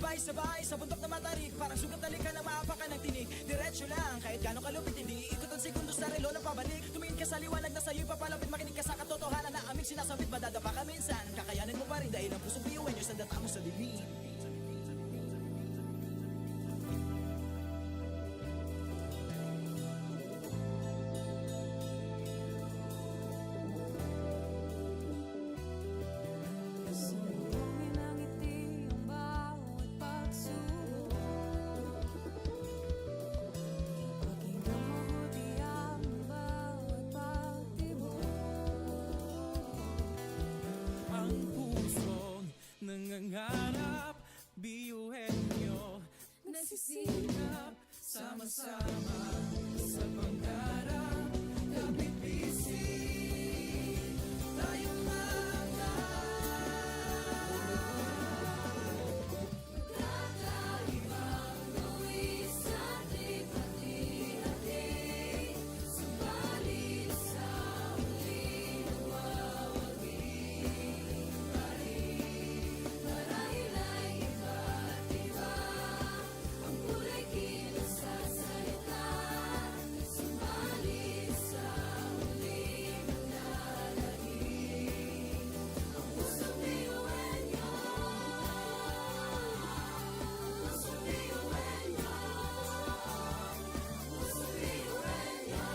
Sabay-sabay sa bundok na matarik, parang sugat na lika na maapakan ng tinig. Diretso lang, kahit gano'ng kalupit, hindi ikot ang segundo sa relo na pabalik. Tumingin ka sa liwanag na sa'yo'y papalapit, makinig ka sa katotohanan na aming sinasabit. Madadapa ka minsan, kakayanin mo pa rin dahil ang pusong biyuan nyo sa data mo sa dilim. Nangangarap, biyuhin nyo, nasisikap, sama-sama sa pangarap. Kapit bisig, tayong Kakaibang luwi sa ating hati-hati, subalit sa huli nawawagi pa rin. Marahil ay iba't iba ang kulay kilos sa salita, subalit sa huli manlalagim ang pusong biyuhan nyo. Pusong biyuhan nyo. Pusong biyuhan nyo.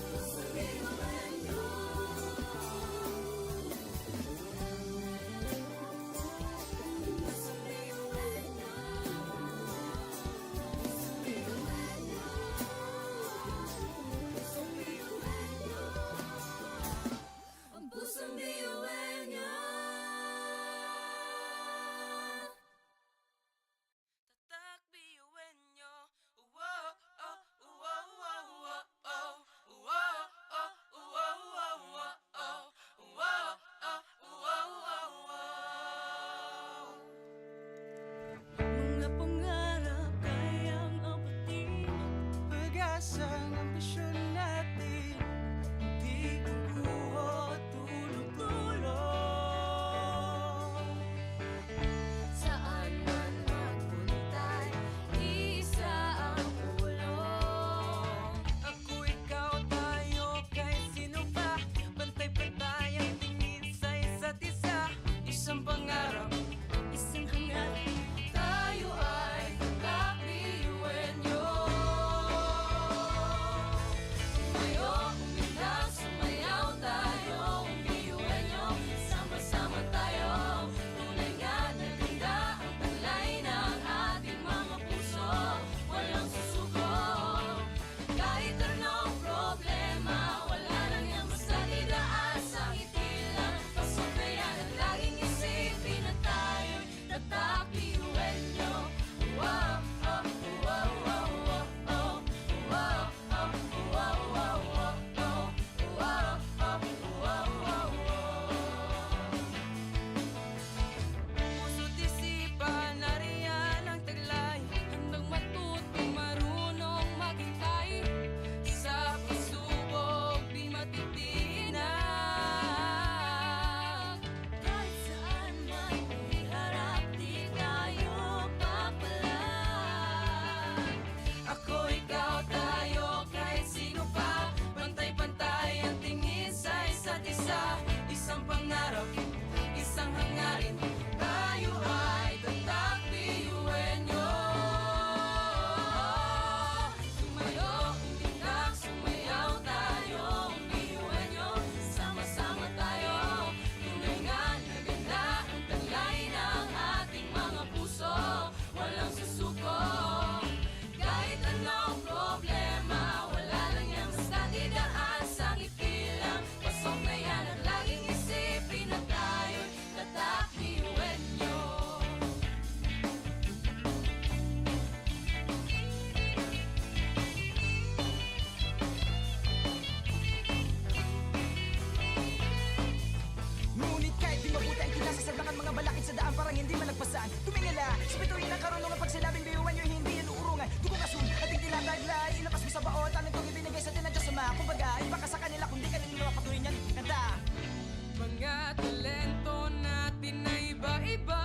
Pusong biyuhan nyo. Pusong biyuhan nyo. Pusong biyuhan nyo. Ang pusong biyuhan nyo. tatak, biyuhin nyo. Wow, oh, wow, wow, wow, oh. Wow, oh, wow, wow, wow, oh. Wow, oh, wow, wow, wow. Mga pangarap kayang abutin, pag-asa ng ambisyon natin, di kukuha tulog-tulog. Saan man magpuntay, isa ang ulo. Ako, ikaw, tayo, kahit sino pa, pantay-pantay ang tingin sa isa't isa. Isang pangarap, isang hangarap. Tayo ay kakbiyuhin nyo. Tumayo, umilag, sumayaw tayo. Biyuhin nyo, sama-sama tayo. Tunay nga na ganda ang talay ng ating mga puso. Walang susuko, kahit anong problema. Wala lang yan basta didaan sa ngiti lang. Pasok na yan at laging isipin na tayo'y tatak biyuhin nyo. Wow, oh, wow, wow, wow, oh. Wow, oh, wow, wow, wow, oh. Wow, oh, wow, wow, wow. Puso't isipan, nariyan ang taglay. Handang matuto, marunong maghintay. Sa pagsubok, di matitinag. Kahit saan man iharap, di tayo papalag. Ako, ikaw, tayo, kahit sino pa, pantay-pantay ang tingin sa isa't isa. Isang pangarap, isang hangarin, tayo ay tatak biyuhin nyo. Tumayo, umilag, sumayaw tayo. Biyuhin nyo, sama-sama tayo. Tunay nga na ganda ang talay ng ating mga puso. Walang susuko, kahit anong problema. Wala lang yan basta didaan sa ngiti lang. Pasok na yan at laging isipin na tayo'y tatak biyuhin nyo. Ngunit kahit di mabuti ang kinasasaglakan mga balakid sa daan, parang hindi malagpasan. Tumingala, sa bituin ng karunungan, pag sinabing biyuhan nyo, hindi yan uurungan. Dugo kasun, ating tinataglay, ilabas mo sa baon, talent kong ibinigay sa atin ng Diyos Ama. Kumbaga, iba ka sa kanila kung di ka nila mapatuloy yan. Kanta! Mga talento natin na iba-iba,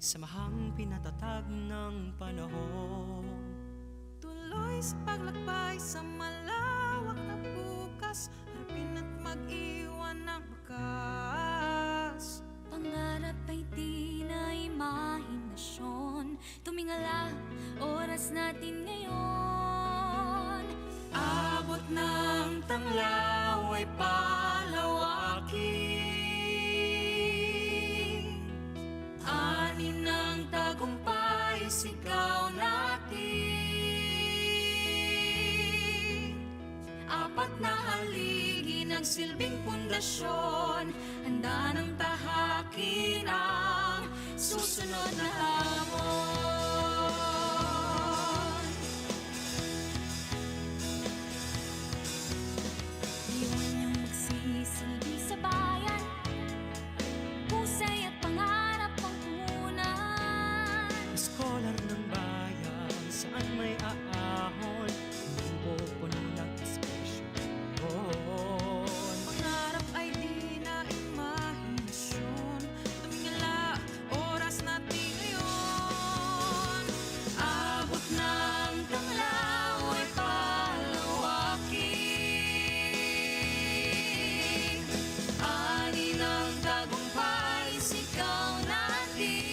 Samahang pinatatag ng panahon. Tuloy sa paglakbay sa malawak na bukas, harapin at mag-iwan ng bakas. Pangarap ay di na imahinasyon, tumingala, oras natin ngayon. Abot ng tanglaw ay palawakin, ani ng tagumpay sigaw natin. Apat na haligi ng silbing pundasyon, handa ng tahakin ang susunod na hamon. Iwan niyang magsisilbi sa bayan, husay at pangarap ang punan. Scholar ng bayan, saan may aahon, hindi po puno ng inspirasyon. Pangarap ay di na imahinasyon, tumingala, oras natin ngayon. Abot ng tanglaw ay palawakin, ani ng tagumpay sigaw natin.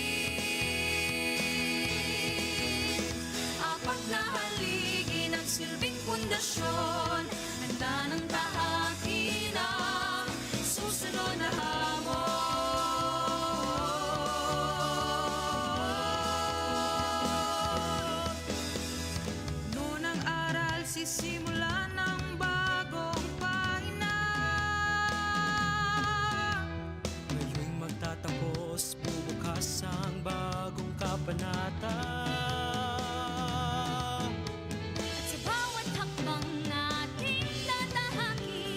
Apat na haligi ng silbing pundasyon, handa ng tahakin ang susunod na hamon. Noon ang aral, sisimula ng bagong pahina. Ngayon'y magtatapos, bubukas ang bagong kabanata. At sa bawat hakbang nating tatahakin,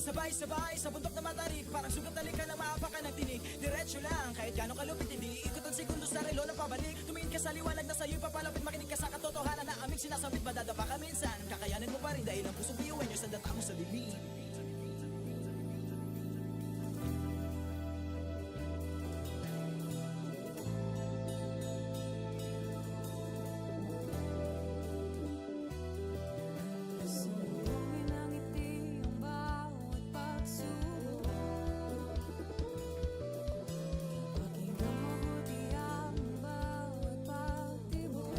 Sabay-sabay sa bundok na matarik, parang sugat na lika na maapakan ng tinig. Diretso lang, kahit gano'ng kalupit, hindi ikot ang segundo sa relo na pabalik. Tumingin ka sa liwanag na sa'yo'y papalapit, makinig ka sa katotohanan na aming sinasabit. Madadapa ka minsan, kakayanin mo pa rin dahil ang pusong biyuin nyo sa data mo sa dilim. Sumuhin ang ngiti ang bawat pagsubok. Pakinggan mabuti ang bawat pagtibok.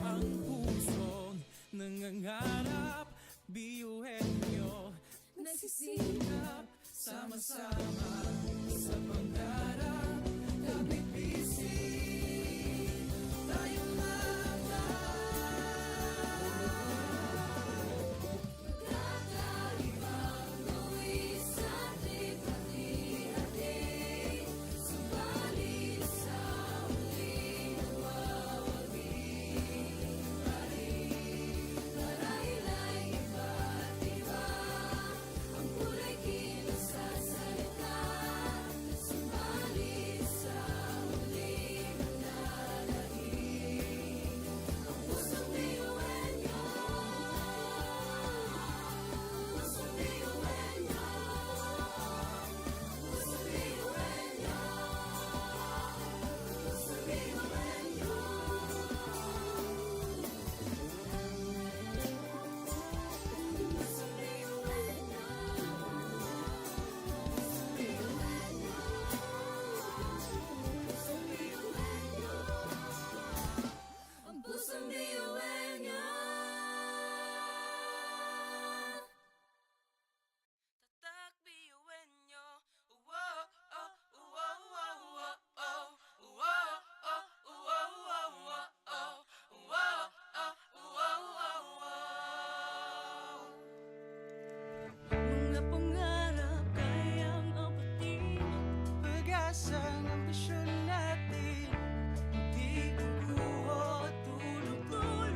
Ang pusong nangangarap, biyuhin nyo Nagsisikap, sama-sama sa pangarap. Kapit bisig, tayong kakaibang buwis at likha-likha. Subalit sa huling nawawagi pa rin. Marahil ay iba't iba ang kulay kilos sa salita. Subalit sa huling nananahimik ang pusong biyuhin nyo. Pusong biyuhin nyo. Pusong biyuhin nyo. Pusong biyuhin nyo. Pusong biyuhin nyo. Pusong biyuhin nyo. Pusong biyuhin nyo. Ang pusong biyuhin nyo. tatak biyuhin nyo. Wow, oh, wow, wow, wow, oh. Wow, oh, wow, wow, wow, oh. Wow, oh, wow, wow, wow. Mga pangarap kayang apatin. Pag-asang ambisyon natin, di kukuha tulog-tulog.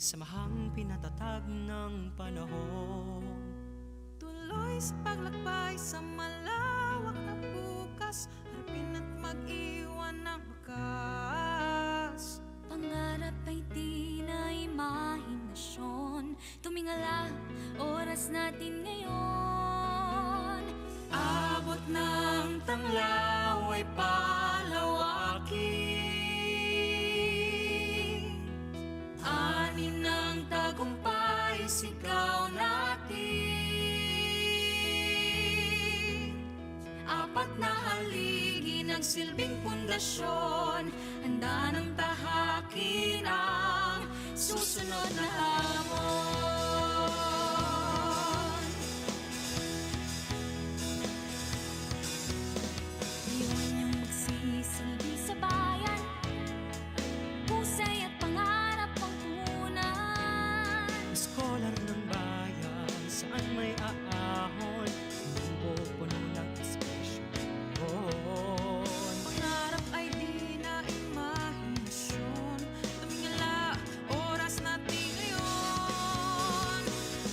Samahang pinatatag ng panahon. Tuloy sa paglakbay sa malawak na bukas, harapin at mag-iwan ng bakas. Pangarap ay di na imahinasyon, tumingala, oras natin ngayon. Abot ng tanglaw ay palawakin, ani ng tagumpay sigaw natin. Apat na haligi ng silbing pundasyon, handa ng tahakin ang susunod na hamon. Iwan niyong magsisilbi sa bayan, pusay at pangarap ang punan. Scholar ng bayan, saan may aahon, pupuno ng espresyon. Pangarap ay di na imahinasyon, tumingala, oras natin ngayon.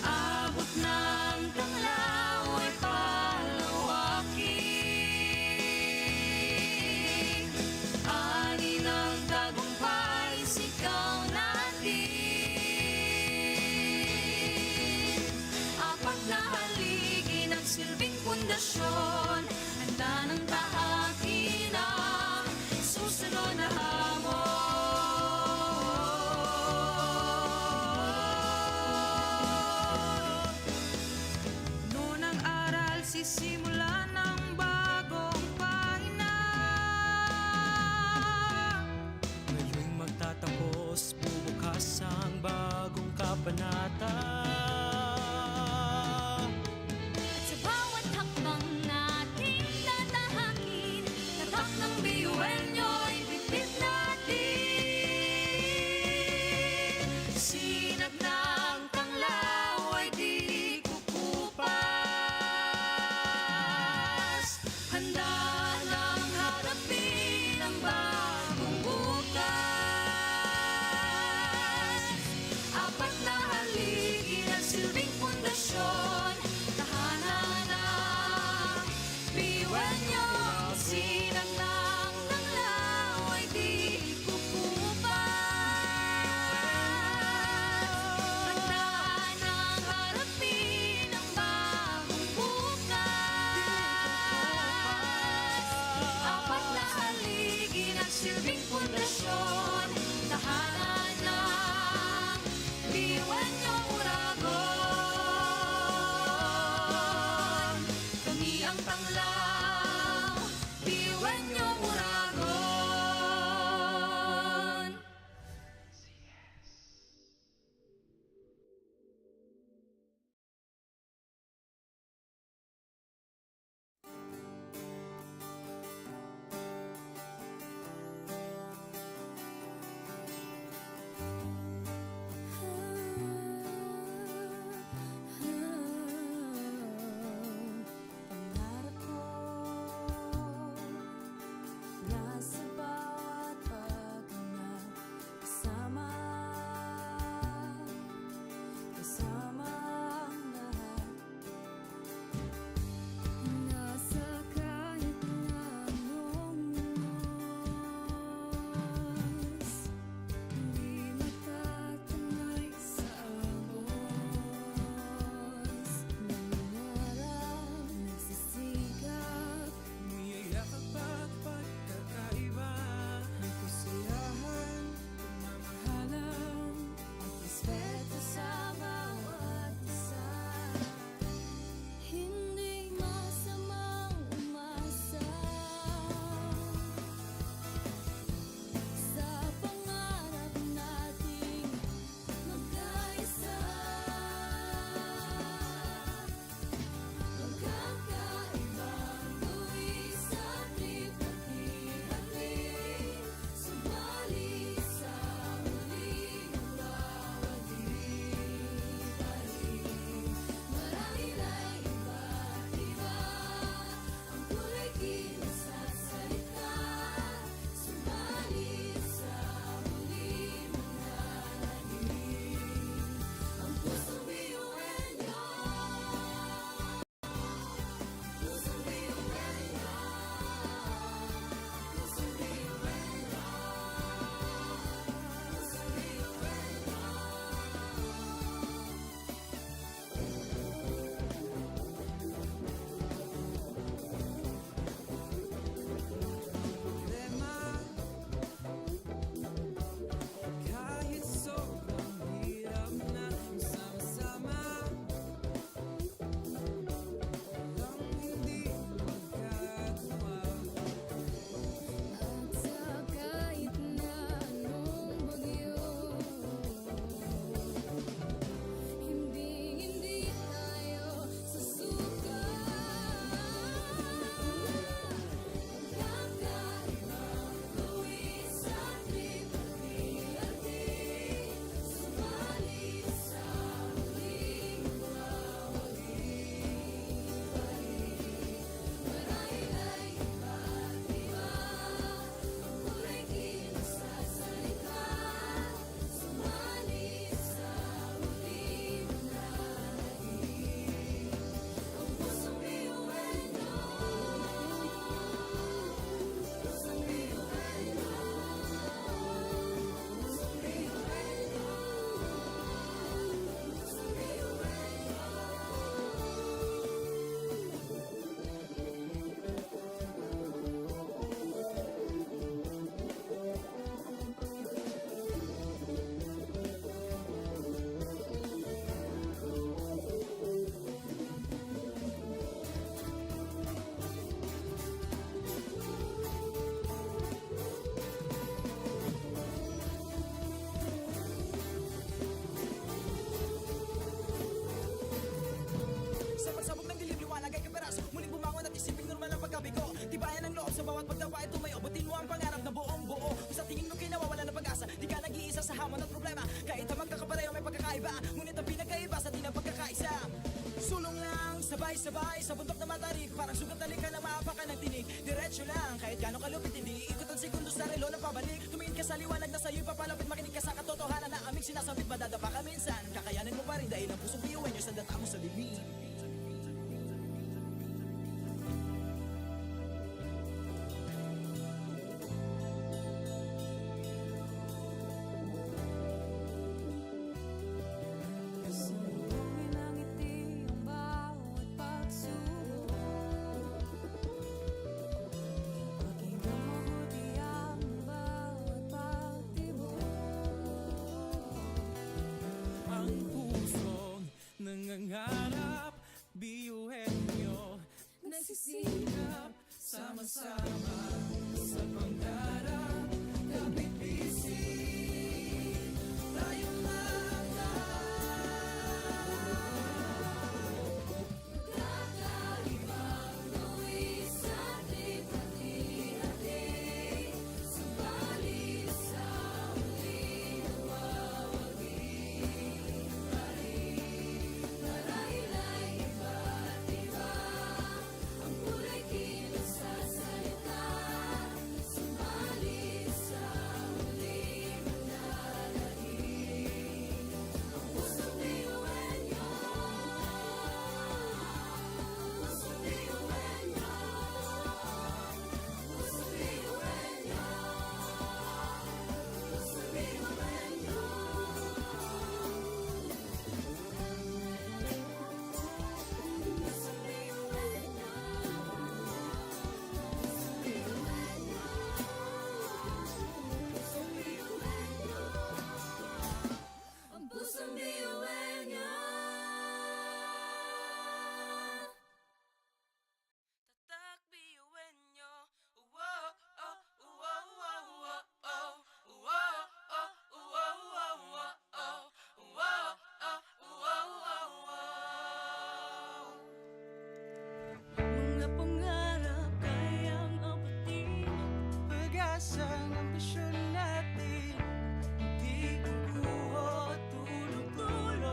Abot ng tanglaw ay palawakin, ani ng tagumpay sigaw natin. Apat na haligi ng silbing pundasyon, handa ng tahakin ang susunod na hamon. Noon ang aral, sisimula ng bagong pahina. Ngayon'y magtatapos, bubukas ang bagong kabanata. At sa bawat hakbang nating tatahakin, tatak ng biyuenyo'y bibig natin. Sinag ng tanglaw ay di kukupas, handa nang harapin ang bagong bukas. Apat na haligi bawat pagtawa ay tumayo. Butin mo ang pangarap na buong buo. Kung sa tingin mo kinawawala ng pag-asa, di ka nag-iisa sa hamon at problema. Kahit na magkakapareho may pagkakaiba, ngunit ang pinagkaiba sa di na pagkakaisa. Sulong lang, sabay-sabay sa bundok na matarik. Parang sugat na ka na maapakan ng tinig. Diretso lang, kahit gano'ng kalupit, hindi ikot ang segundo sa relo na pabalik. Tumingin ka sa liwanag na sa'yo'y papalapit. Makinig ka sa katotohanan na aming sinasabit. Madadapa ka minsan, kakayanin mo pa rin dahil ang pusong biyuan nyo sa data mo sa limit. Sumugin ang ngiti ang bawat pagsubok. Maging mabuti ang bawat pagtibok. Ang pusong nangangarap, biyuhin nyo. Nagsisikap Sama-sama sa pangarap, kapit-bisig tayong Kakaibang luwis sa ating hati-hati. Subalit sa huling nawawagi. Marahil ay iba't iba ang kulay kilos sa salita. Subalit sa huling nananahig. Ang pusong biyuan niyo. Pusong biyuan niyo. Pusong biyuan niyo. Pusong biyuan niyo. Pusong biyuan niyo. Pusong biyuan niyo. Ang pusong biyuan niyo. Tatak biyuin nyo. Wow, oh, wow, wow, wow, oh. Wow, oh, wow, wow, wow, oh. Wow, oh, wow, wow, wow. Mga pangarap kayang abutin. pag-asa ng ambisyon natin. Di kukuha tulog-tulog.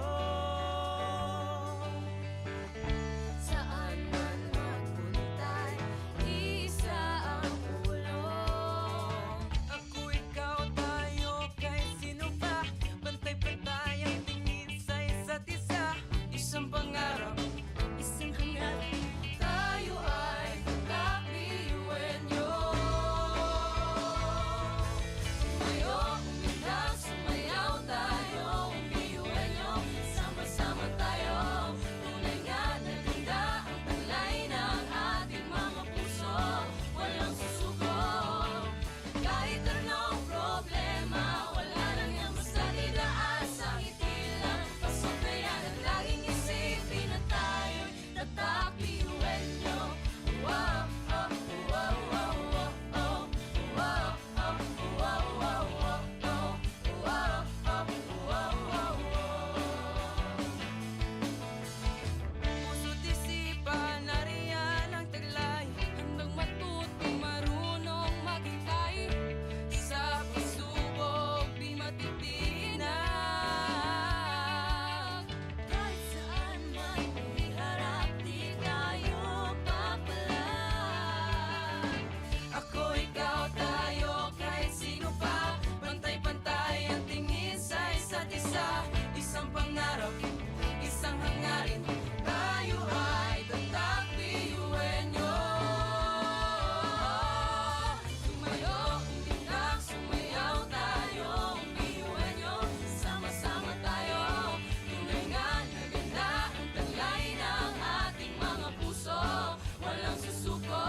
Saan man magpuntay, isa ang ulong. Ako, ikaw, tayo, kahit sino pa. Pantay-pantay ang tingin sa isa't isa. Isang pangarap, Isang hangat, tayo ay kakabiyuin niyo. Tumayo, umilag, sumayaw tayo, biyuin niyo. Sama-sama tayo, tunay nga na ganda ang talay ng ating mga puso. Walang susuko, kahit anong problema, wala lang yan basta didaan sa ngiti lang. Pasok na yan at laging isipin na tayo'y tatakbiyuin niyo. Wow, oh, wow, wow, wow, oh. Wow, oh, wow, wow, wow, oh. Wow, oh, wow, wow, wow. puso't isipan, nariyan ang taglay. Handang matutong marunong maghintay. Sa pagsubok, di matitinag. Kahit saan man iharap, di tayo papalag. Ako, ikaw, tayo, kahit sino pa. Pantay-pantay ang tingin sa isa't isa. Isang pangarap, isang hangarin. Tayo ay tatakbiyuin nyo. Tumayo, umilag, sumayaw tayo, biyuin nyo. Sama-sama tayo, tunay nga na ganda ang talay ng ating mga puso. Walang susuko,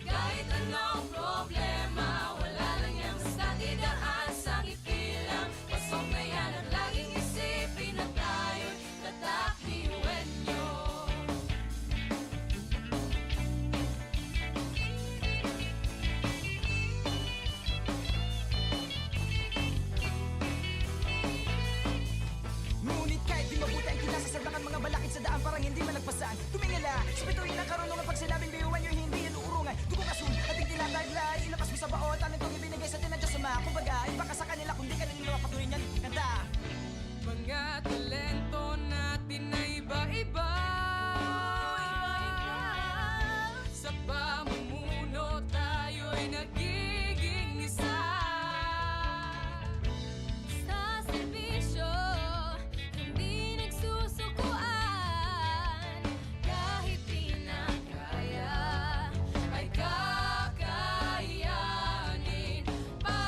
kahit anong problema, wala lang yan basta didaan sa ngiti lang. Pasok na yan at laging isipin na tayo'y tatakbiyuin nyo. Ngunit kahit di mabuti ang kinasasaglakan, mga balakid sa daan parang hindi malagpasan. Tumingala, sa bituin ng karunungan pag sinabing biyuan nyo, hindi yan uurungan. mga dugong asul ating tinataglay. Ilabas mo sa baon, talentong ibinigay sa atin ng Diyos Ama. Kumbaga, ipaka sa kanila kung di ka nila mapatuloy niyan kanta. Mga talento natin na iba-iba. Sa pamumuno tayo'y nagiging isa. Sa serbisyo, hindi nagsusukuan. Kahit di na kaya, ay kakayanin pa.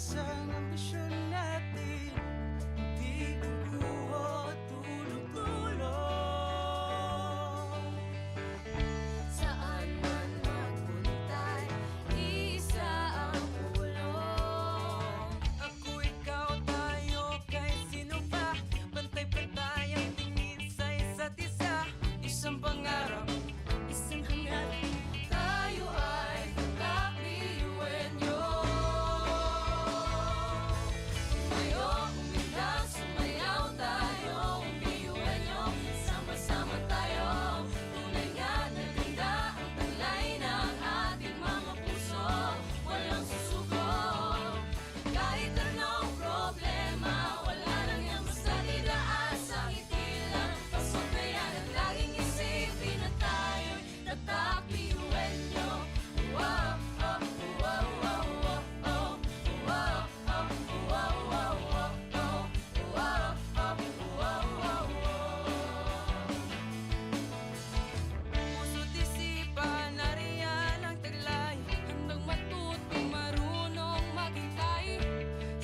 Asang ambisyon natin di guguho tulog-tulog. Saan man magpuntay, isa ang ulo. Ako, ikaw, tayo, kahit sino pa. Pantay-pantay ang tingin sa isa't isa. Isang pangarap, Isang hangarin, tayo ay kakliwenyo. Tumayo, umindang, sumayaw tayo, umpiwenyo. Sama-sama tayo, tunay nga na ganda ang taglay ng ating mga puso. Walang susuko, kahit anong problema, wala lang yan basta didaan sa ngiti lang. Pasok na yan at laging isipin na tayo'y tatakliwenyo. Wow, oh, wow, wow, wow, oh. Wow, oh, wow, wow, wow, oh. Wow, oh, wow, wow, wow. puso't isipan, nariyan ang taglay. Handang matutong marunong maghintay.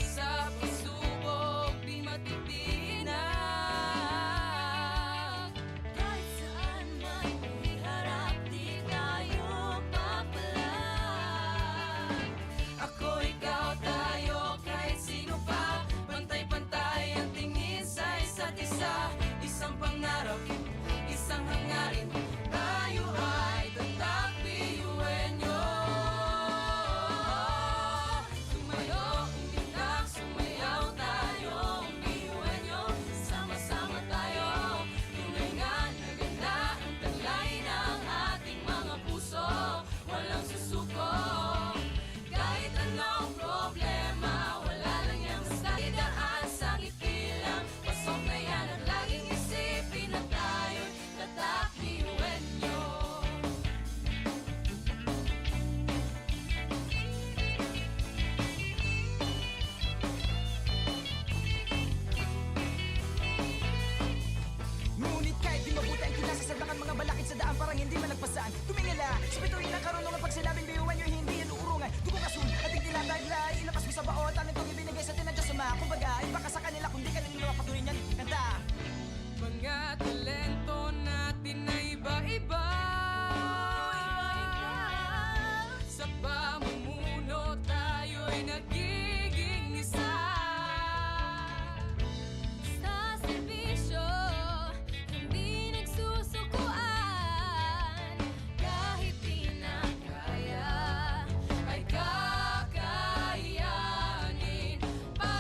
Sa pagsubok, di matitinag. Kahit saan man iharap, di tayo papalag. Ako, ikaw, tayo, kahit sino pa. Pantay-pantay ang tingin sa isa't isa. Isang pangarap, isang hangarin, tayo ay tatakliwenyo. Tumayo, umindak, sumayaw tayo, umpiwenyo. Sama-sama tayo, tunay nga na ganda ang taglay ng ating mga puso. Walang susuko, kahit anong problema, wala lang yan basta idaan sa ngiti lang. Pasok na yan at laging isipin na tayo'y tatakliwenyo. Ngunit kahit di mabuti ang kinasasadlakan mga balakid sa daan, parang hindi malagpasan. Tumingala sa bituin ng karunungan, pag sinabing biyuhan nyo, hindi yan uurungan. Tugong asul, ating tinataglay, ilabas mo sa baot, ang itong ibinigay sa atin ng Diyos Ama. Kumbaga, iba ka sa kanila kung di ka nila patuloy niyan kanta. Mga talento natin na iba-iba, sa pamumuno tayo'y nagiging isa. Sa serbisyo, hindi nagsusukuan. Kahit di na kaya, ay kakayanin pa.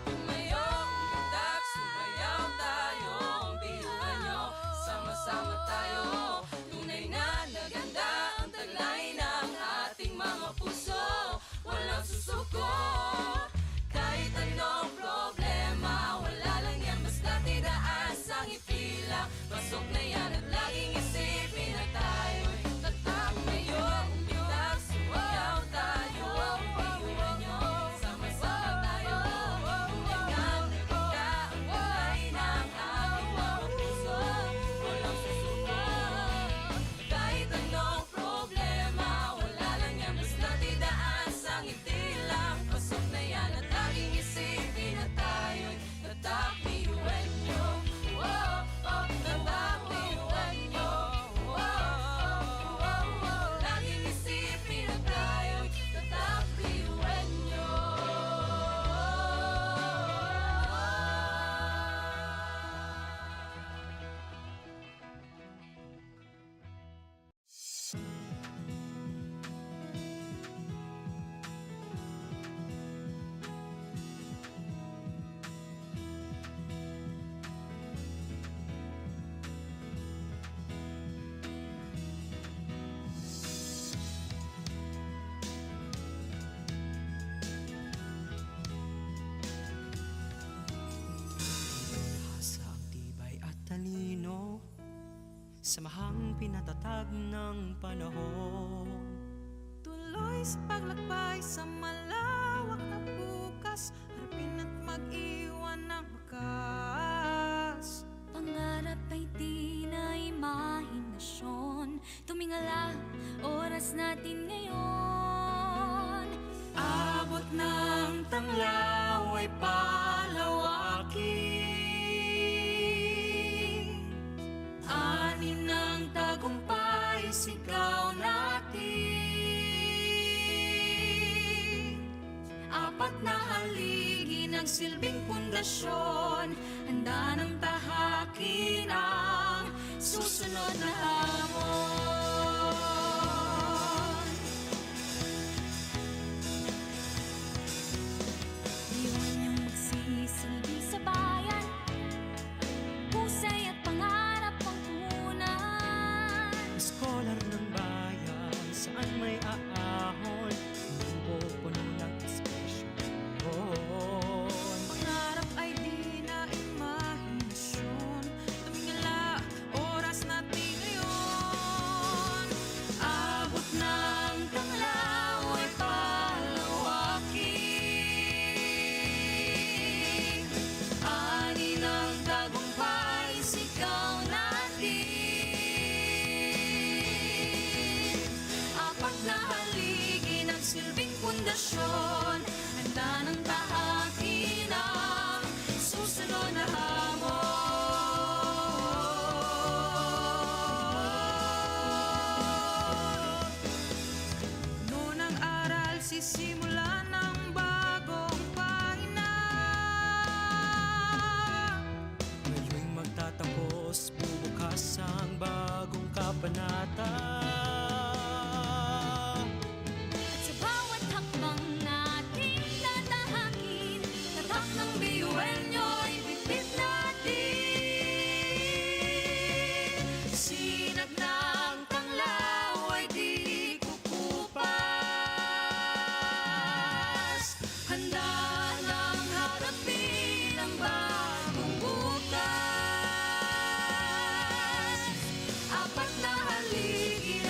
Tumayo, umundak, sumayaw tayo, umpihan nyo, sama-sama tayo. Tunay na naganda ang taglay ng ating mga puso. Walang susuko, kahit anong problema, wala lang yan basta tidaan sa ngiti lang. Pasok na yan at laging isipin na tayo'y tatakmayo, umundak, sumayaw tayo, umpihan nyo, sama-sama tayo. Tunay nga naganda ang taglay ng ating mga puso. Walang susuko, kahit anong problema, wala lang yan basta tidaan sa ngiti lang. Pasok na yan at laging isipin na tayo'y tatakliwenyo. Wow, oh, tatakliwenyo. Wow, oh, laging isipin na tayo'y tatakliwenyo. Sa tibay at talino, samahang pinatatag ng panahon. Tuloy sa paglakbay sa malawak na bukas, harapin at mag-iwan ng wakas. Pangarap ay di na imahinasyon. Tumingala, oras natin ngayon. Abot ng tanglaw ay palawakin. Ani ng tagumpay, sigaw natin. Apat na haligi nagsilbing pundasyon, handa ng tahakin ang susunod na hamon. Iwan niyang magsisilbi sa bayan, husay at pangarap ang punan. Scholar ng bayan, saan may aahon, pupuno ng espresyon. Pangarap ay di na imahinasyon. Tumingala, oras natin ngayon. Abot ng tanglaw ay palawakin. Ani ng tagumpay, sigaw natin. Apat na haligi ng silbing pundasyon, handa ng tahakin ang susunod na hamon. Puno ng aral, sisimula ng bagong pahina. Ngayon'y magtatapos, bubukas ang bagong kabanata. At sa bawat hakbang nating tatahakin, tatak ng biyuenyo'y bitbit natin. Sinag ng tanglaw ay di kukupas. Handa nang harapin ang bagong bukas. Apat na haligi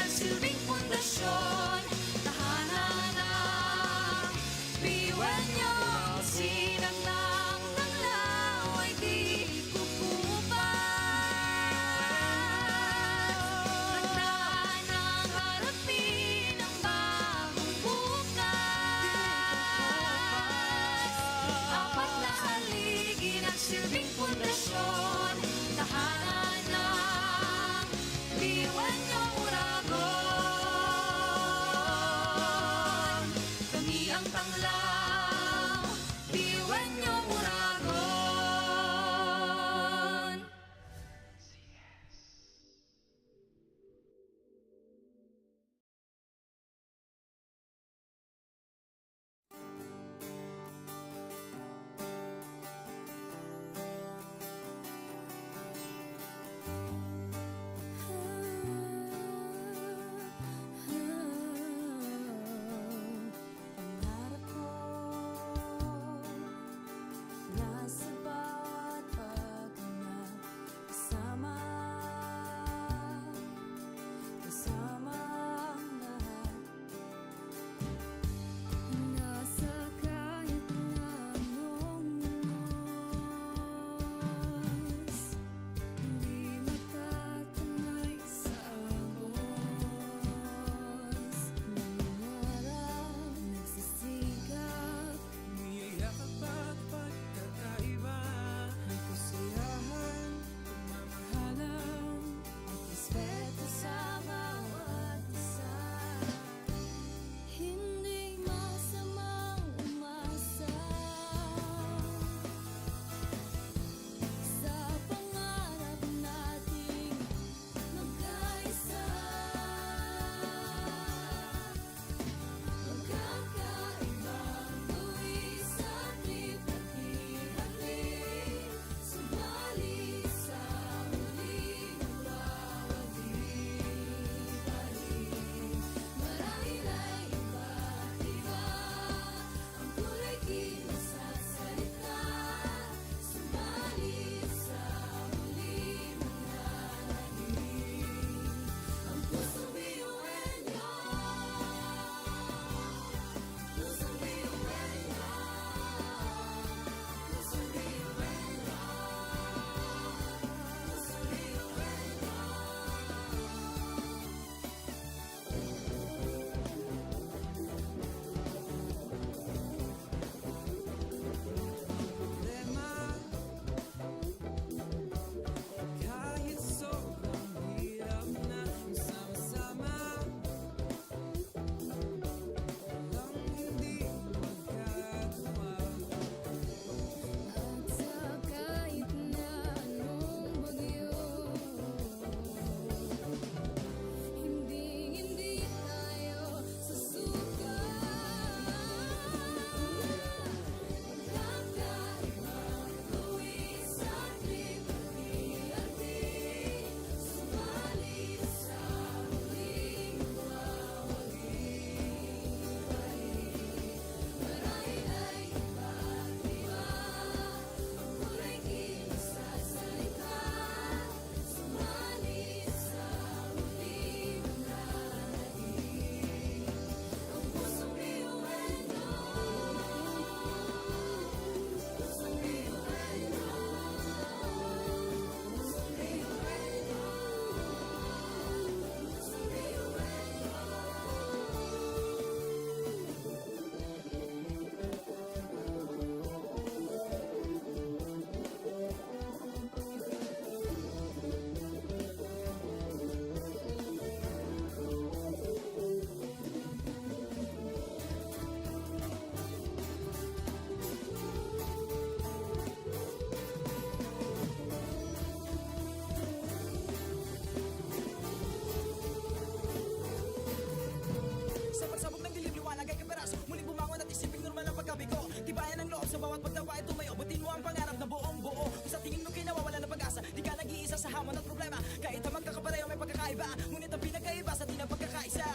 Pag daw ay tumayo, butin mo ang pangarap na buong buo. Kung sa tingin mo kinawawala ng pag-asa, di ka nag-iisa sa hamon at problema. Kahit ang magkakapareho may pagkakaiba, ngunit ang pinagkaiba sa di ng pagkakaisa.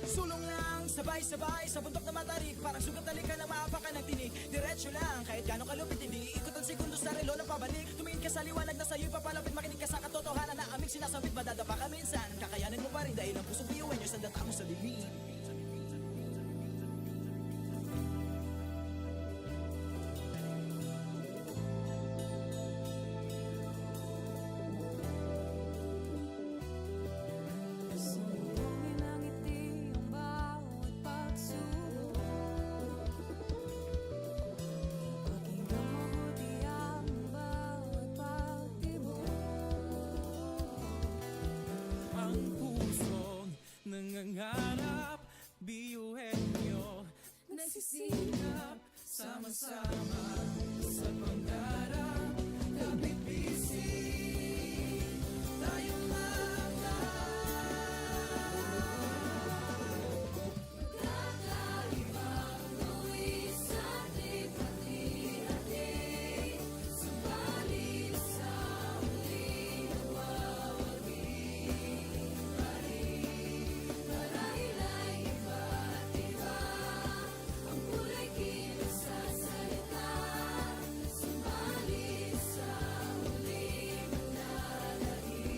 Sulong lang, sabay-sabay sa bundok na matarik. Parang sugat na lika na maapakan ng tinig. Diretso lang, kahit gano'ng kalupit, hindi ikot ang segundo sa relo ng pabalik. Tumingin ka sa liwanag na sa'yo'y papalapit, makinig ka sa katotohanan na aming sinasabit. Madadapa ka minsan, kakayanin mo pa rin dahil ang pusong biyuan nyo sa data mo sa dilim. Sumuhin ang ngiti ang bawat pagsubok. Pakinggan mabuti ang bawat pagtibok. Ang pusong nangangarap, biyuhin nyo nagsisikap, sama-sama sa pangarap. Kapit bisig, tayong mga Kakaibang luwi sa ating pati-hati. Subalit sa huli nawawagi pa rin. Marahil ay iba't iba ang kulay kilos sa salita. Subalit sa huli manlalagi.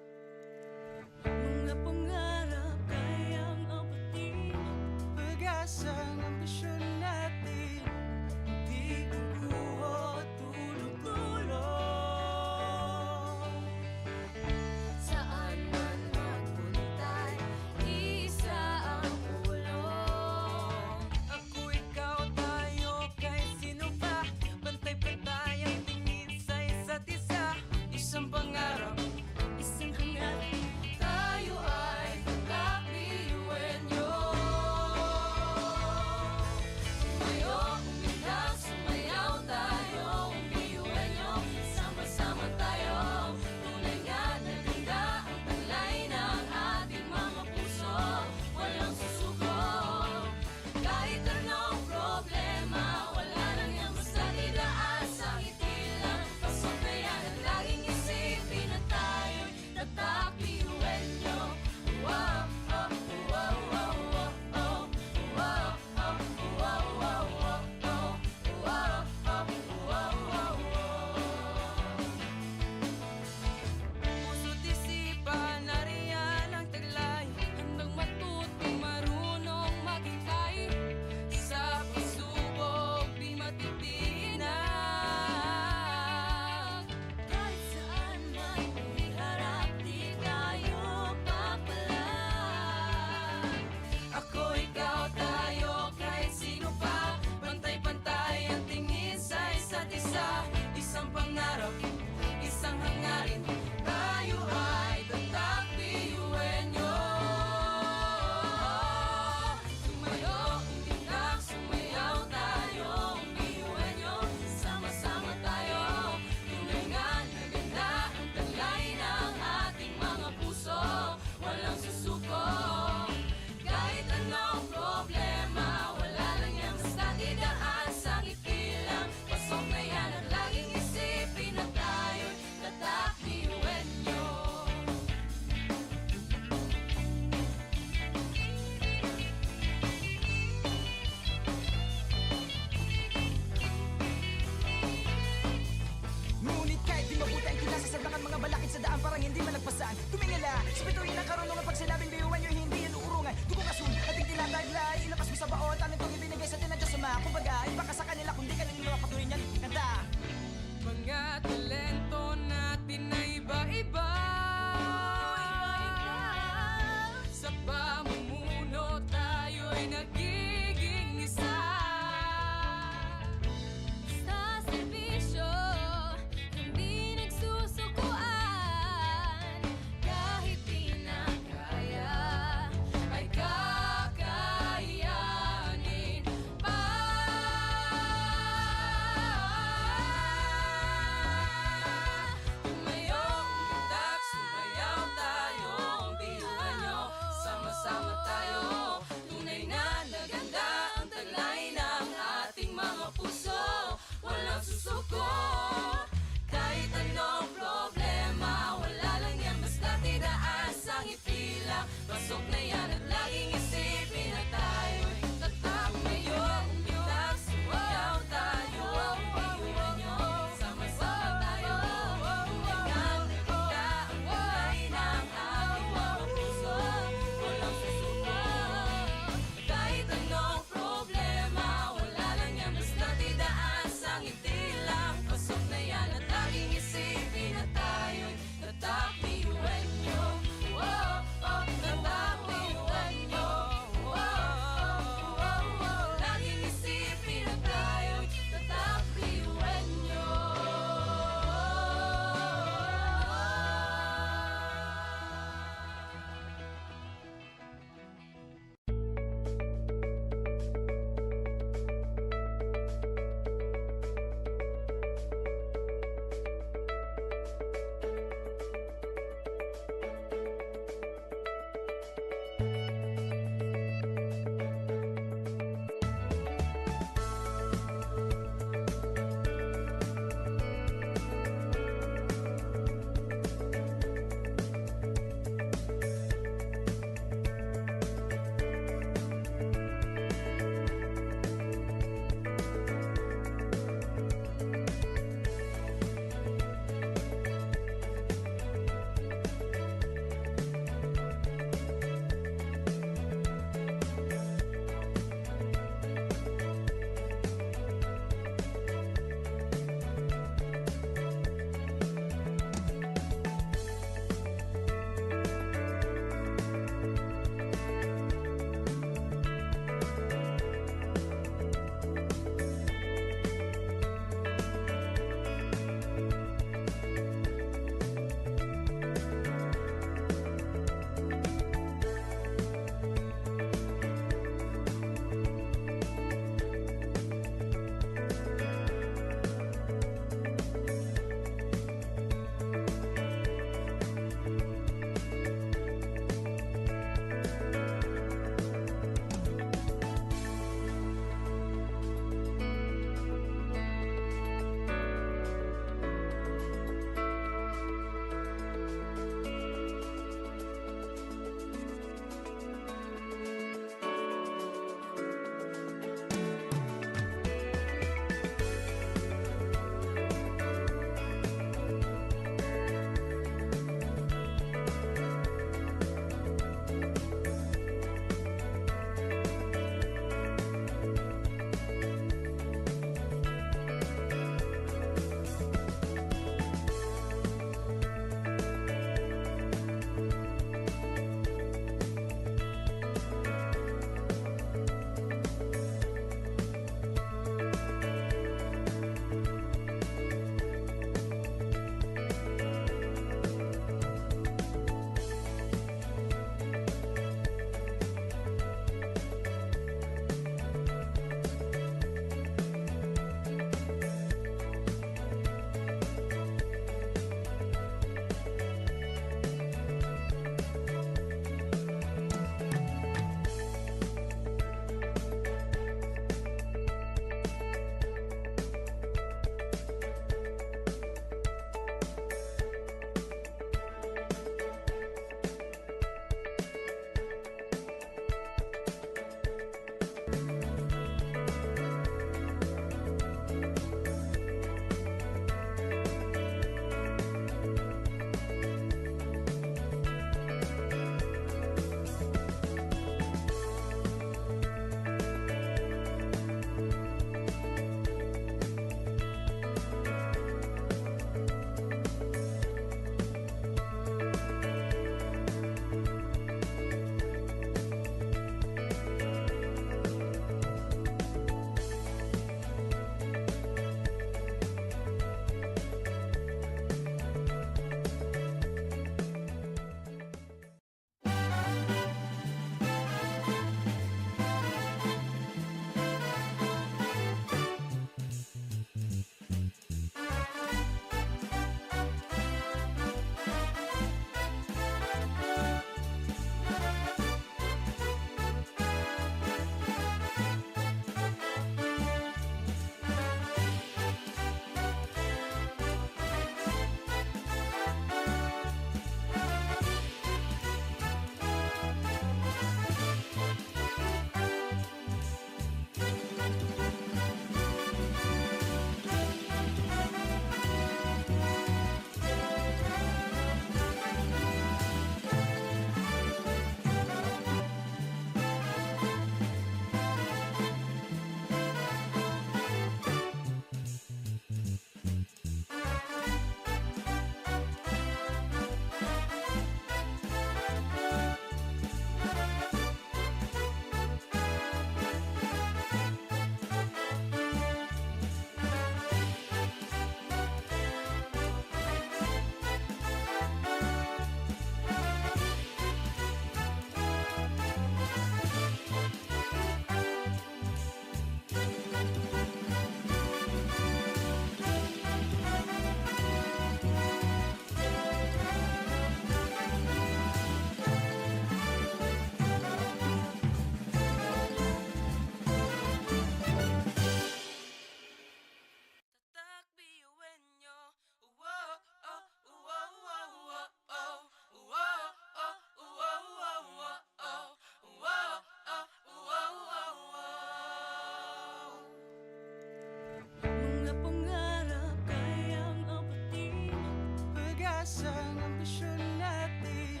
pag-asang ambisyon natin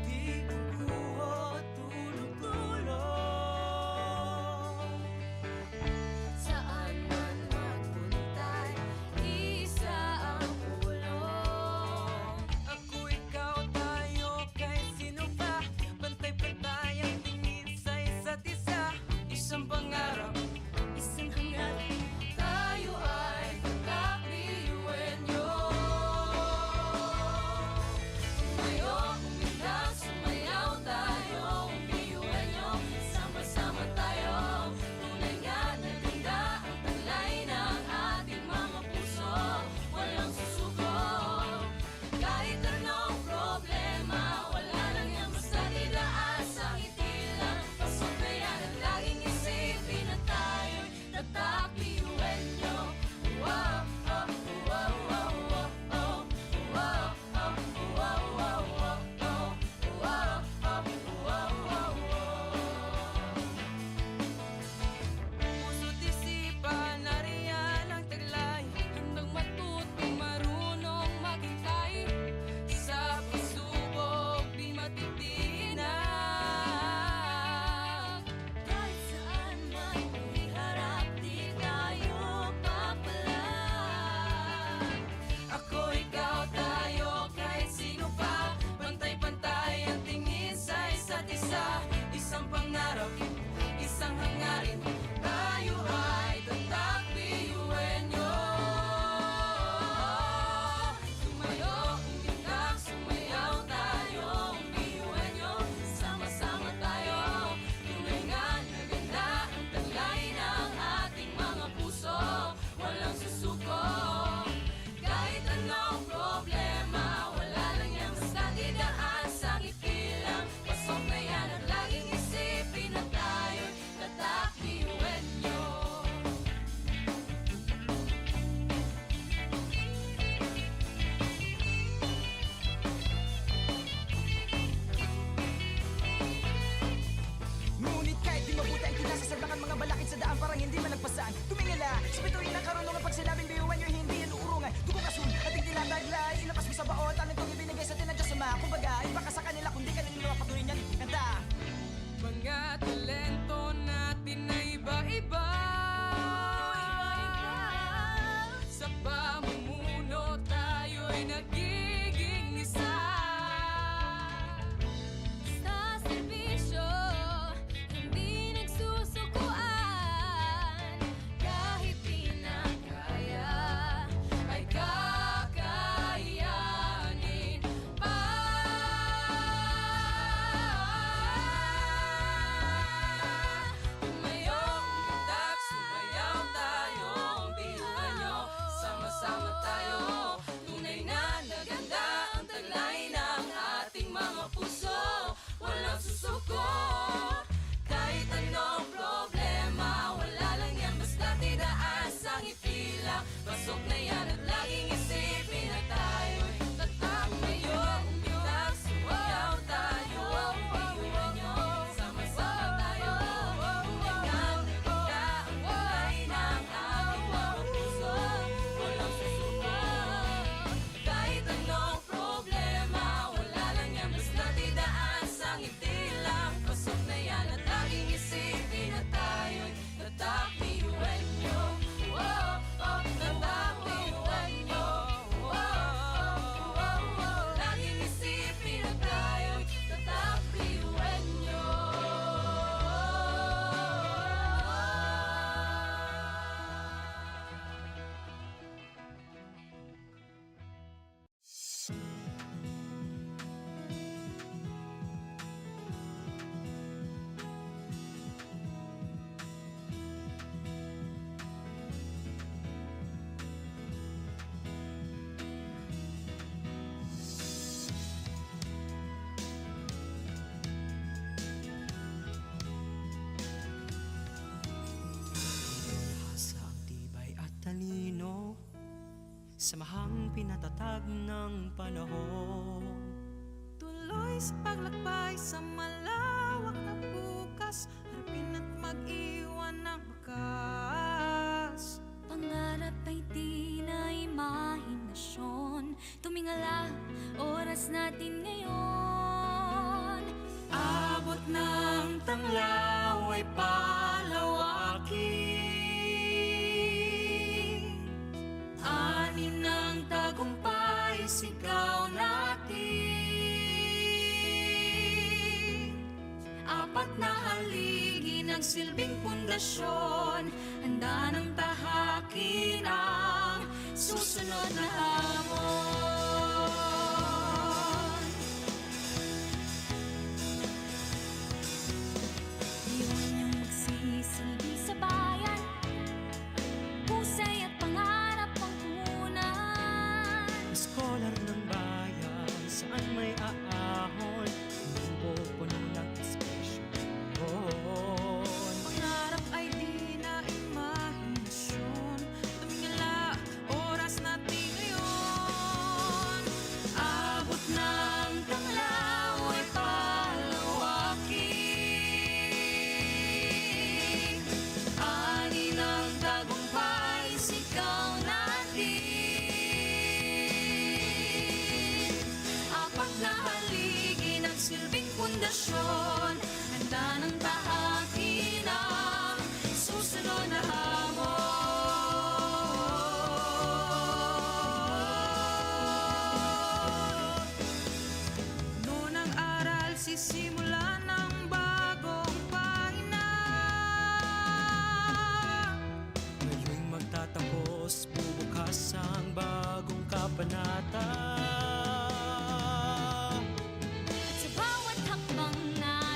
di guguho at tulong-tulong. Saan man magpuntay, isa ang ulong. Ako, ikaw, tayo, kahit sino pa, pantay-pantay ang tingin sa isa't isa. Isang pangarap, Isang hangarin, tayo ay magkakliwenyo. Tumayo, umilag, sumayaw tayo, umiwenyo. Sama-sama tayo, tunay nga na ganda ang talay ng ating mga puso. Walang susuko, kahit anong problema, wala lang yan basta didaan sa ngiti lang. Pasok na yan at laging isipin na tayo'y tatakliwenyo. Wow, oh, wow, wow, wow, oh. Wow, oh, wow, wow, wow, oh. Wow, oh, wow, wow, wow. puso't isipan, nariyan ang taglay. Handang matutong marunong maghintay, Sa pagsubok, di matitinag. kahit saan man iharap, di tayo papalag. Ako, ikaw, tayo, kahit sino pa, pantay-pantay ang tingin sa isa't isa. Isang pangarap, isang hangarin, tayo ay tatakliwenyo. Tumayo, umilag, sumayaw tayo, umiwenyo. Sama-sama tayo, tunay nga na ganda ang talay ng ating mga puso. Walang susuko, kahit anong problema, wala lang yan basta didaan sa ngiti lang. Pasok na yan at laging isipin na tayo'y tatakliwenyo. Ngunit kahit di mabuti ang kinasasadlakan, mga balakid sa daan parang hindi malagpasan. Tumingala, sa bituin ng karunungan, pag sinabing biyuan nyo, hindi yan uurungan. Tugong asun, at hindi tinataglay, ilabas mo sa baon, talent kong ibinigay sa tinadya sa mga. Kumbaga, iba ka sa kanila, kundi ka nila patuloy niyan kanta. Mga talento natin na iba-iba, sa pamumuno tayo'y nagiging isa. Sa serbisyo, hindi nagsusukuan. Kahit di na kaya, ay kakayanin pa. Tumayo, umitak, sumayaw tayo, biyuhan nyo, sama-sama tayo. Tunay na naganda ang taglay ng ating mga puso. Walang susuko, kahit anong problema, wala lang yan basta tidaan sa ngiti lang. Pasok na yan at laging isipin na tayo'y tatakmayo. Umitak, sumayaw tayo, biyuhan nyo, sama-sama tayo. Tunay na naganda ang taglay ng ating mga puso. Walang susuko, kahit anong problema, wala lang yan basta tidaan sa ngiti lang. Pasok na yan at laging isipin na tayo'y tatakliwenyo. Wow, oh, tatakliwenyo. Wow, oh, wow, wow. Laging isipin na tayo'y tatakliwenyo. Sa ang tibay at talino, samahang pinatatag ng panahon. Tuloy sa paglakbay sa malawak na bukas, harapin at mag-iwan ng wakas. Pangarap ay di na imahinasyon, tumingala oras natin ngayon. Abot ng tanglaw ay palawaking, ani ng tagumpay sigaw natin. Apat na haligi ng silbing pundasyon, handa ng tahakin ang susunod na hamon. Iwan niyong magsisilbi sa bayan, husay at pangarap ang punan. Scholar ng bayan, saan may aahon, puno ng inspirasyon. Pangarap ay di na imahinasyon, tumingala, oras natin ngayon. Abot ng tanglaw ay palawaking, ani ng tagumpay sigaw natin. Apat na haligi ng silbing pundasyon, handa ng tahakin ang susunod na hamon. Noon ang aral, sisimula ng bagong pahina. Ngayong magtatapos, bubukas ang bagong kabanata. At sa bawat hakbang na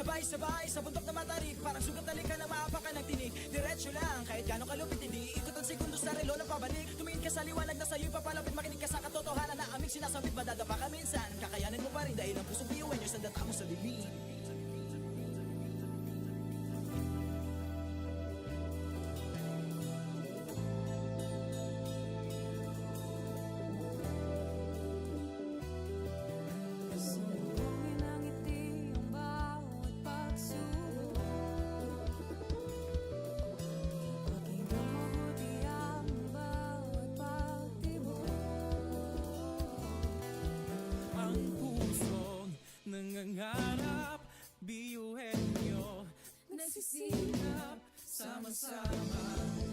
Sabay-sabay sa bundok na matarik, parang sugat na likha na maapakan ng tinig. Diretso lang, kahit gano'ng kalupit, hindi ikot ang segundo sa relo ng pabalik. Tumingin ka sa liwanag na sa'yo'y papalapit, makinig ka sa katotohanan na aming sinasabit. Madadapa ka minsan, kakayanin mo pa rin dahil ang pusong biyuan nyo sa data mo sa bibig. Sumbongin ang ngiti ang bawat pagsubok. Pakinggan mabuti ang bawat pagtibok. Ang pusong nangangarap, biyuhin nyo, Nagsisilap, sama-sama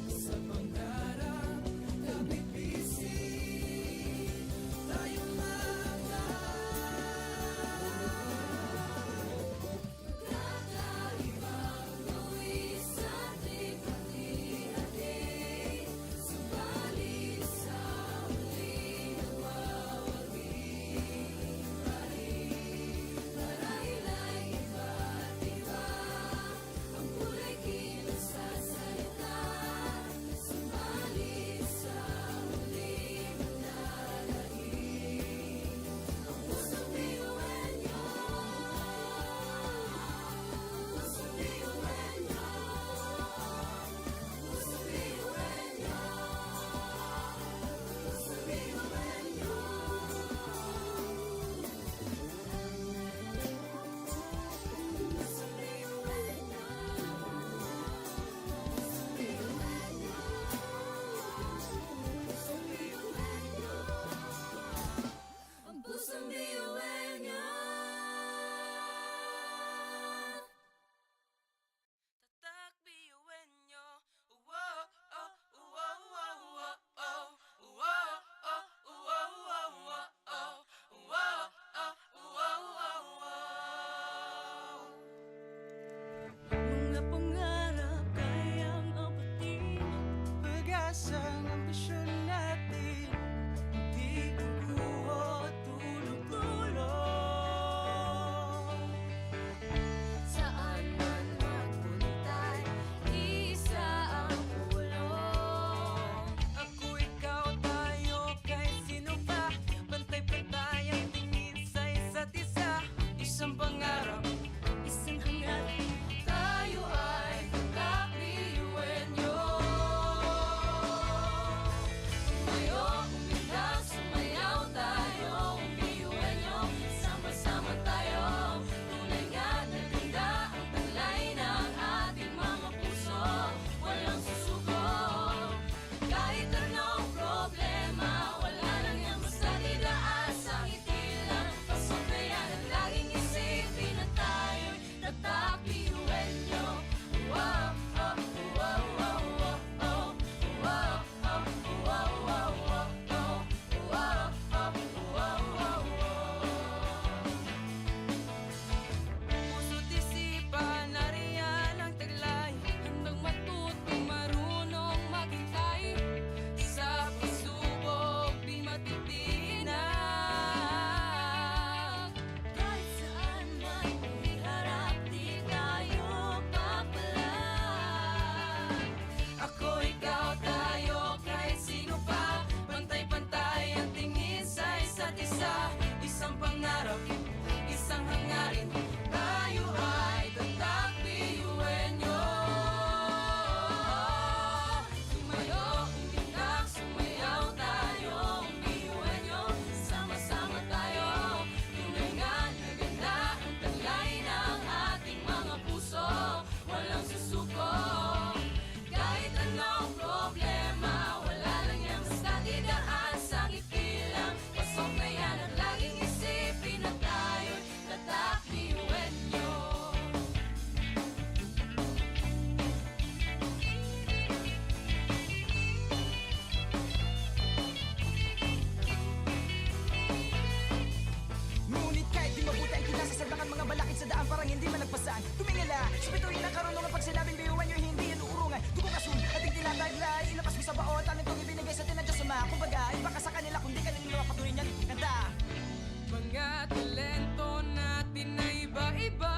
sa pangarap. Kapit bisig, tayong kakaibang luwis at likha-likha-lik. Subalit sa huli nagwawagi balik. Marahil ay iba't iba ang kulay kilos sa salita. Subalit sa huli manlalahim ang pusong biyuan nyo. Pusong biyuan nyo. Pusong biyuan nyo. Pusong biyuan nyo. Pusong biyuan nyo. Pusong biyuan nyo. Ang pusong biyuan nyo. tatak biyuhin nyo. Wow, oh, wow, wow, wow, oh. Wow, oh, wow, wow, wow, oh. Wow, oh, wow, wow, wow. Mga pangarap kayang apatin. Pag-asang ambisyon natin, di kukuha tulog-tulog. Saan man magpuntay, isa ang pulong. Ako, ikaw, tayo, kahit sino pa. Pantay-pantay ang tingin sa isa't isa. Isang pangarap, Isang hangarin, tayo ay kakabiyuhin nyo. Tumayo, umilag, sumayaw tayo, biyuhin nyo. Sama-sama tayo, tunay nga na ganda ang taglay ng ating mga puso. Walang susuko, kahit anong problema, wala lang yan basta didaan sa ngiti lang. Pasok na yan at laging isipin na tayo'y tatak biyuhin nyo. Wow, oh, wow, wow, wow, oh. Wow, oh, wow, wow, wow, oh. Wow, oh, wow, wow, wow. puso't isipan, nariyan ang taglay. Handang matutong marunong maghintay. Sa pagsubok, di matitinag. Kahit saan man iharap, di tayo papalag. Ako, ikaw, tayo, kahit sino pa. Pantay-pantay ang tingin sa isa't isa. Isang pangarap, isang hangarin. Tayo ay tatak biyuhin nyo. Tumayo, umilag, sumayaw tayo, biyuhin nyo. Sama-sama tayo, tunay nga na ganda ang taglay ng ating mga puso. Walang susuko, kahit anong problema, wala lang yan basta didaan sa ngiti lang. Pasok na yan at laging isipin na tayo'y tatak biyuhin nyo. Ngunit kahit di mabuti ang kinasasagdakan mga balakid sa daan parang hindi man nagpasaan. Tumingala, sa bituin ng karunungan pag sinabing biyuhan nyo hindi yan uurungan. Dugong asun, ating tinataglay, ilabas mo sa baot, ang itong ibinigay sa tinadya sa mga. Kumbaga, iba ka sa kanila kung di ka nila patuloy niyan. Kanta! Mga talento natin na iba-iba.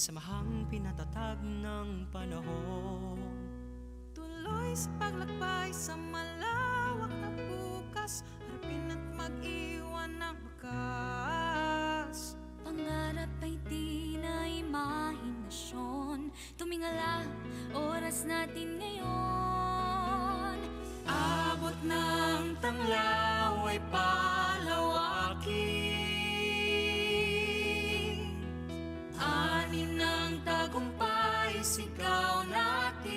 samahang pinatatag ng panahon. Tuloy sa paglakbay sa malawak na bukas, harapin at mag-iwan ng bakas. Pangarap ay di na imahinasyon, tumingala, oras natin ngayon. Abot ng tanglaw ay palawakin, ani ng tagumpay sigaw natin.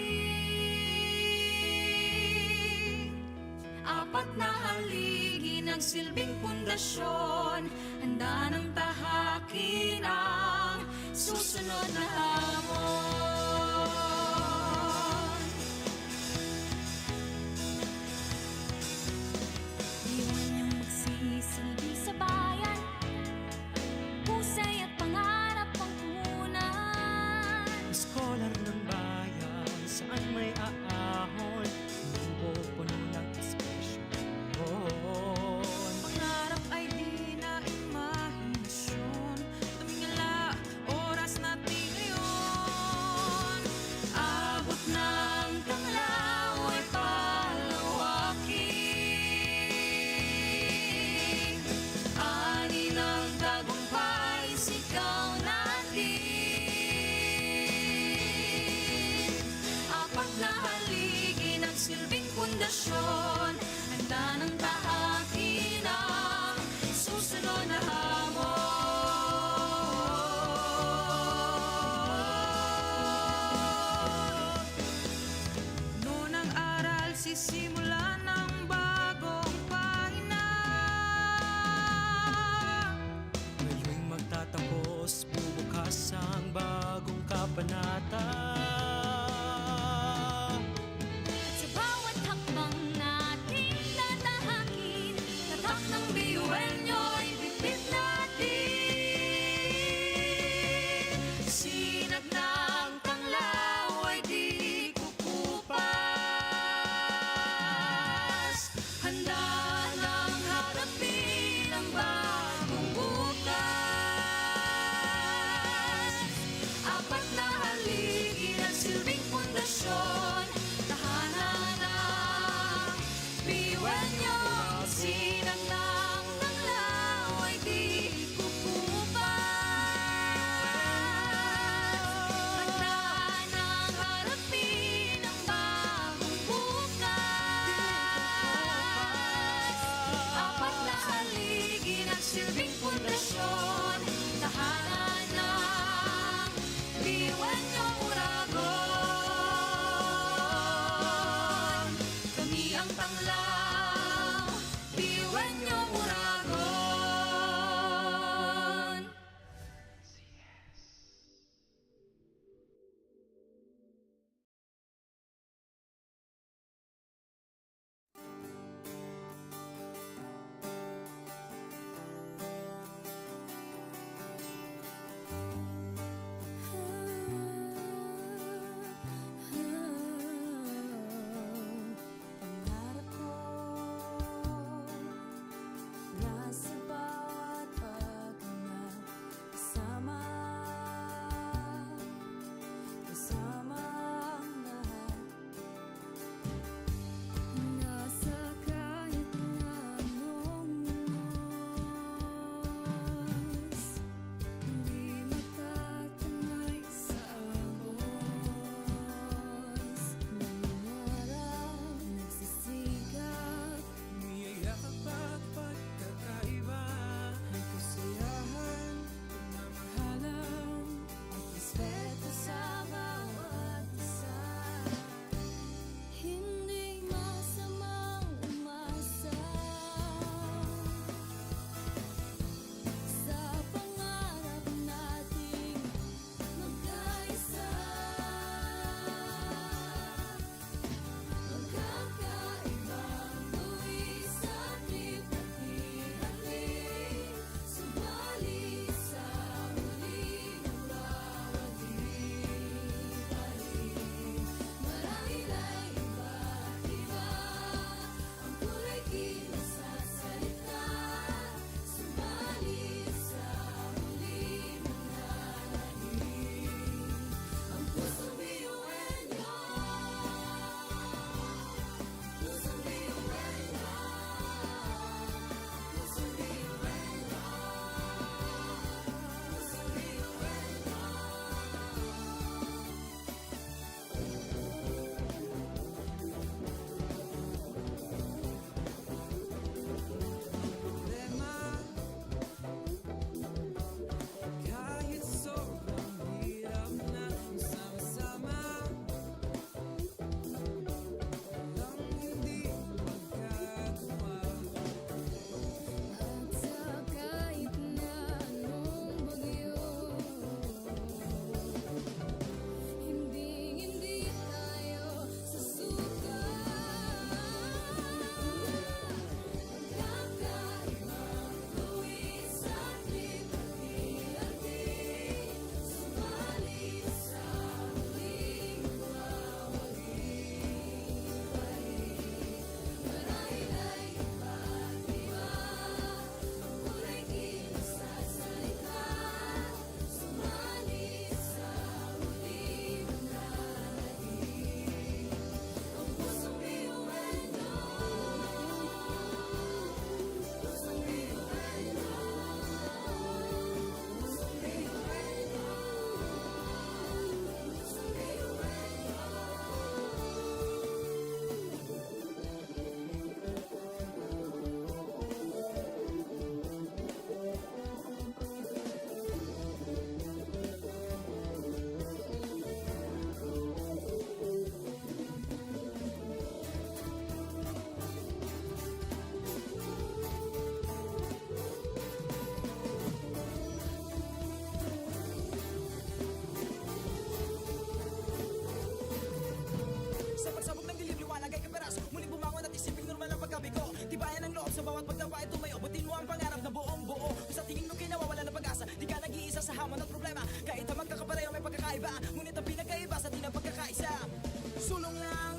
Apat na haligi nagsilbing pundasyon, handa ng tahakin ang susunod na hamon. Iwan niyang magsisilbi sa bayan, husay at pangarap ang punan. Scholar ng bayan, saan may aahon, hindi pupuno ng espresyon. Pangarap ay di na imahinasyon, tumingala, oras natin ngayon. Abot ng tanglaw ay palawakin, ani ng tagumpay sigaw natin. Apat na haligi nagsilbing pundasyon, handa ng tahakin ang susunod na hamon. Noon ang aral, sisimula ng bagong pahina. Ngayon'y magtatapos, bubukas ang bagong kabanata. At sa bawat hakbang na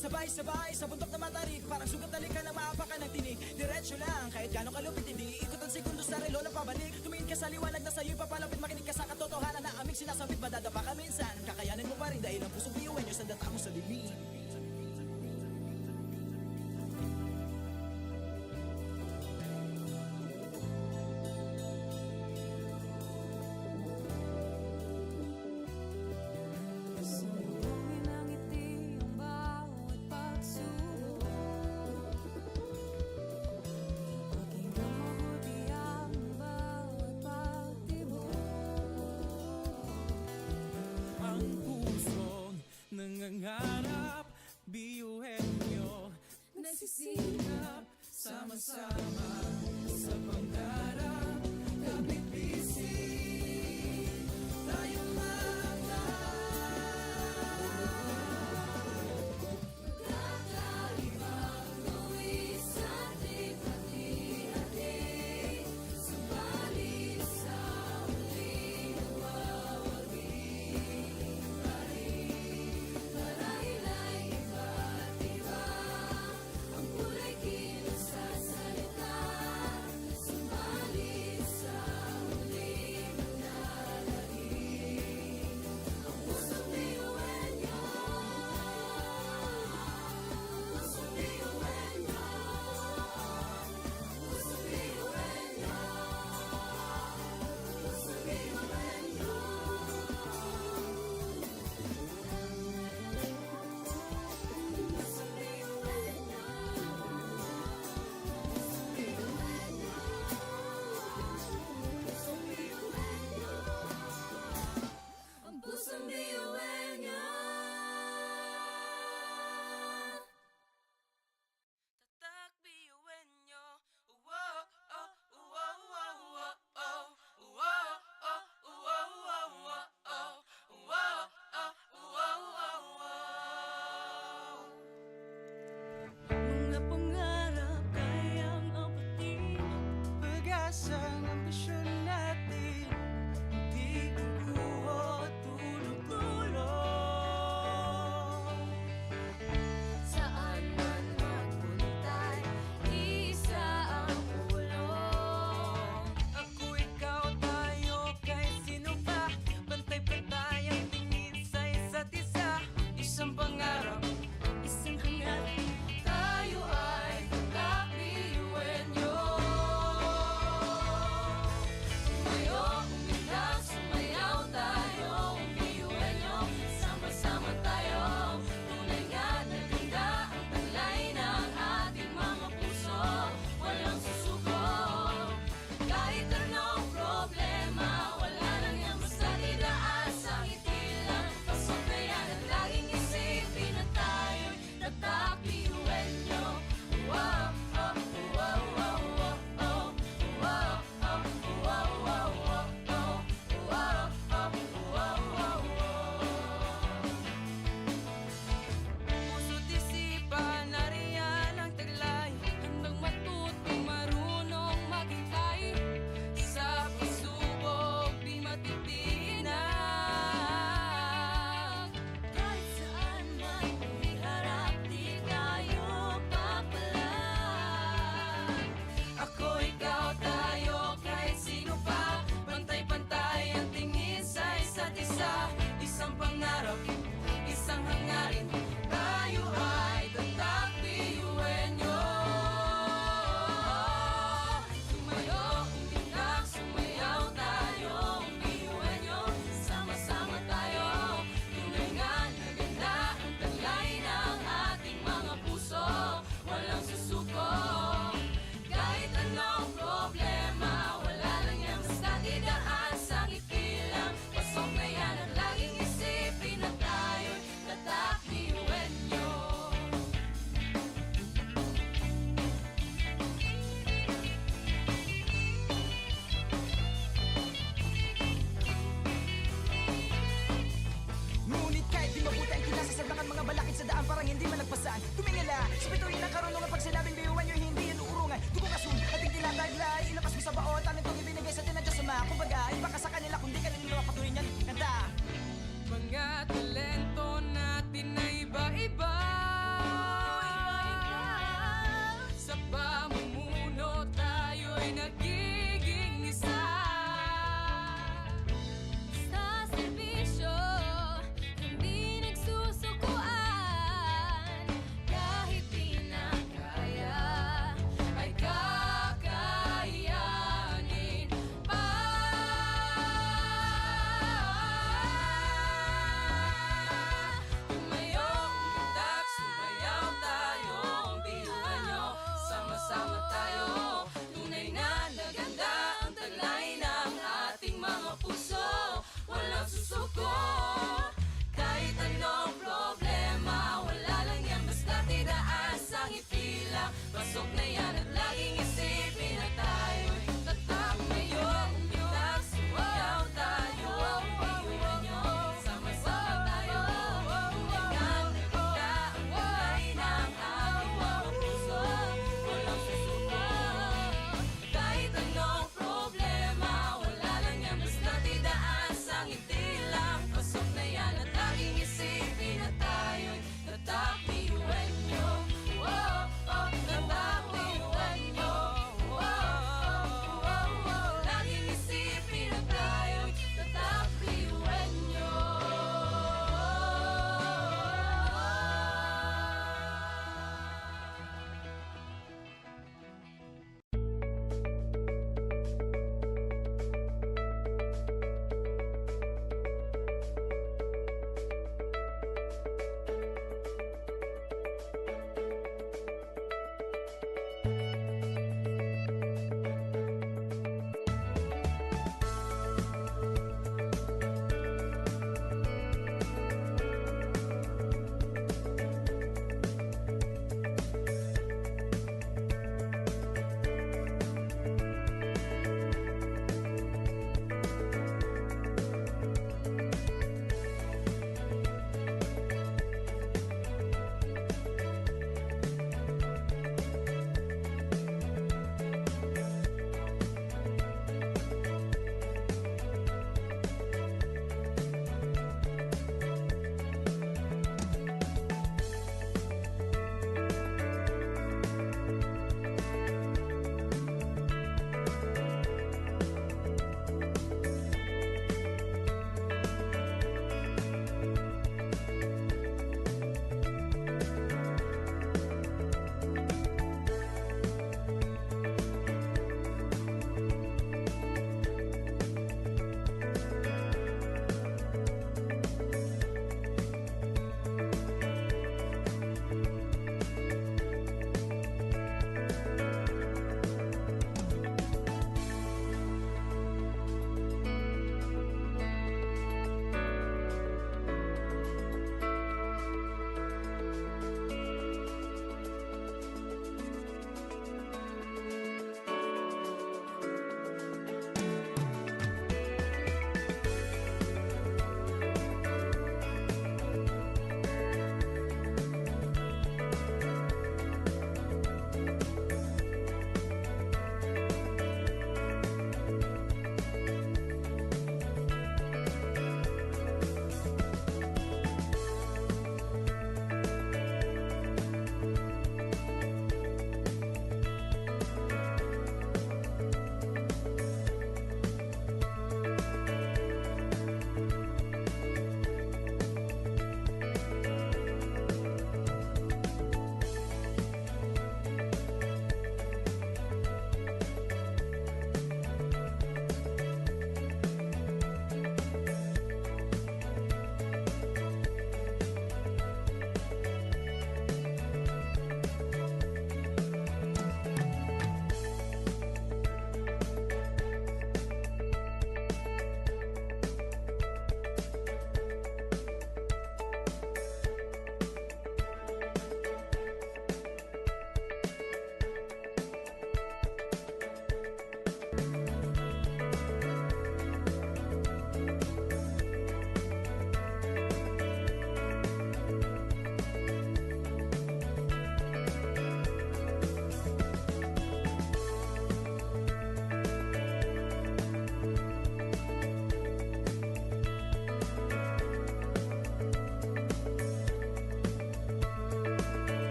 Sabay-sabay sa bundok na matarik, parang sugat talikan na maapakan ng tinig. Diretso lang, kahit gano'ng kalupit hindi ikot ang segundo sa relo na pabalik. Tumingin ka sa liwanag na sa'yo'y papalapit, makinig ka sa katotohanan na aming sinasabit. Madadapa ka minsan, kakayanin mo pa rin dahil ang pusong biyuin nyo sa data mo sa lilim. Sumuhin ang ngiti ang bawat pagsubok. Pakinggan mabuti ang bawat pagtibok. Ang pusong nangangarap, biyuhin nyo nagsisikap, sama-sama sa pangarap. Kapit bisig, tayo Kakaibang tuwis sa ating hati-hati. Subalit sa huling nawawagi pa rin. Marahil ay iba't iba ang kulay kilos sa salita. Subalit sa huling nanlalahim ang pusong biyuhin nyo. Pusong biyuhin nyo. Pusong biyuhin nyo. Pusong biyuhin nyo. Pusong biyuhin nyo. Pusong biyuhin nyo. Ang pusong biyuhin nyo. Tatak biyuin nyo. Wow, oh, wow, wow, wow, oh. Wow, oh, wow, wow, wow, oh. Wow, oh, wow, wow, wow. Mga pangarap kayang abutin. pag-asang ambisyon natin, di kukuha tulog-tulog. Saan man magpuntay, isa ang ulo. Ako, ikaw, tayo, kahit sino pa. Pantay-pantay ang tingin sa isa't isa. Isang pangarap, Isang hangarin, tayo ay kakbiyuin nyo. Tumayo, umilag, sumayaw tayo. Biyuin nyo, sama-sama tayo. Tunay nga na ganda ang taglay ng ating mga puso. Walang susuko, kahit anong problema. Wala lang yan basta didaan sa ngiti lang. Pasok na yan at laging isipin na tayo'y tatakbiyuin nyo. Wow, oh, wow, wow, wow, oh. Wow, oh, wow, wow, wow, oh. Wow, oh, wow, wow, wow. Puso't isipan, nariyan ang taglay. Handang matutong marunong maghintay. Sa pagsubok, di matitinag. kahit saan man iharap, di tayo papalag. Ako, ikaw, tayo, kahit sino pa. Pantay-pantay ang tingin sa isa't isa. Isang pangarap, isang hangarin. Tayo ay tatakbiyuin nyo. Tumayo, umilag, sumayaw tayo. Biyuin nyo, sama-sama tayo. Tunay nga na ganda ang taglay ng ating mga puso. Walang susuko, kahit anong problema. Wala lang yan basta didaan sa ngiti lang. Pasok na yan at laging isipin na tayo'y tatakbiyuin nyo. Ngunit kahit di mabuti ang kinasasablakan mga balakid sa daan parang hindi malagpasan. Tumingala, sa bituin ng karunungan pag sinabing biyuhan nyo hindi yan uurungan. Dugo kasun, ating tinataglay, ilabas mo sa baon, tanong itong ibinigay sa tinadya sa mga. Kumbaga, iba ka sa kanila kundi kanila patuloy niyan. Kanta! Mga talento natin na iba-iba.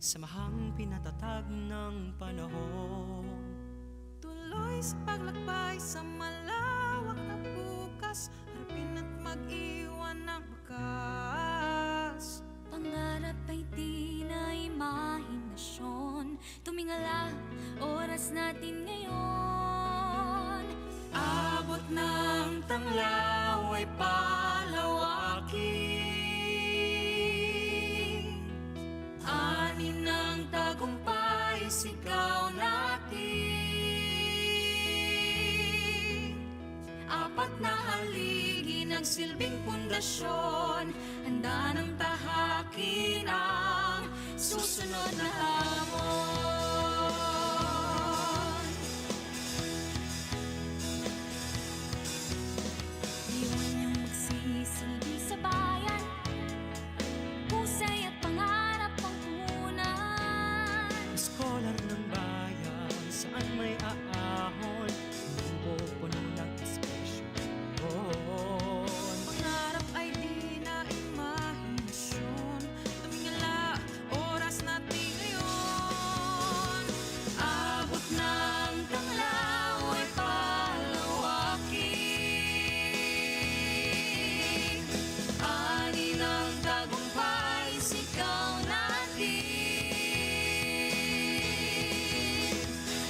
Samahang pinatatag ng panahon. Tuloy sa paglakbay sa malawak na bukas, harapin at mag-iwan ng bakas. Pangarap ay di na imahinasyon. Tumingala, oras natin ngayon. Abot ng tanglaw ay palawakin. Ani ng tagumpay, sigaw natin. Apat na haligi nagsilbing pundasyon, handa ng tahakin ang susunod na hamon. Iwan niyong magsisilbi sa bayan. Husay at pangarap ang punan. Scholar ng bayan, saan may aahon, lubo puno ng inspirasyon. Pangarap ay di na imahinasyon. Tumingala, oras natin ngayon. Abot ng tanglaw ay palawakin. Ani ng tagumpay, sigaw natin.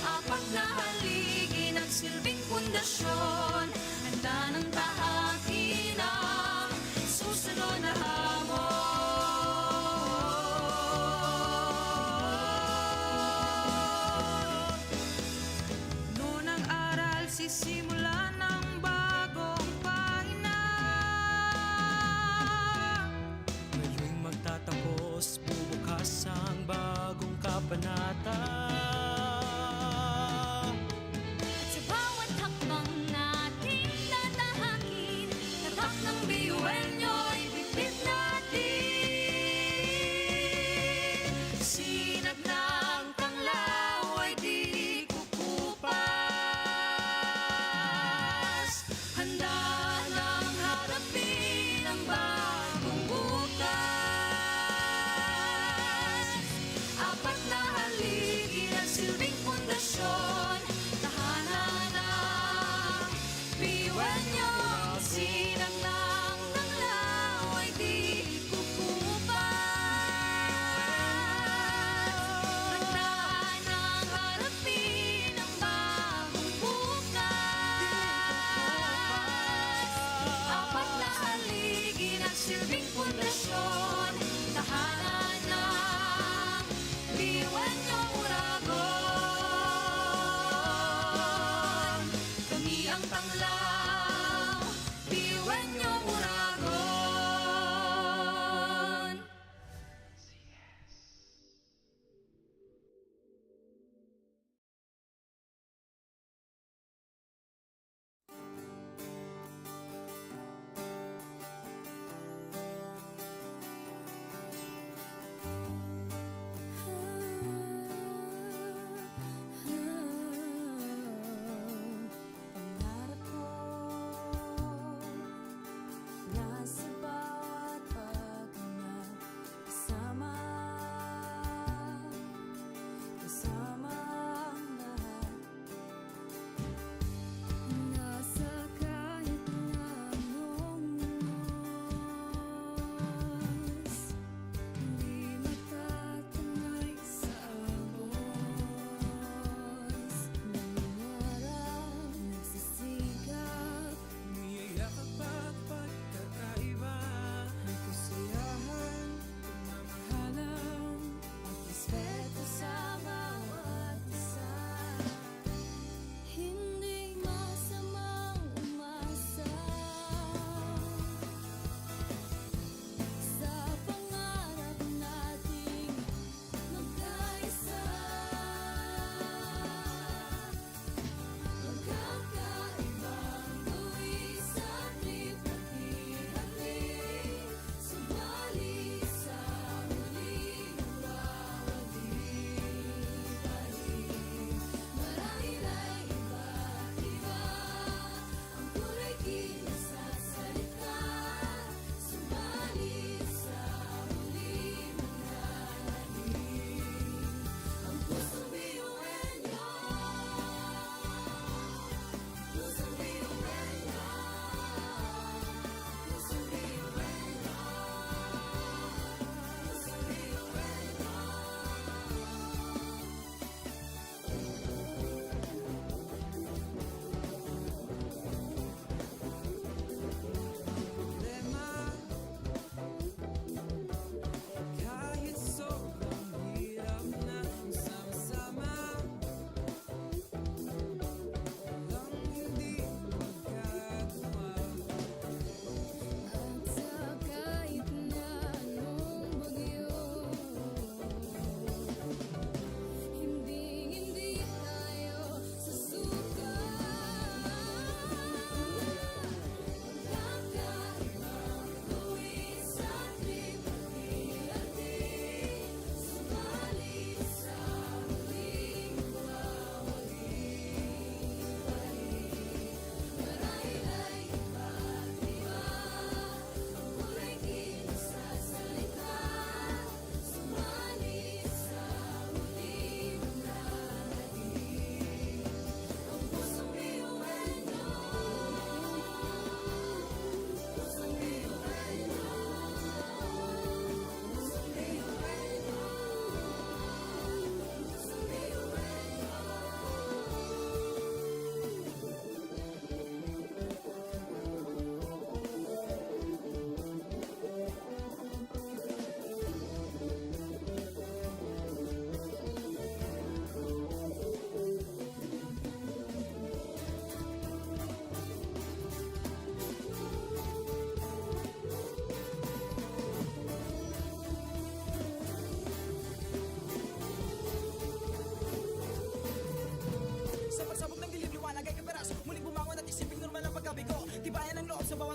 Apat na haligi nagsilbing pundasyon, handa ng tahakin ang susunod na hamon. Noon ang aral, sisimula ng bagong pahina. Ngayon'y magtatapos, bubukas ang bagong kabanata. At sa bawat hakbang nating tatahakin,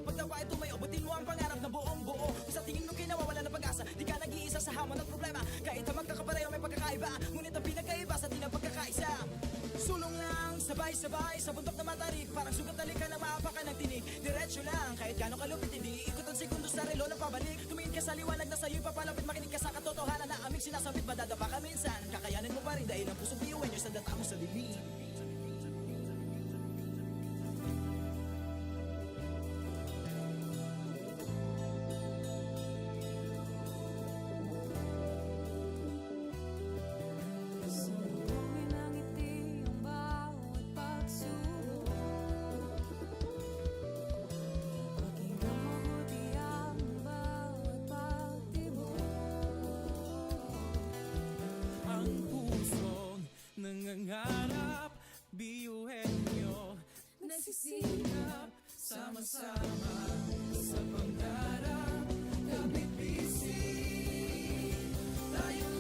Bawat pagtapa ay tumayo, butin mo ang pangarap na buong buo. Kung sa tingin mo kinawawala ng pag-asa, di ka nag-iisa sa hamon at problema. Kahit ang magkakapareho may pagkakaiba, ngunit ang pinagkaiba sa di na pagkakaisa. Sulong lang, sabay-sabay sa bundok na matarik. Parang sugat na likha na maapakan ng tinig. Diretso lang, kahit gano'ng kalupit, hindi ikot ang segundo sa relo na pabalik. Tumingin ka sa liwanag na sa'yo'y papalapit, makinig ka sa katotohanan na aming sinasabit. Madadapa ka minsan, kakayanin mo pa rin dahil ang pusong biyuin nyo sa data mo sa dilim. Sumbongin ang ngiti ang bawat pagsubok. Pakinggan mabuti ang bawat pagtibok. Ang pusong nangangarap, biyuhin nyo, Nagsisikap sama-sama sa pangarap. Kapit bisig, tayong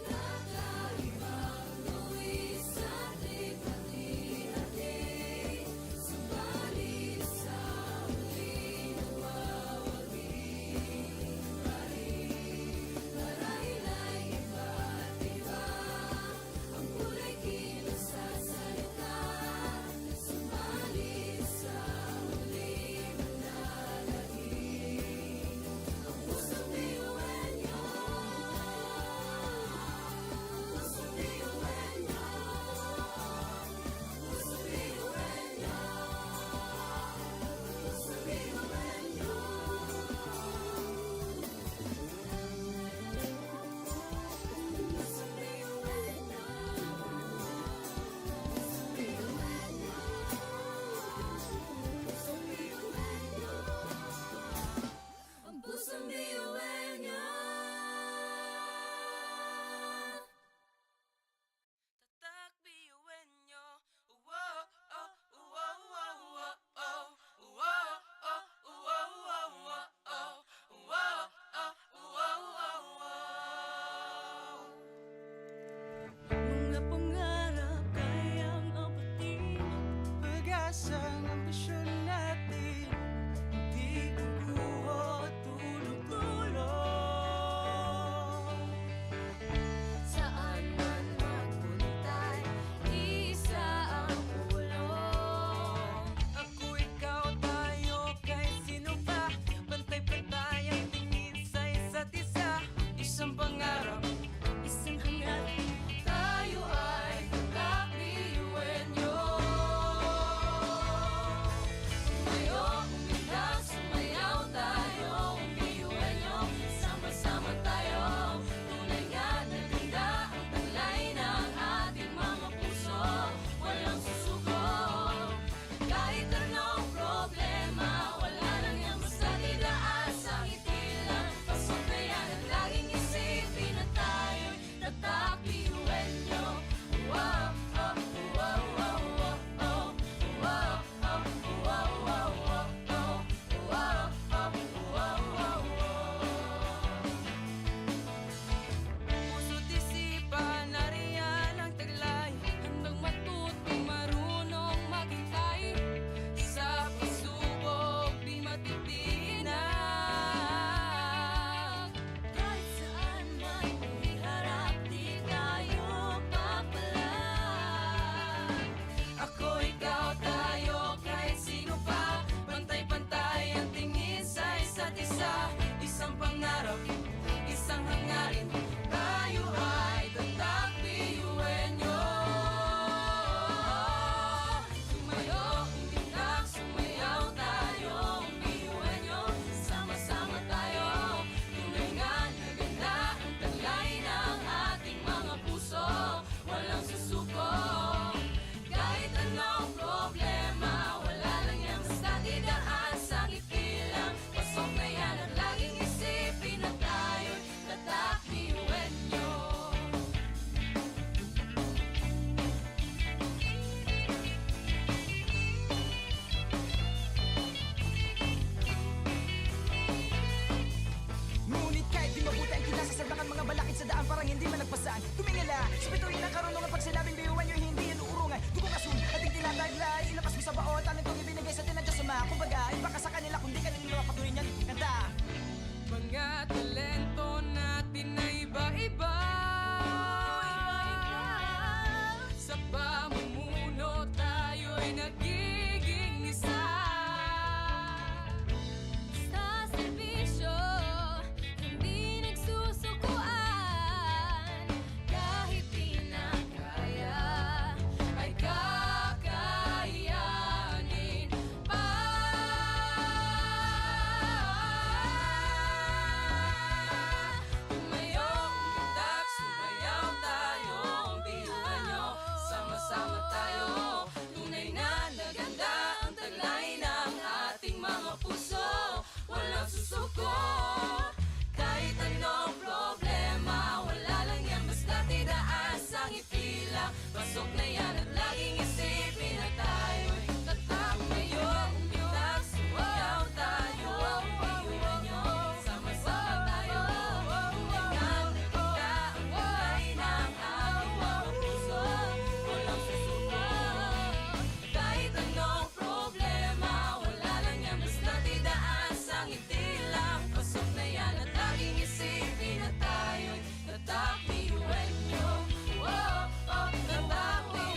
Kakaibang luwis at lipat-hati. Subalit sa huli nawawagi. Marahil ay iba't iba ang kulay kilos sa salita. Subalit sa huli manlalagi. Ang pusong biyuhin niyo. Pusong biyuhin niyo. Pusong biyuhin niyo. Pusong biyuhin niyo. Pusong biyuhin niyo. Pusong biyuhin niyo. Ang pusong biyuhin niyo. Tatak biyuin nyo. Wow, oh, wow, wow, wow, oh. Wow, oh, wow, wow, wow, oh. Wow, oh, wow, wow, wow. Mga pangarap kayang apatin. pag-asa ng ambisyon natin. Di kukuha tulog-tulog. Saan man magpuntay, isa ang ulo. Ako, ikaw, tayo, kahit sino pa. Pantay-pantay ang tingin sa isa't isa. Isang pangarap, Isang hangat, tayo ay tatak biyuin nyo. Sumayo, umilag, sumayaw tayo, biyuin nyo, sama-sama tayo. Tunay nga na ganda ang taglay ng ating mga puso, walang susuko. Kahit anong problema, wala lang yan basta didaan sa ngiti lang. Pasok na yan at laging isipin na tayo'y tatak biyuin nyo. Wow, oh, wow, wow, wow, oh. Wow, oh, wow, wow, wow, oh. Wow, oh, wow, wow, wow. Puso't isipan, nariyan ang taglay. Handang matuto, marunong maghintay. Sa pagsubok, di matitinag. Kahit saan man iharap, di tayo papalag. Ako, ikaw, tayo, kahit sino pa. Pantay-pantay ang tingin sa isa't isa. Isang pangarap, isang hangarin. Tayo ay tatak biyuin nyo. Sumayo, umilag, sumayaw tayo, biyuin nyo, sama-sama tayo. Tunay nga na ganda ang taglay ng ating mga puso, walang susuko. Kahit anong problema, wala lang yan basta didaan sa ngiti lang. Pasok na yan at laging isipin na tayo'y tatak biyuin nyo. Ngunit kahit di mabuti ang kinasasagdakan mga balakid sa daan, parang hindi man nagpasaan. Tumingala sa bituin ng karunungan, pag sinabing biyuhan nyo, hindi yan uurungan. Dugong asul at Pasok na yan at laging isipin na tayo'y tatak ngayon. Umitak, sumayaw tayo, biyuhan nyo, sama-sama tayo. Tulingan na kita ang kulay ng ating mga puso. Walang susuko. Kahit anong problema, wala lang yan, basta't idaan sa ngiti lang. Pasok na yan at laging isipin na tayo'y tatak, biyuhan nyo. Tatak, biyuhan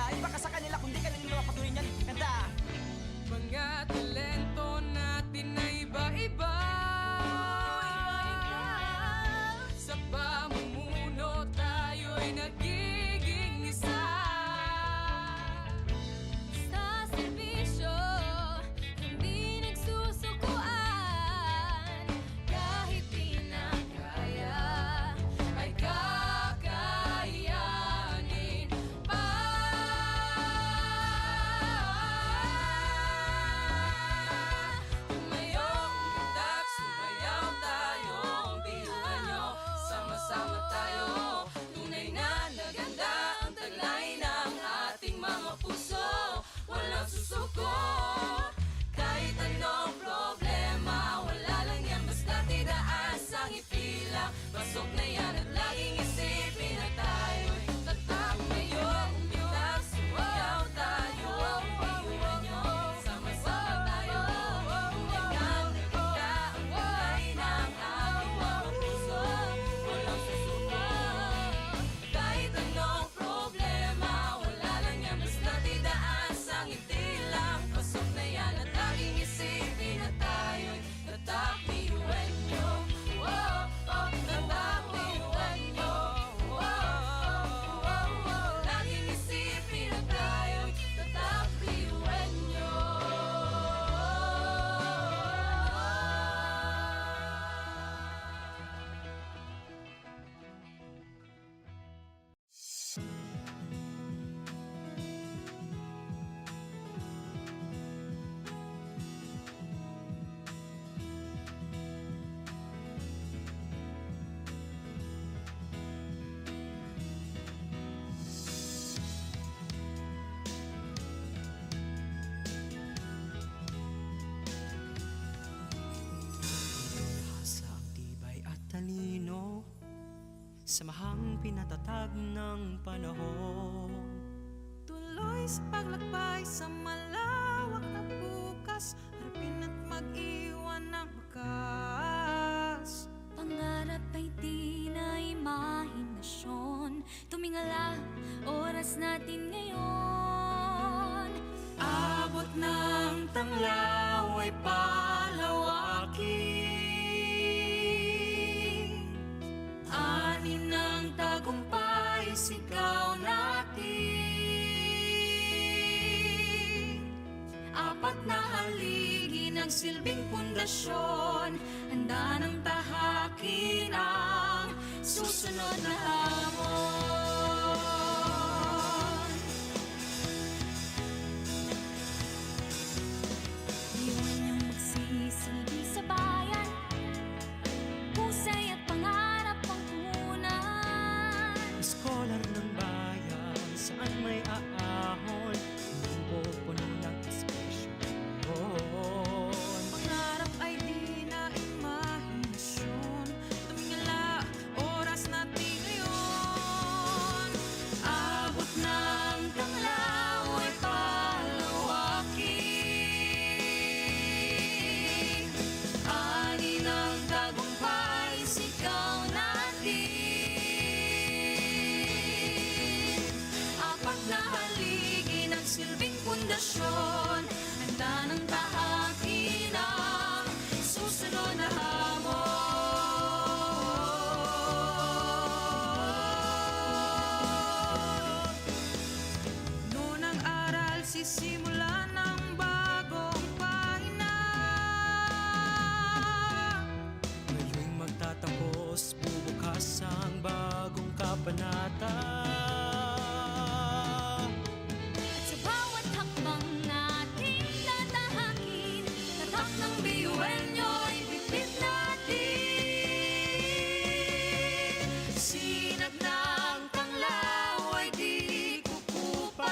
Iba ka sa kanila kung di ka nila mapatuloy niyan kanta. Mga talento natin na iba-iba, sa pamumuno tayo'y nagiging isa. Sa serbisyo, hindi nagsusukuan. Kahit di na kaya, Ay kakayanin pa. Tumayo, umundak, sumayaw tayo. Ang biyuhan nyo, sama-sama tayo. Tunay na naganda ang taglay ng ating mga puso. Walang susuko, kahit anong problema. Wala lang yan, basta tidaas ang ipila. Pasok na yan at laging isipin na tayo'y tatak. Tumayo, umundak, sumayaw tayo. Ang biyuhan nyo, sama-sama tayo. Tunay na naganda ang taglay ng ating mga puso. Walang susuko, kahit anong problema. Wala lang yan, basta tidaas ang itila. Pasok na yan at laging isipin na tayo'y tatak. Biyuhan nyo, oh, oh, tatak. Biyuhan nyo, oh, oh, oh, oh. Laging isipin na tayo'y tatak. Biyuhan nyo. Sa ang tibay at talino, samahang pinatatag ng panahon. Tuloy sa paglakbay sa malawak na bukas, harapin at mag-iwan ng wakas. pangarap ay di na imahinasyon. Tumingala, oras natin ngayon. Abot ng tanglaw ay palawakin. Ani ng tagumpay, sigaw natin. Apat na haligi nagsilbing pundasyon, handa ng tahakin ang susunod na hamon. Iwan niyong magsisilbi sa bayan. Husay at pangarap ang punan. Scholar ng bayan, saan may aahon, hindi pupuno ng espresyon. Pangarap ay di na imahinasyon. Tumingala, oras natin ngayon. Abot ng tanglaw ay palawakin. Ani ng tagumpay, sigaw natin. Apat na haligi nagsilbing pundasyon, handa ng tahakin ang susunod na hamon. Noon ang aral, sisimula ng bagong pahina. Ngayon'y magtatapos, bubukas ang bagong kabanata. At sa bawat hakbang nating tatahakin, tatak ng biyuhan nyo'y bibit natin. Sinag ng tanglaw ay di kukupan.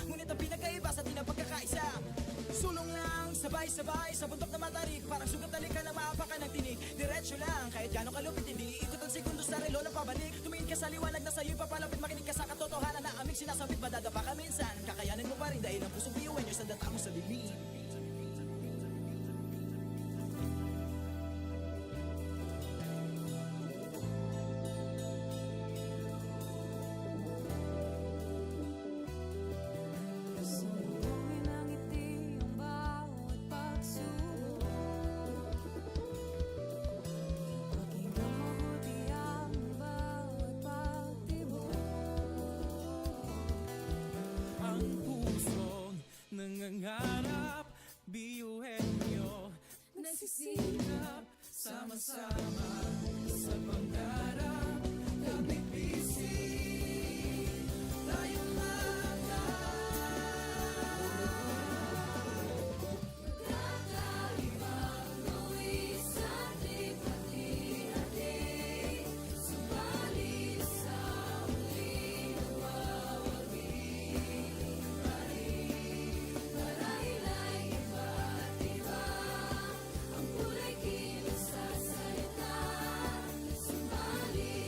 Ngunit ang pinagkaiba sa di na pagkakaisa. Sulong lang, sabay-sabay sa bundok na matarik. Parang sugat talikan na maapakan ng tinig. Diretso lang, kahit gano'ng kalupit hindi ikot ang segundo sa relo na pabalik. Tumingin ka sa liwanag na sa'yo'y papalapit. Makinig ka sa katotohanan na aming sinasabit. Madadapa ka minsan, kakayanin mo pa rin dahil ang pusong biyuin nyo sa data mo sa dilim. Sumugin ang ngiti ang bawat pagsubok. Pakinggan mabuti ang bawat pagtibok. Ang pusong nangangarap, biyuhin nyo Nagsisikap sama-sama sa pangarap. Kapit bisig, tayo Kakaibang gawin sa ating pati-hati. Subalit sa huli nawawagi pa rin. Marahil ay iba't iba ang kulay kilos sa salita. Subalit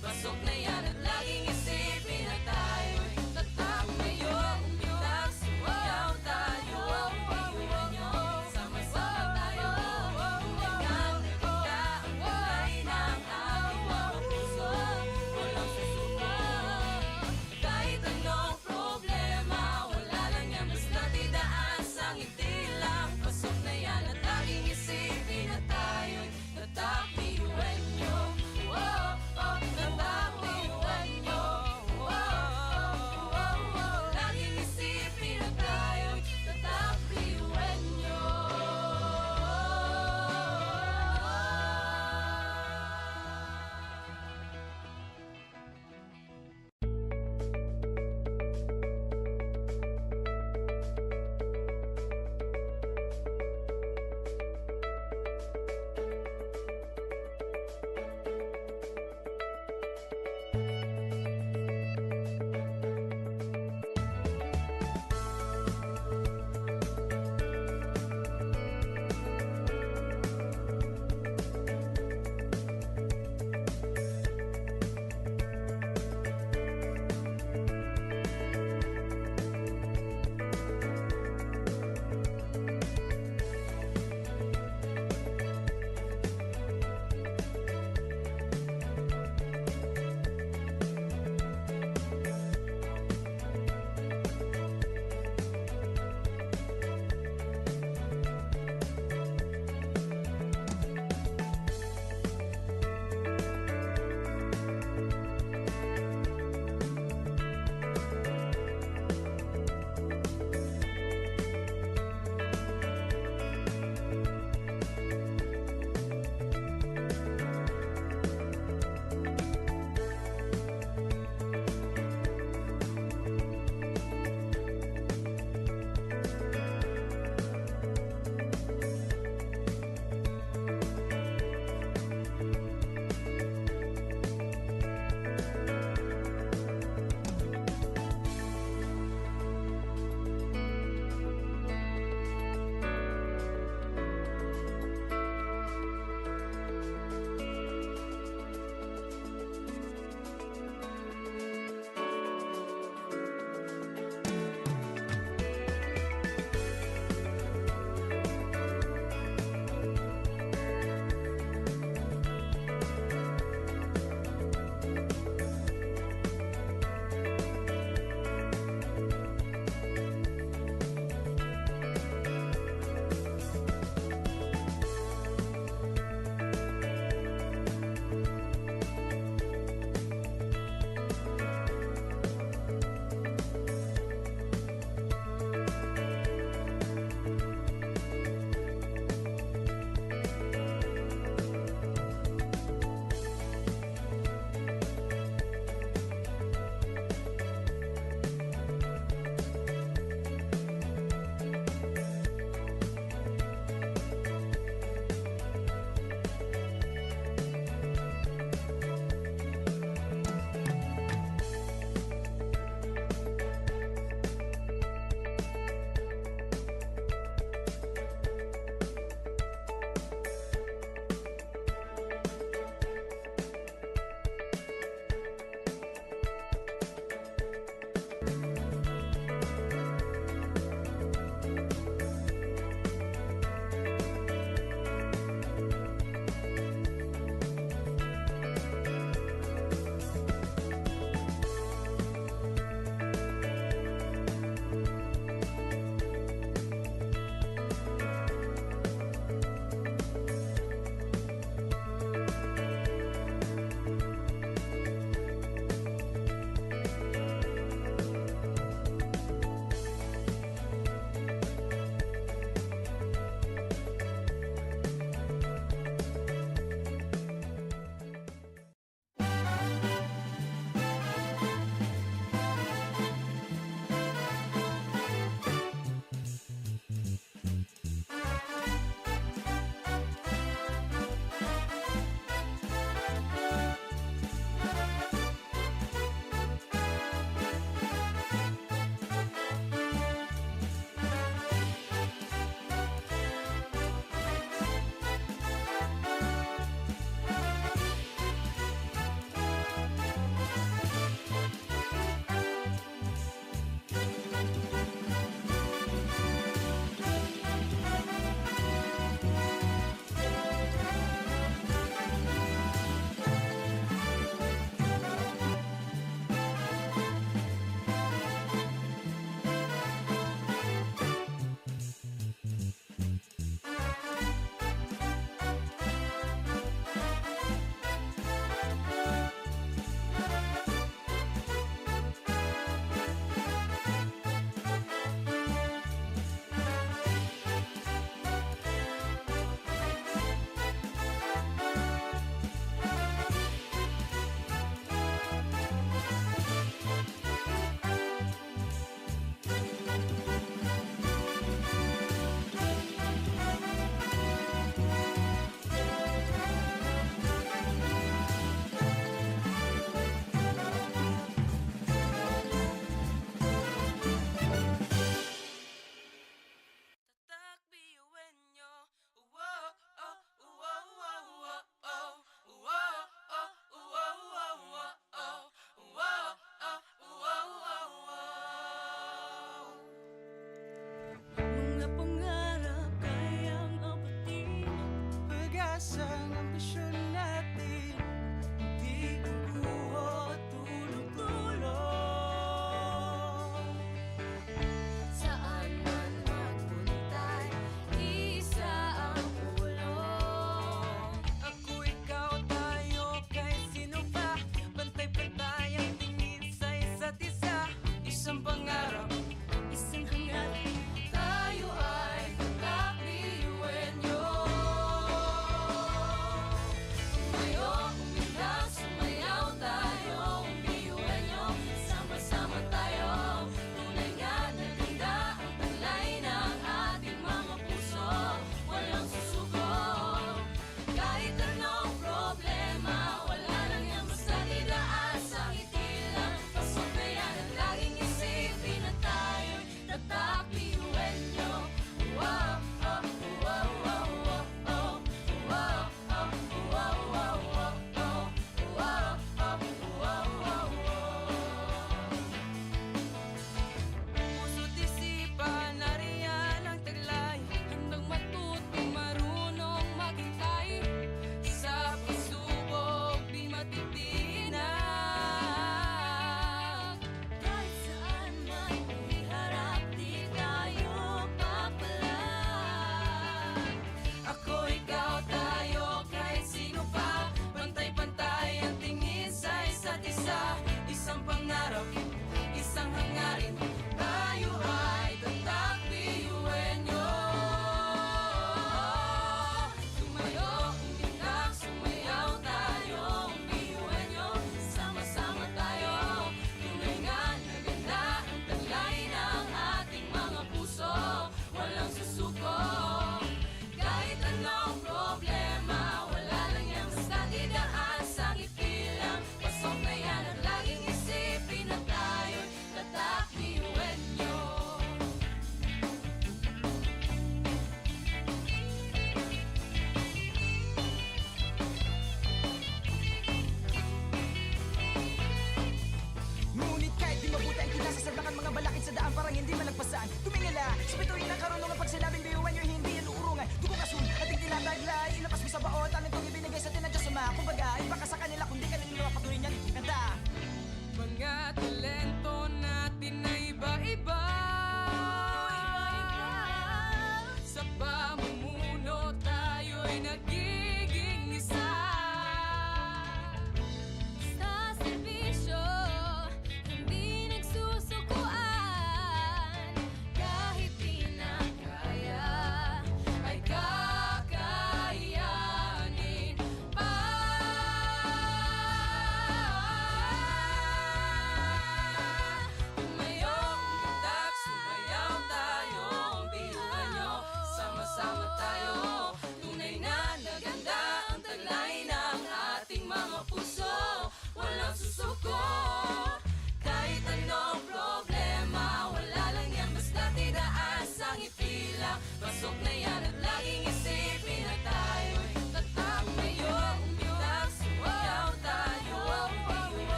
Pasok na yan at laging isipin na tayo'y tatak ngayon. Umitak, sumayaw tayo, iwan nyo, sama-sama tayo. Tulingan, naganda ang kulay ng ating mga puso. Walang susuko. Kahit anong problema, wala lang yan, basta't idaan sa ngiti lang. Pasok na yan at laging isipin na tayo'y tatak, iwan nyo. Oh, oh, tatak, iwan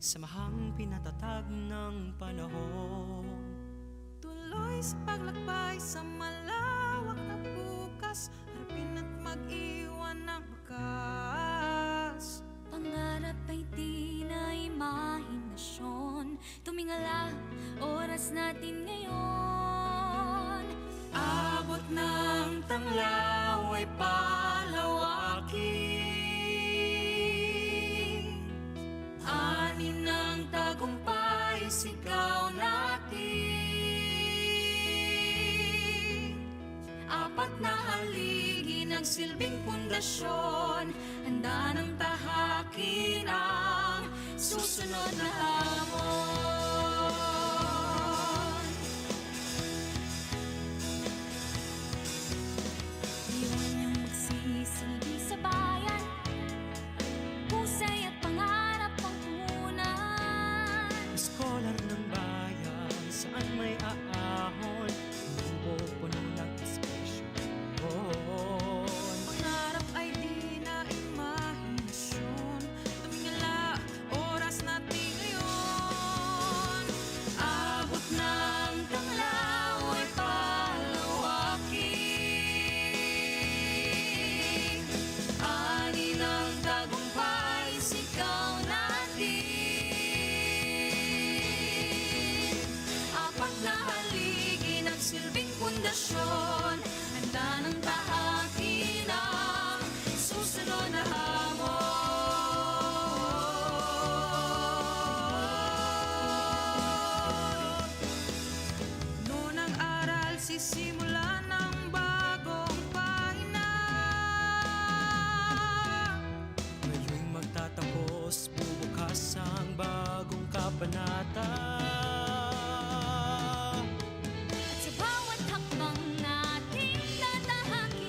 samahang pinatatag ng panahon. Tuloy sa paglakbay sa malawak na bukas, harapin at mag-iwan ng bakas. Pangarap ay di na imahinasyon, tumingala, oras natin ngayon. Abot ng tanglaw ay palawakin, ani ng tagumpay sigaw natin. Apat na haligi nagsilbing pundasyon, handa ng tahakin ang susunod na hamon. Iwan niyong magsisilbi sa bayan, husay at pangarap ang punan. Scholar ng bayan, saan may aahon, pupuno ng inspirasyon. Pangarap ay di na imahinasyon, tumingala, oras natin ngayon. Abot ng tanglaw ay palawakin, ani ng tagumpay sigaw natin. Apat na haligi nagsilbing pundasyon, handa ng tahakin ang susunod na hamon. Noon ang aral, sisimula ng bagong pahina. Ngayong magtatapos, bubukas ang bagong kabanata. At sa bawat hakbang nating tatahakin,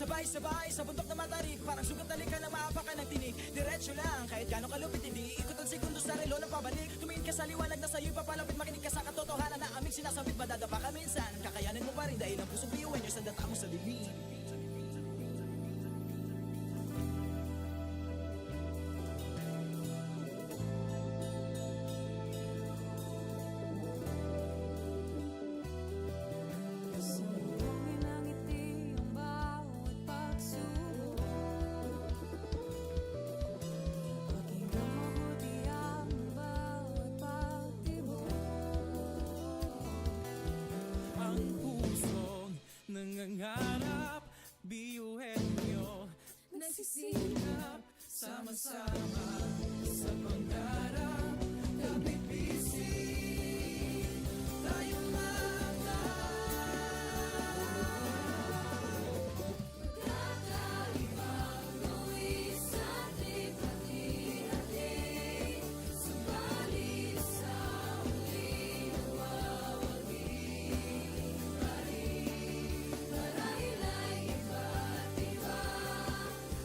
Sabay-sabay sa bundok na matarik, parang sugat na likha ng maapakan ng tinig. Diretso lang, kahit gano'ng kalupit, hindi ikot ang segundo sa relo ng pabalik. Tumingin ka sa liwanag na sa'yo'y papalapit, makinig ka sa katotohanan na aming sinasabit. Madadapa ka minsan, kakayanin mo pa rin dahil ang pusong biyuin nyo sa data mo sa dilim. Sumbongin ang ngiti ang bawat pagsubok. Pakinggan mabuti ang bawat pagtibok. Ang pusong nangangarap, biyuhin nyo, Nagsisilap sama-sama sa pangarap. Kapit bisig, tayong mga kakaibang luis at lipat-hati. Subalit sa huli nawawagi pa rin. Marahil ay iba't iba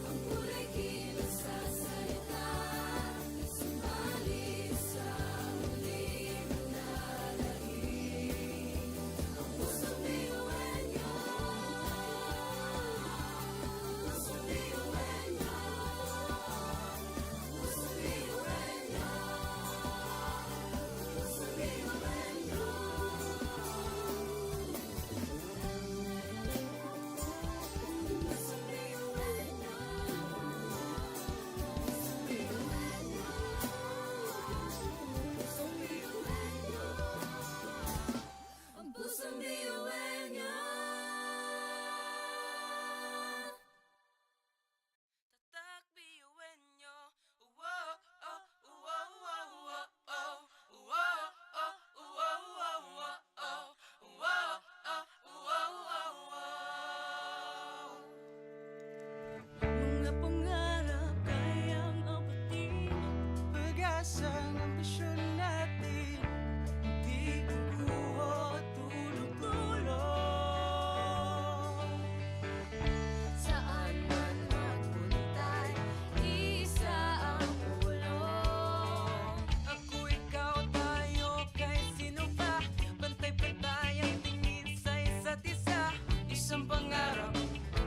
ang kulay kilos sa salita. Subalit sa huli manalangin ang pusong biyuhin niyo. Pusong biyuhin niyo. Pusong biyuhin niyo. Pusong biyuhin niyo. Pusong biyuhin niyo. Ang pusong biyuhin niyo. Tatak biyuhin nyo. Wow, oh, wow, wow, wow, oh. Wow, oh, wow, wow, wow, oh. Wow, oh, wow, wow, wow. Mga pangarap kayang abutin. pag-asa ng ambisyon natin, hindi kukuha tulog-tulog. Saan man magpuntay, isa ang ulong. Ako, ikaw, tayo, kahit sino pa. Pantay-pantay ang tingin sa isa't isa. Isang pangarap,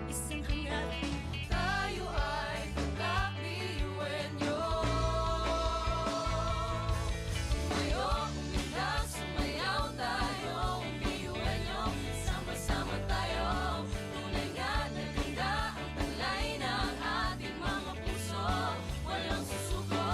Isang hangarin. tayo ay kakbiyuhin nyo. Tumayo, umilag, sumayaw tayo. Biyuhin nyo, sama-sama tayo. Tunay nga na ganda ang talay ng ating mga puso. Walang susuko,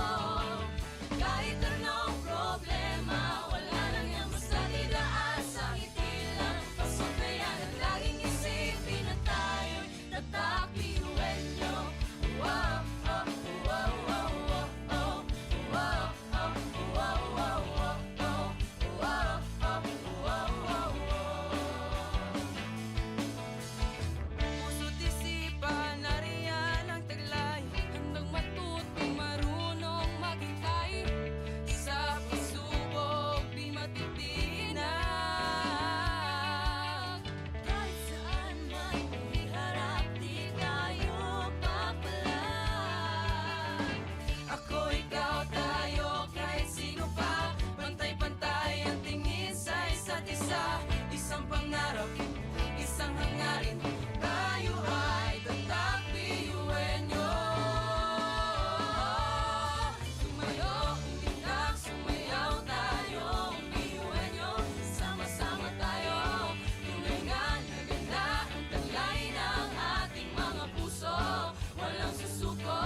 kahit anong problema. Wala lang yan basta didaan sa ngiti lang. Pasok na yan at laging isipin na tayo'y tatak biyuhin nyo. Wow, oh, wow, wow, wow, oh. Wow, oh, wow, wow, wow, oh. Wow, oh, wow, wow, wow. Puso't isipan, nariyan ang taglay. Handang matuto, marunong maghintay. Sa pagsubok, di matitinag. Kahit saan man iharap, di tayo papalag. Ako, ikaw, tayo, kahit sino pa. Pantay-pantay ang tingin sa isa't isa. Isang pangarap, isang hangarin. Tayo ay tatak biyuhin nyo. Tumayo, umilag, sumayaw tayo. Biyuhin nyo, sama-sama tayo. Tunay nga na ganda ang talay ng ating mga puso. Walang susuko,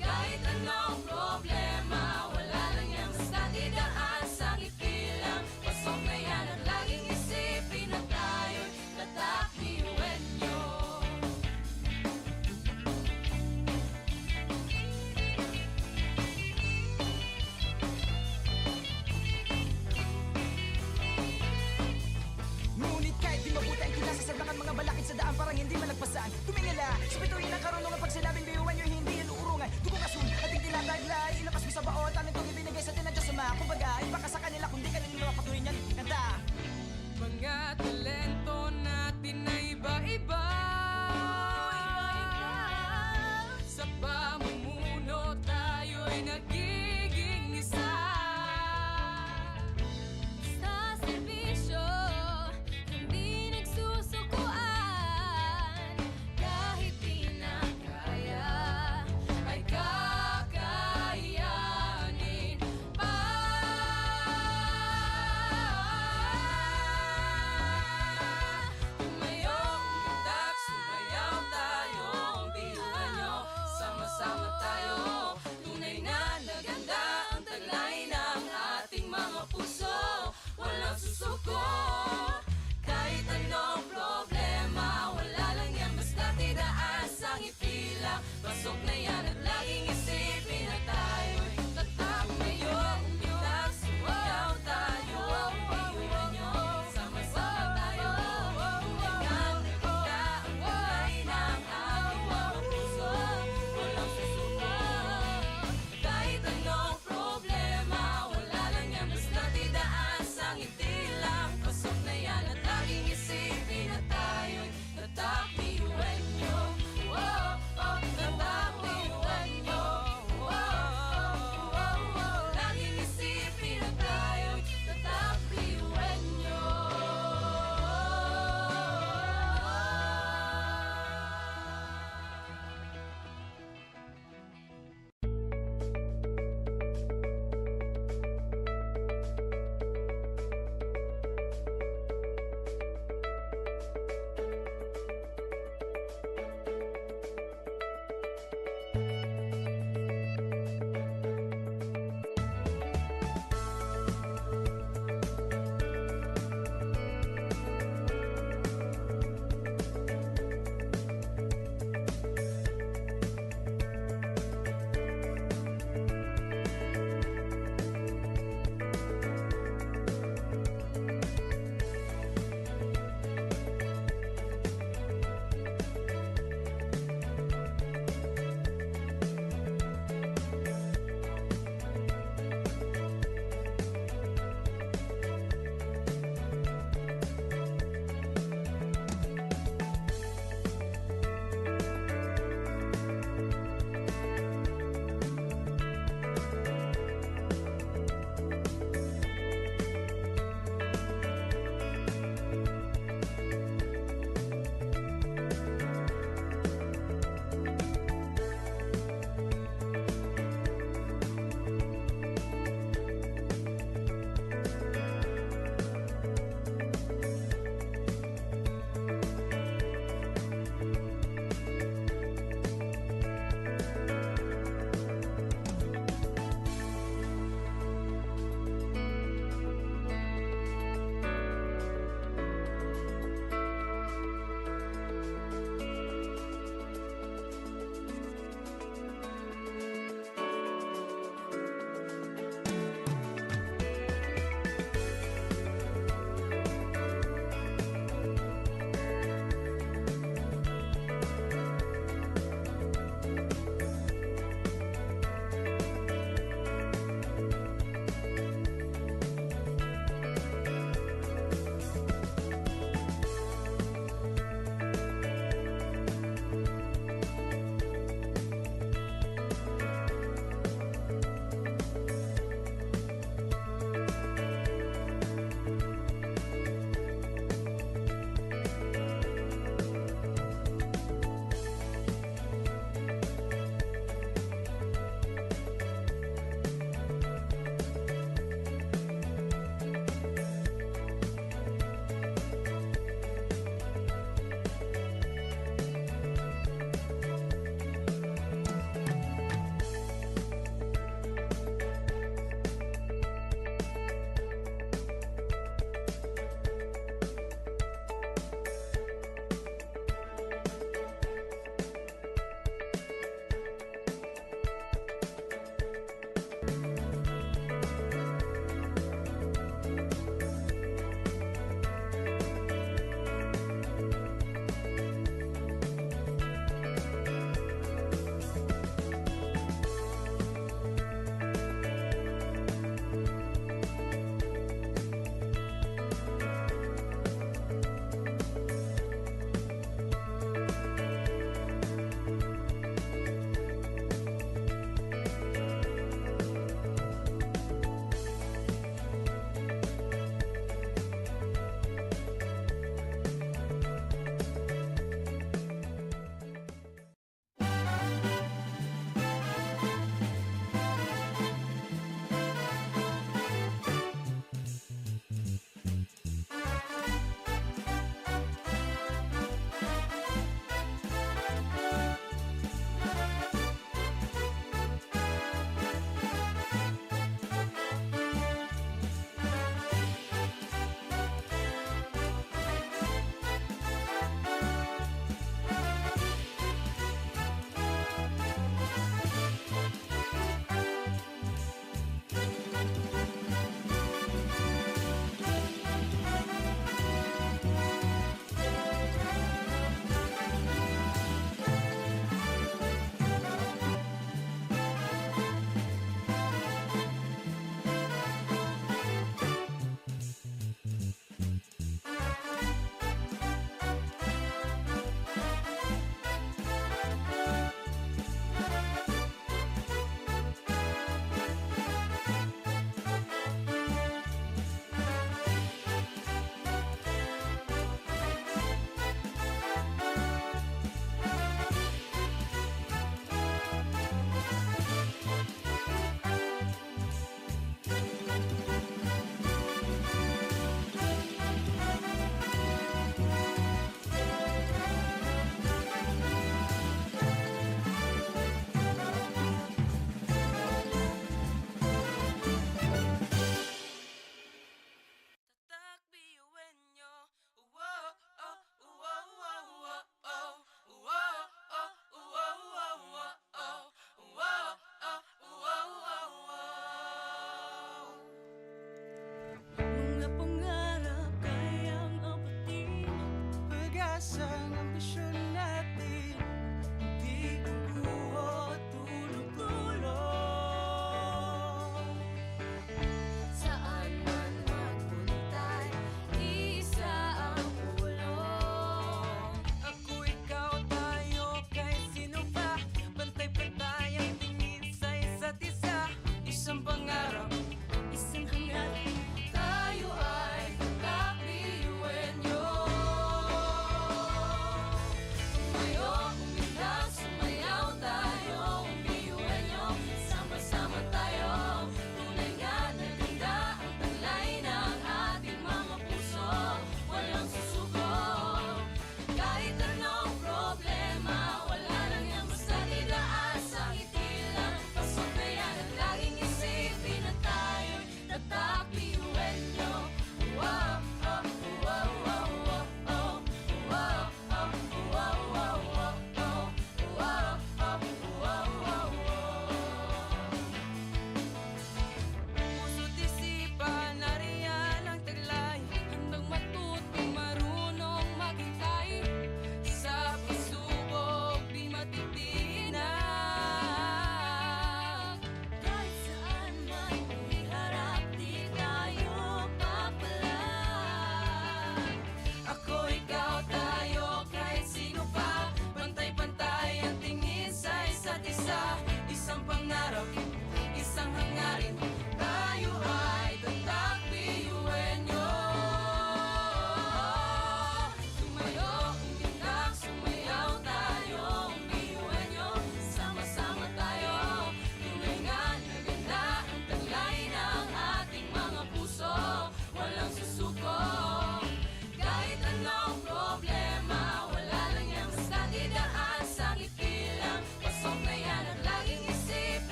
kahit anong problema. Wala lang yan basta didaan sa ngiti lang. Pasok na yan at laging isipin na tayo'y tatak biyuhin nyo. Ngunit kahit di mabuti ang kinasasagdakan mga balakid sa daan, parang hindi malagpasan. Tumingala sa bituin ng karunungan pag sinabing Pasok na yan at laging isipin na tayo'y tatak ngayon. Umitak, sumayaw tayo, iwan nyo, sama-sama tayo. Tulingan, naganda ang kulay ng ating mga puso. Walang susuko. Kahit anong problema, wala lang yan, basta't idaan sa ngiti lang. Pasok na yan at laging isipin na tayo'y tatak, iwan nyo. Tatak,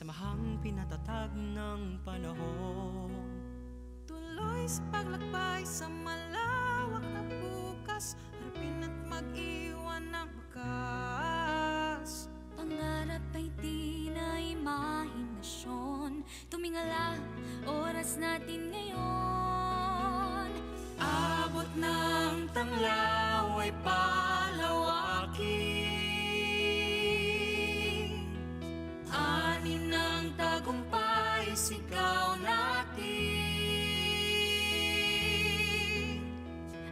Samahang pinatatag ng panahon. Tuloy sa paglakbay sa malawak na bukas, harapin at mag-iwan ng bakas. Pangarap ay di na imahinasyon. Tumingala, oras natin ngayon. Abot ng tanglaw ay palawakin. Ani ng tagumpay, sigaw natin.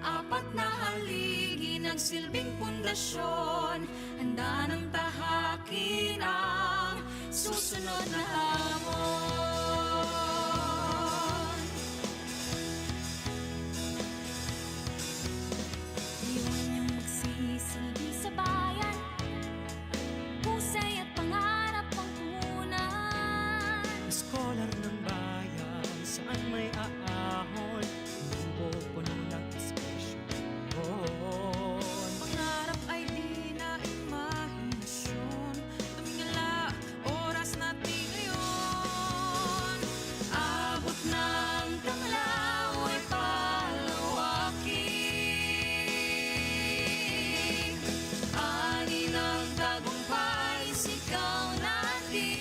Apat na haligi nagsilbing pundasyon, handa ng tahakin ang susunod na hamon. Iwan niyong magsisilbi sa bayan, husay at pangarap ang punan. Scholar ng bayan, saan may aahon, pupuno ng inspirasyon. Pangarap ay di na imahinasyon. Tumingala, oras natin ngayon. Abot ng tanglaw ay palawakin. Ani ng tagumpay, sigaw natin.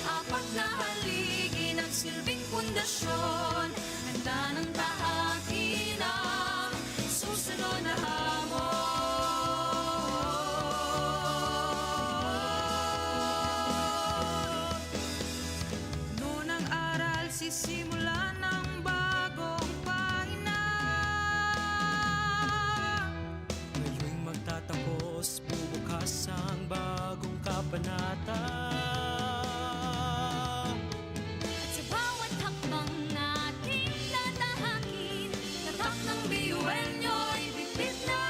Apat na haligi nagsilbing pundasyon, handa ng tahakin ang susunod na hamon. Noon ang aral, sisimula ng bagong pahina. Ngayon'y magtatapos, bubukas ang bagong kabanata. At sa bawat hakbang nating tatahakin, tatak ng biyuenyo ay bitbit na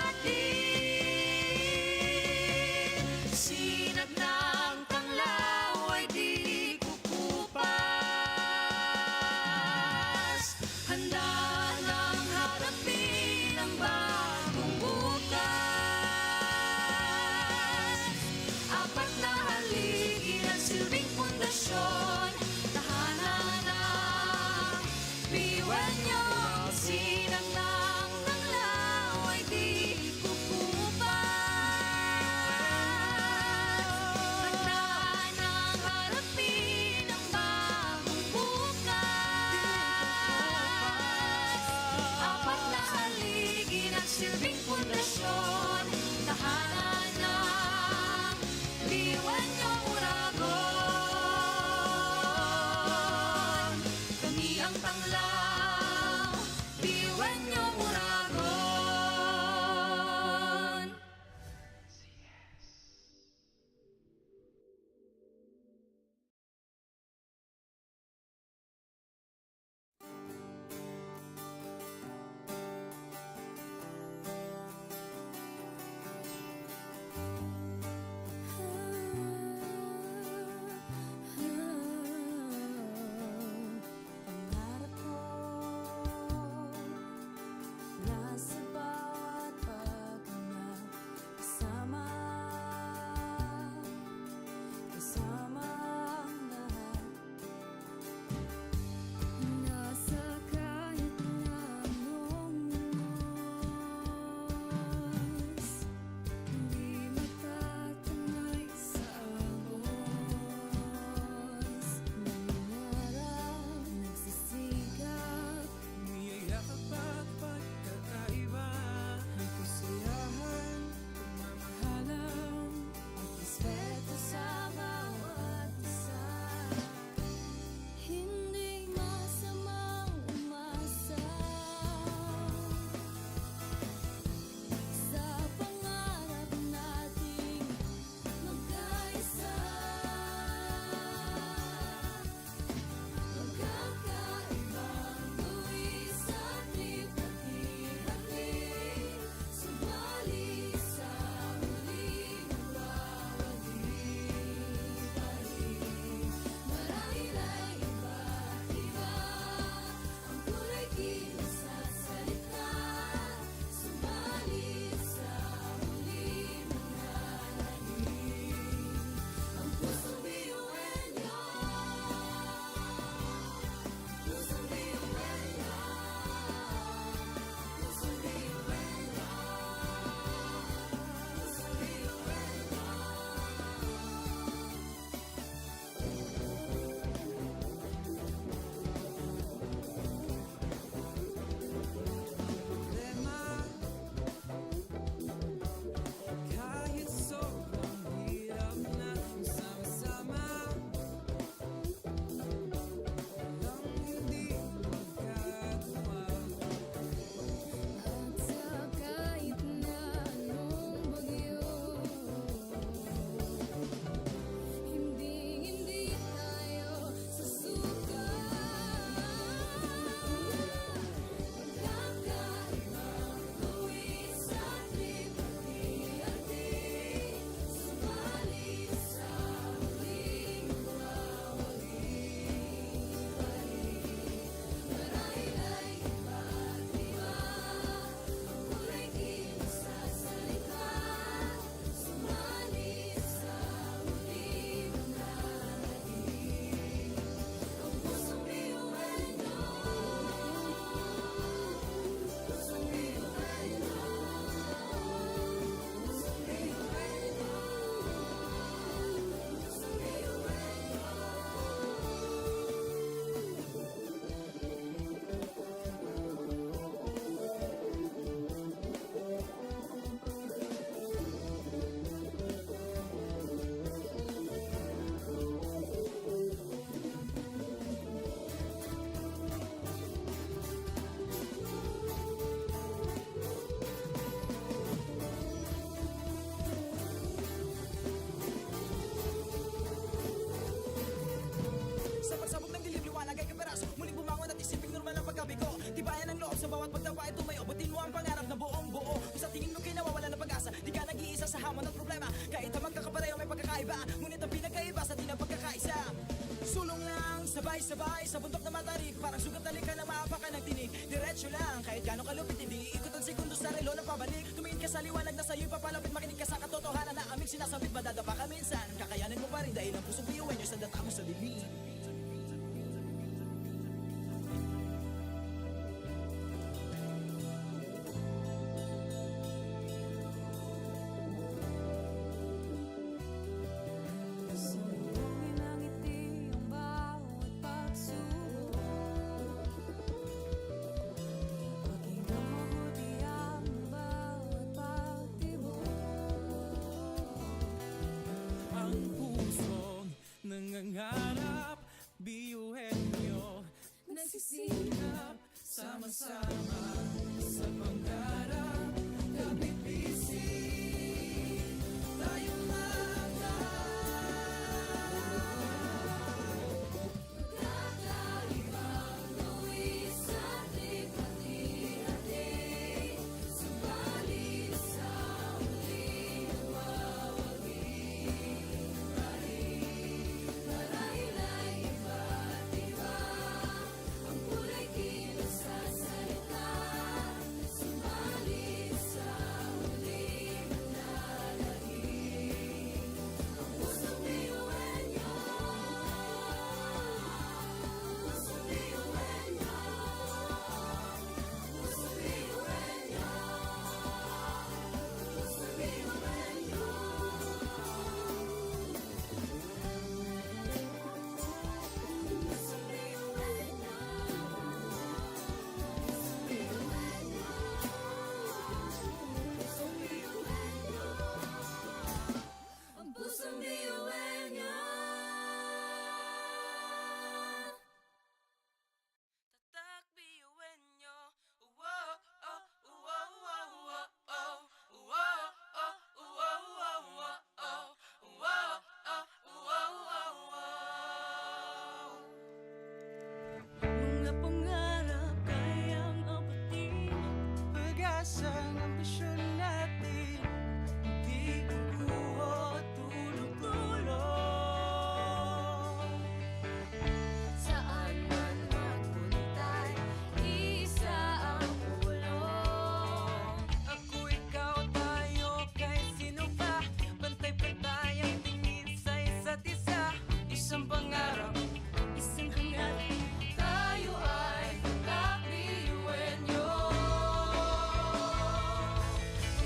Sabay-sabay sa bundok na matarik, parang sugat na likha na maapakan ng tinig. Diretso lang, kahit gano'ng kalupit, hindi ikot ang segundo sa relo na pabalik. Tumingin ka sa liwanag na sa'yo'y papalapit, makinig ka sa katotohanan na aming sinasabit. Madadapa ka minsan, kakayanin mo pa rin dahil ang pusong biyuin nyo sa data mo sa dilim. Sumugin ang ngiti ang bawat pagsubok. Pakinggan mabuti ang bawat pagtibok. Ang pusong nangangarap, biyuhin nyo Nagsisikap sama-sama sa pangarap. Kapit bisig, tayong kakaibang luwis at lipat-hati. Subalit sa uli nagwawagi. Marahil ay iba't iba ang kulay kilos sa salita. Subalit sa uli manlalahim ang pusong biyuhin niyo. Pusong biyuhin niyo. Pusong biyuhin niyo. Pusong biyuhin niyo. Pusong biyuhin niyo. Pusong biyuhin niyo. Ang pusong biyuhin niyo. Tatak biyuin nyo. Wow, oh, wow, wow, wow, oh. Wow, oh, wow, wow, wow, oh. Wow, oh, wow, wow, wow. mga pangarap kayang apatin. Pag-asa ng ambisyon natin, di kukuha tulog-tulog. Saan man magpuntay, isa ang ulong. Ako, ikaw, tayo, kahit sino pa. Pantay-pantay ang tingin sa isa't isa. Isang pangarap, Isang hangarin, tayo ay kakbiyuhin niyo.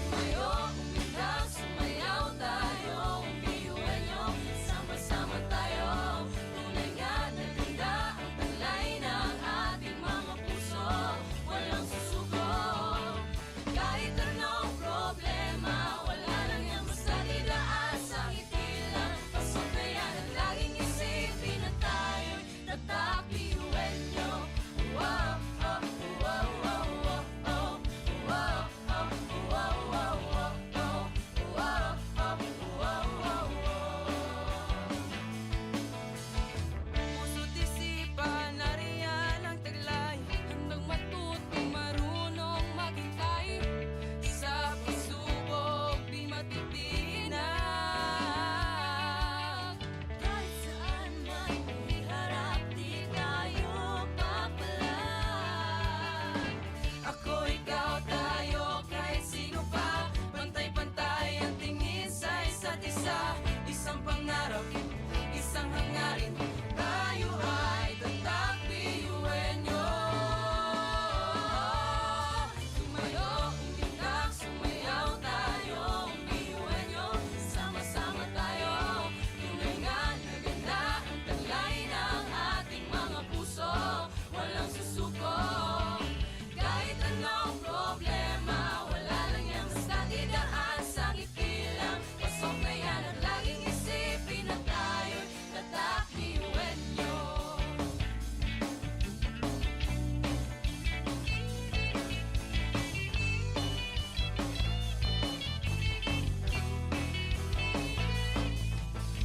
Tumayo, umindang, sumayaw tayo, biyuhin niyo. Sama-sama tayo, tunay nga na ganda ang talay ng ating mga puso. Walang susuko, kahit anong problema, wala lang yan basta didaan sa ngiti lang. Pasok na yan at laging isipin na tayo'y tatakbiyuhin niyo. Wow, oh, wow, wow, wow, oh. Wow, oh, wow, wow, wow, oh. Wow, oh, wow, wow, wow. puso't isipan, nariyan ang taglay. Handang matutong marunong maghintay. Sa pagsubok, di matitinag. Kahit saan man iharap, di tayo papalag. Ako, ikaw, tayo, kahit sino pa. Pantay-pantay ang tingin sa isa't isa. Isang pangarap, isang hangarin. Tayo ay tatakbiyuhin nyo. Tumayo, umindak, sumayaw tayo, biyuhin nyo. Sama-sama tayo, tunay nga na ganda ang talay ng ating mga puso. Walang susuko, kahit anong problema, wala lang yan basta didaan sa ngiti lang. Pasok na yan at laging isipin na tayo'y tatakbiyuhin nyo.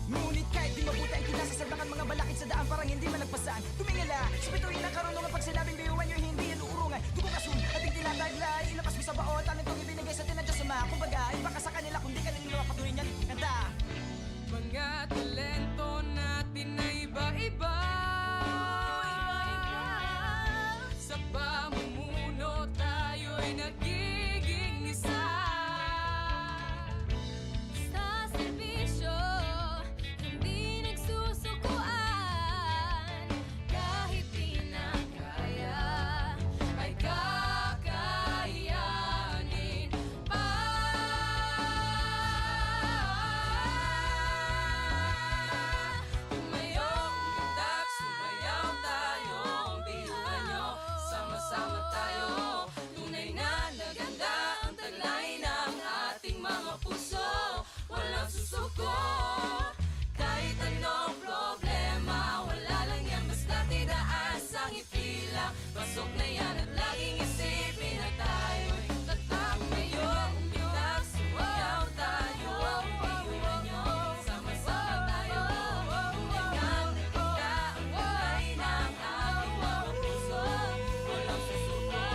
Ngunit kahit di mabuti ang kinasasagdakan mga balakid sa daan parang hindi malagpasan. Tumingala, sa bituin ng karunungan pag sinabing biyuhan nyo hindi yan uurungan. Dugo kasun, ating tinataglay, ilabas mo sa baot, ang itong ibinigay sa tinadya sa mga. Kumbaga, iba ka sa kanila kundi ka nila patuloy niyan kanta. Mga talento natin na iba-iba. lang. Pasok na yan at laging isipin na tayo'y tatak ngayon. Umitak, sumayaw tayo, iwan nyo, sama-sama tayo. Tulingan na ganda ang kulay ng ating mga puso. Walang susuko.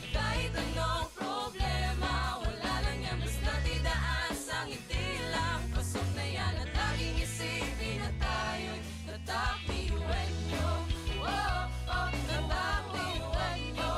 Kahit anong problema, wala lang yan, basta't idaan sa ngiti lang. Pasok na yan at laging isipin na tayo'y tatak, iwan nyo. Oh, oh, tatak, iwan nyo.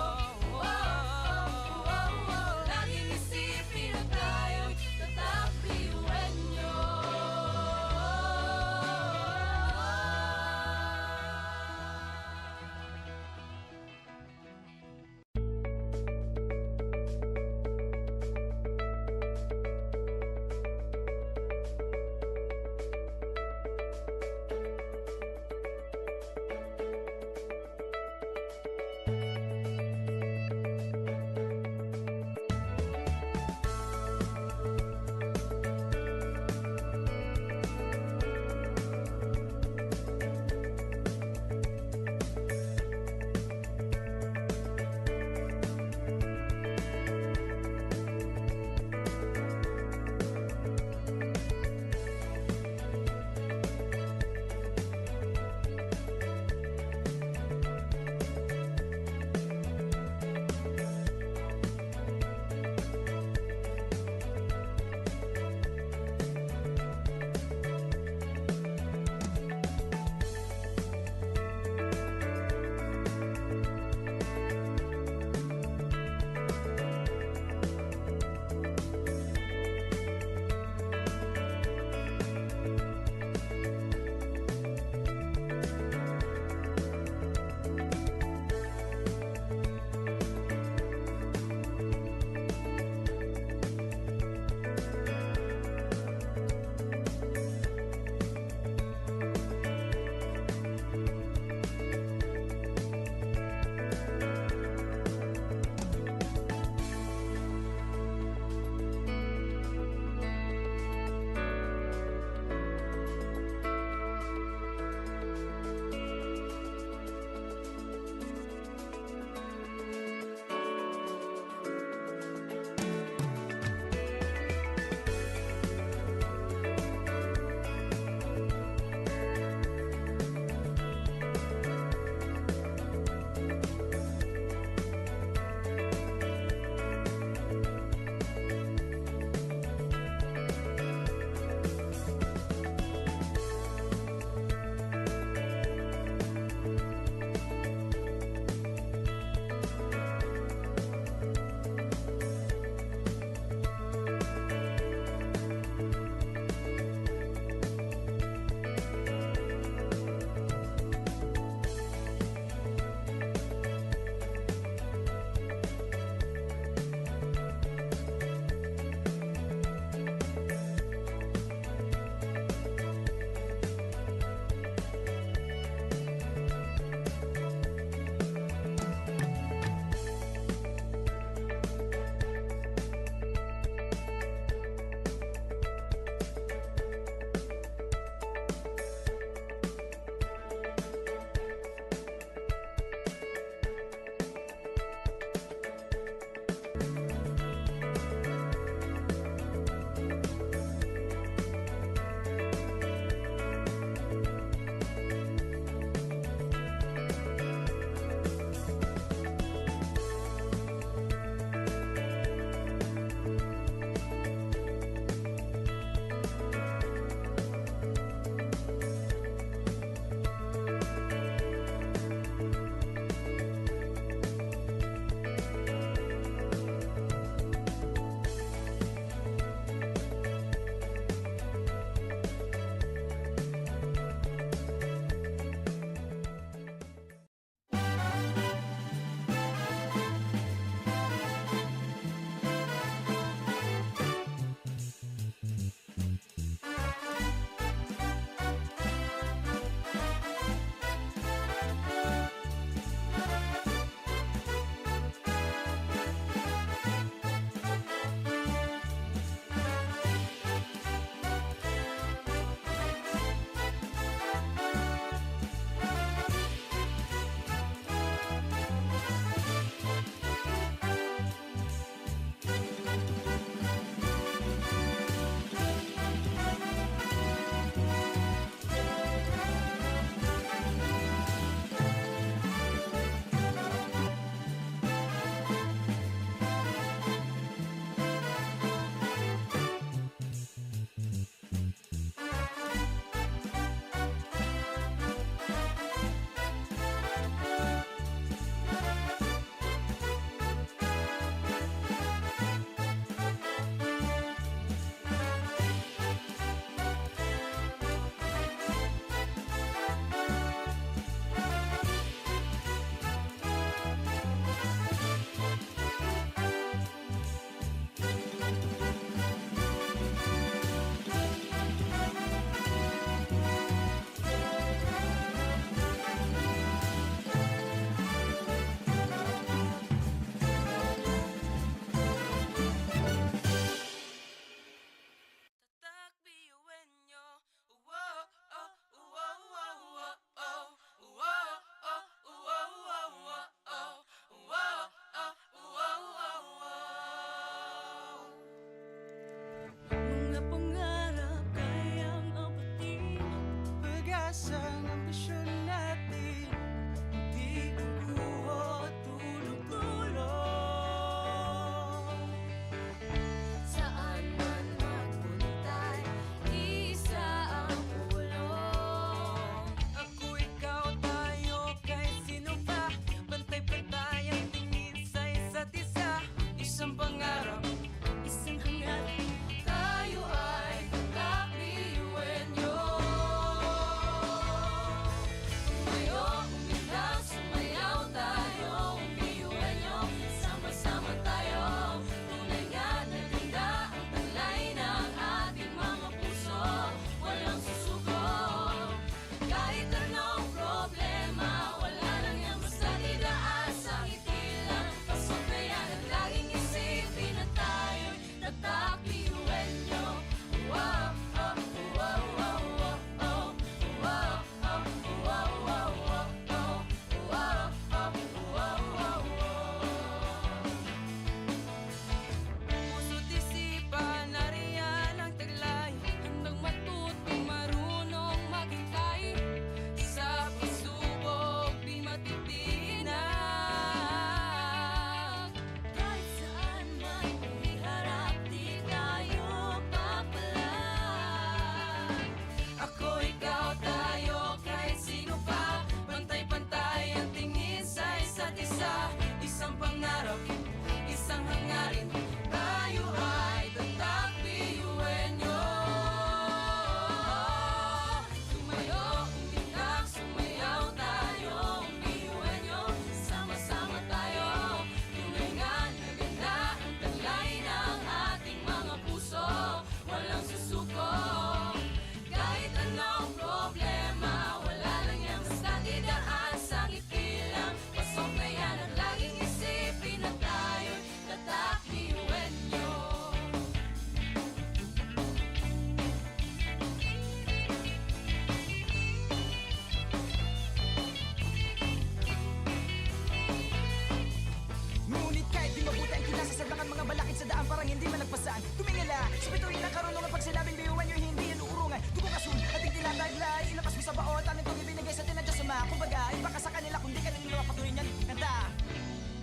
kasamaan tumingala sa bituin ng karunungan pag sinabing biyuan nyo hindi yan uurungan tugong asul at hindi tinataglay ilabas mo sa baon talentong ibinigay sa tinadya sama kumbaga iba ka sa kanila kung di ka nila patuloy niyan kanta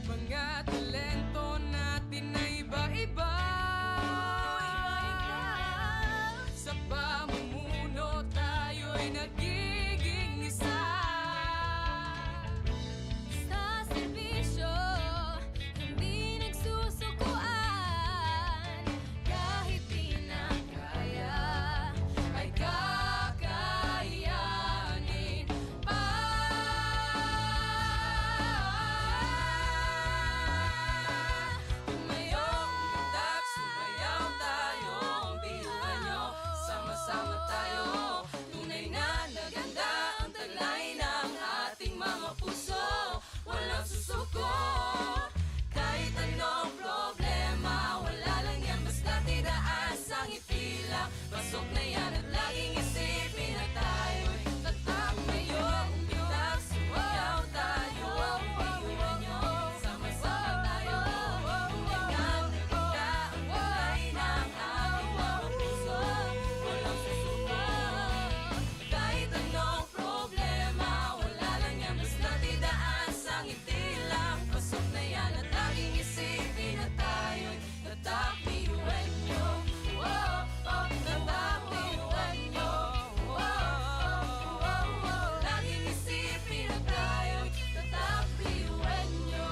Mga talento natin na iba-iba Sa pamumuno tayo'y nagiging isa Sa serbisyo, hindi nagsusukuan. Kahit di na kaya, Ay kakayanin pa Tumayo, umundak, sumayaw tayo Ang biyuhan nyo, sama-sama tayo Tunay na naganda ang taglay ng ating mga puso Walang susuko Kahit anong problema Wala lang yan basta tidaas ang ipila Pasok na yan at laging isipin na tayo'y Tumayo, umundak, sumayaw tayo Ang biyuhan nyo, sama-sama tayo Tunay na naganda ang taglay ng ating mga puso Walang susuko Kahit anong problema Wala lang yan basta tidaas ang itilang Pasok na yan at laging isipin na tayo'y tatakbiyuhan nyo Tatakbiyuhan nyo Laging isipin na tayo'y tatakbiyuhan nyo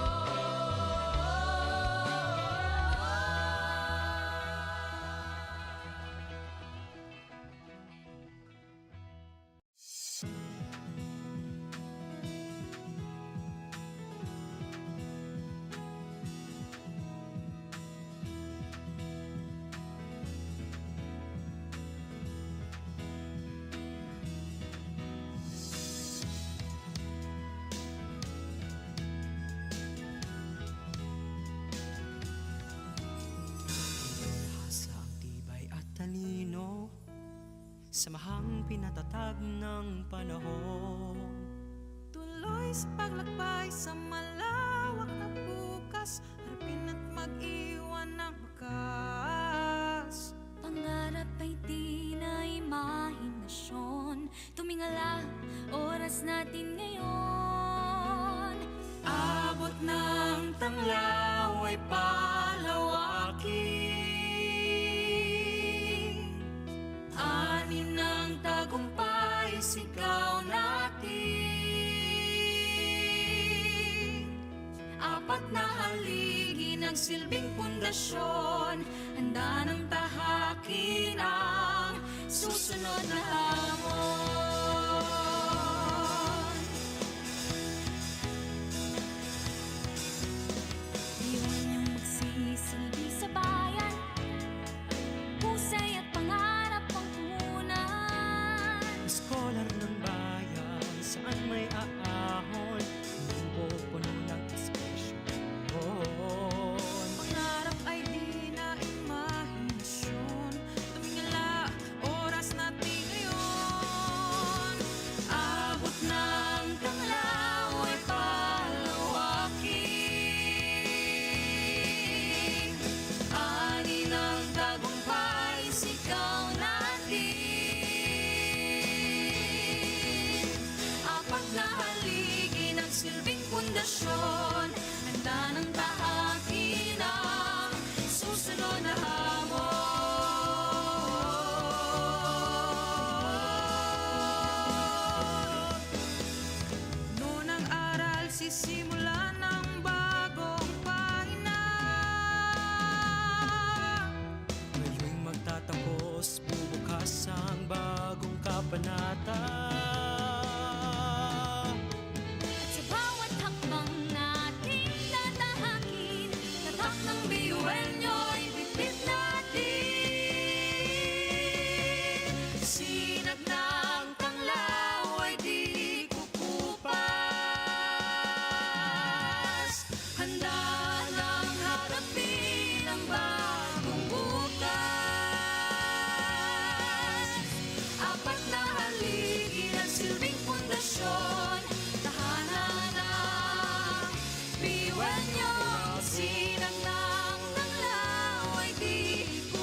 Sa ang tibay at talino Samahang pinatatag ng panahon Tuloy sa paglakbay sa malawak na bukas Harapin at mag-iwan ng bakas pangarap ay di na imahinasyon. Tumingala, oras natin ngayon. Abot ng tanglaw ay palawakin Ani ng tagumpay sigaw natin Apat na haligi nagsilbing pundasyon Handa ng tahakin ang susunod na hamon Iwan niyong magsisilbi sa bayan. Husay at pangarap ang punan. Scholar ng bayan Saan may aahon Hindi pupunan ng espresyon Pangarap ay di na imahinasyon Tumingala, oras natin ngayon Abot ng tanglaw ay palawakin Ani ng tagumpay, sigaw natin Apat na haligi ng silbing pundasyon Handa ng tahakin ang susunod na hamon Noon ang aral sisimula ng bagong pahina Ngayon'y magtatapos bubukas ang bagong kabanata At sa bawat hakbang natin tatahakin, tatak ng biyuhan nyo'y bitbit natin. Sinag ng tanglaw ay di kukupas Handa ng harapin ang bagong bukas Apat na haligi ng silbing pundasyon Tahanan ng biyuhan nyo Sinag ng tanglaw ay di kukupas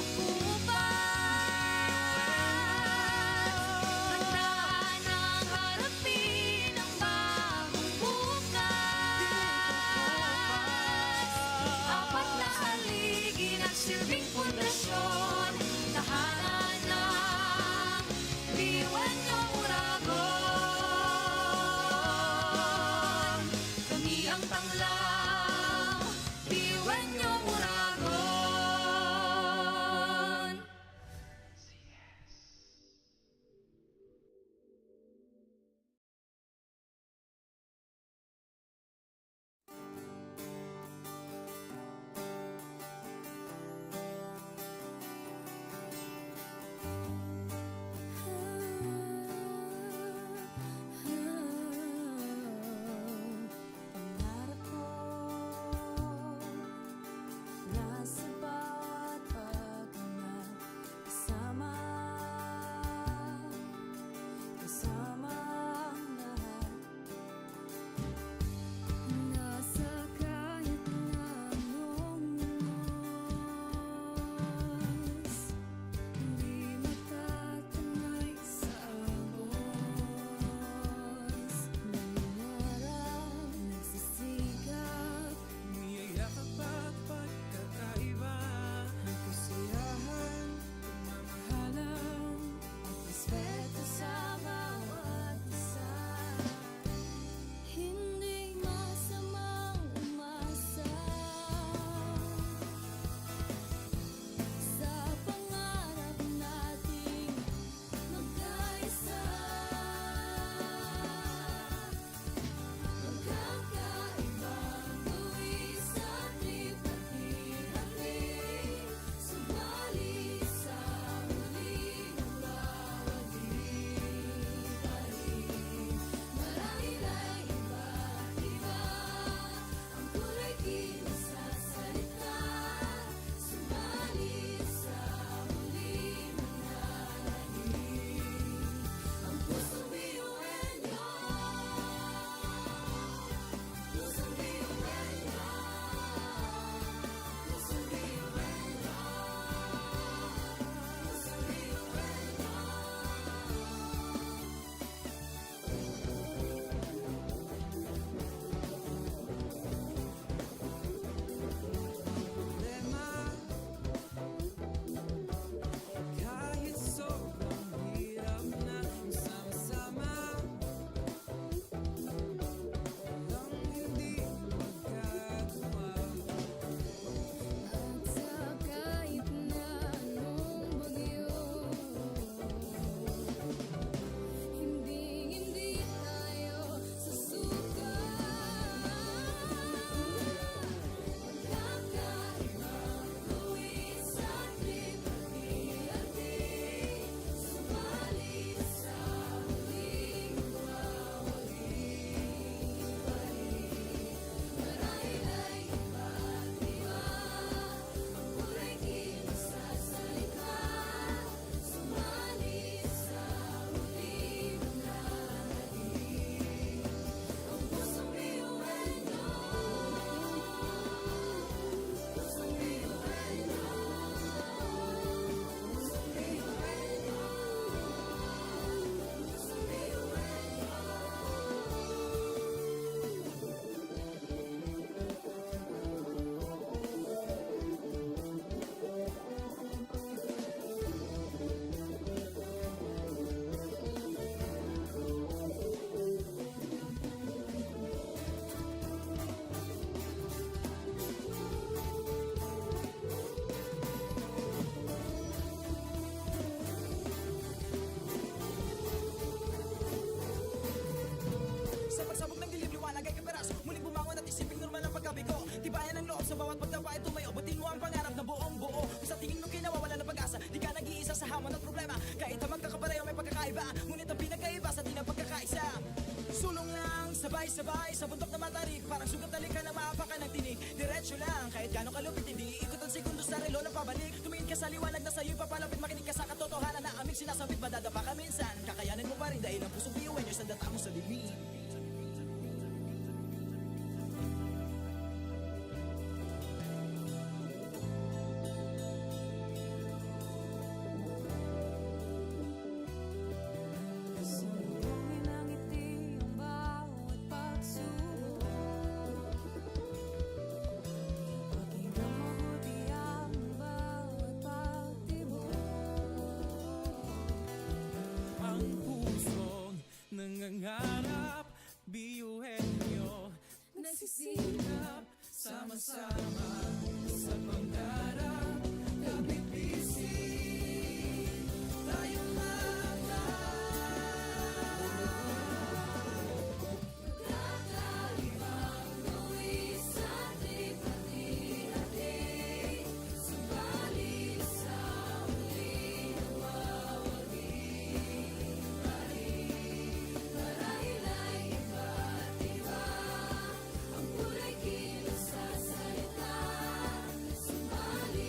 bawat pagtapa ay tumayo. Butin mo ang pangarap na buong buo. Kung sa tingin mo kinawawala ng pag-asa, di ka nag-iisa sa hamon at problema. Kahit ang magkakapareho may pagkakaiba, ngunit ang pinagkaiba sa di na pagkakaisa. Sulong lang, sabay-sabay sa bundok na matarik. Parang sugat na lika na maapakan ng tinig. Diretso lang, kahit gano'ng kalupit, hindi ikot ang segundo sa relo ng pabalik. Tumingin ka sa liwanag na sa'yo'y papalapit. Makinig ka sa katotohanan na aming sinasabit. Madadapa ka minsan, kakayanin mo pa rin dahil ang pusong biyuin nyo'y sandata mo sa limit. Sumugin ang ngiti ang bawat pagsubok. Pakinggan mabuti ang bawat pagtibok. Ang pusong nangangarap, biyuhin nyo, nagsisikap, sama-sama sa pangarap. Kapit bisig, tayong Kakaibang buwis at ipati-hati. Subalit sa huli nawawagi pa rin. Marahil ay iba't iba ang kulay kilos sa salita. Subalit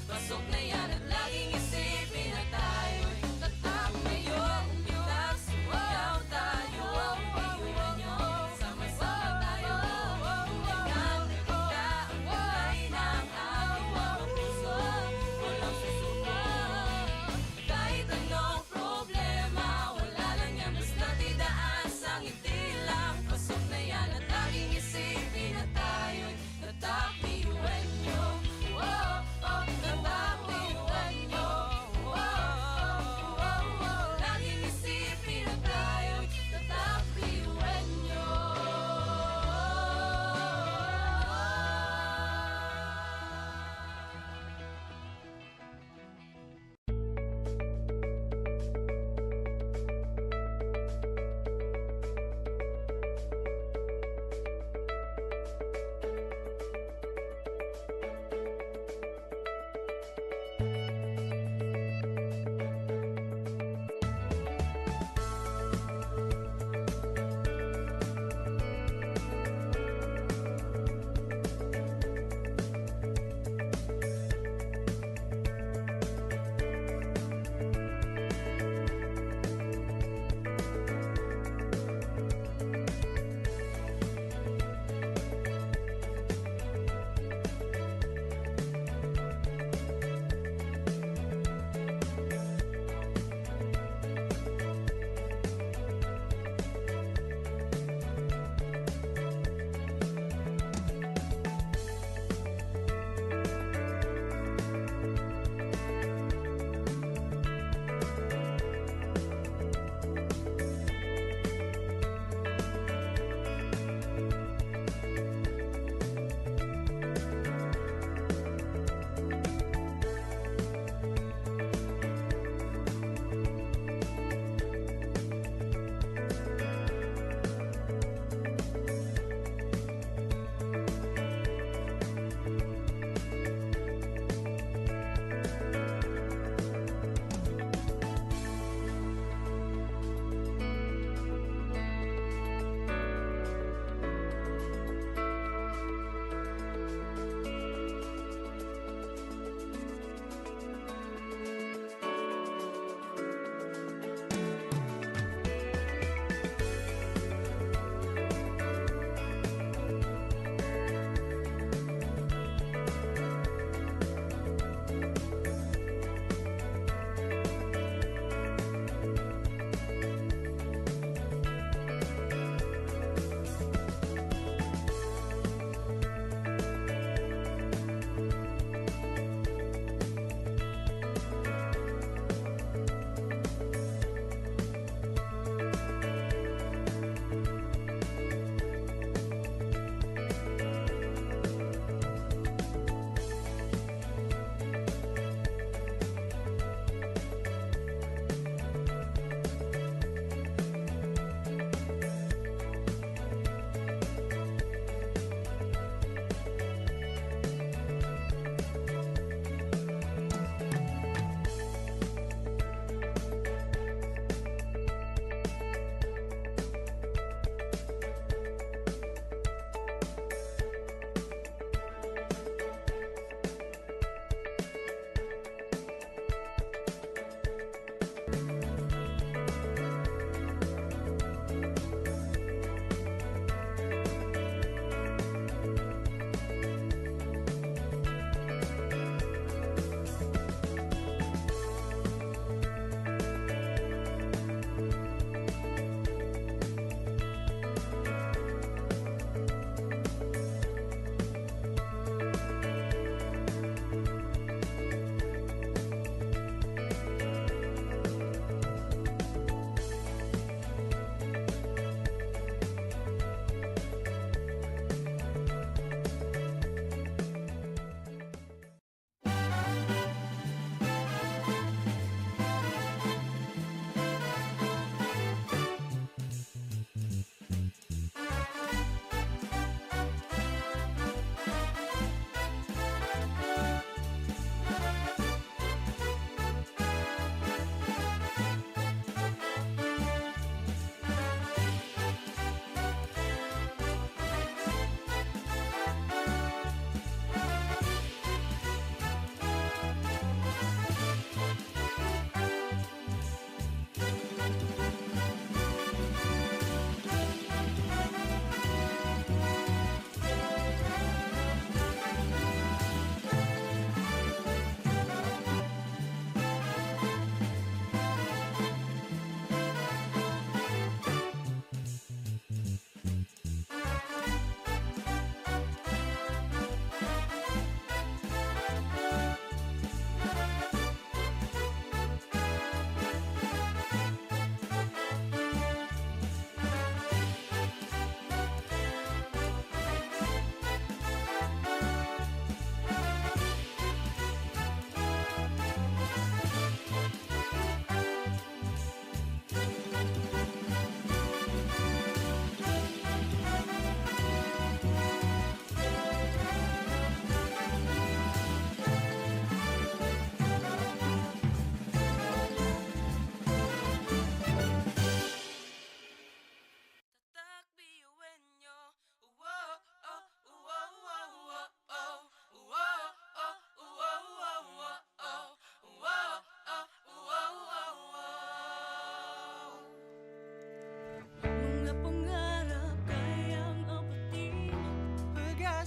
Pasok na yan at laging isipin na tayo'y tatak ngayon. Umitak, sumayaw tayo, iwan nyo, sama-sama tayo. Tulingan na ganda ang kulay ng ating mga puso. Walang susuko. Kahit anong problema, wala lang yan basta't idaan sa ngiti lang. Pasok na yan at laging isipin na tayo'y tatak, iwan nyo. Oh, oh, tatak, iwan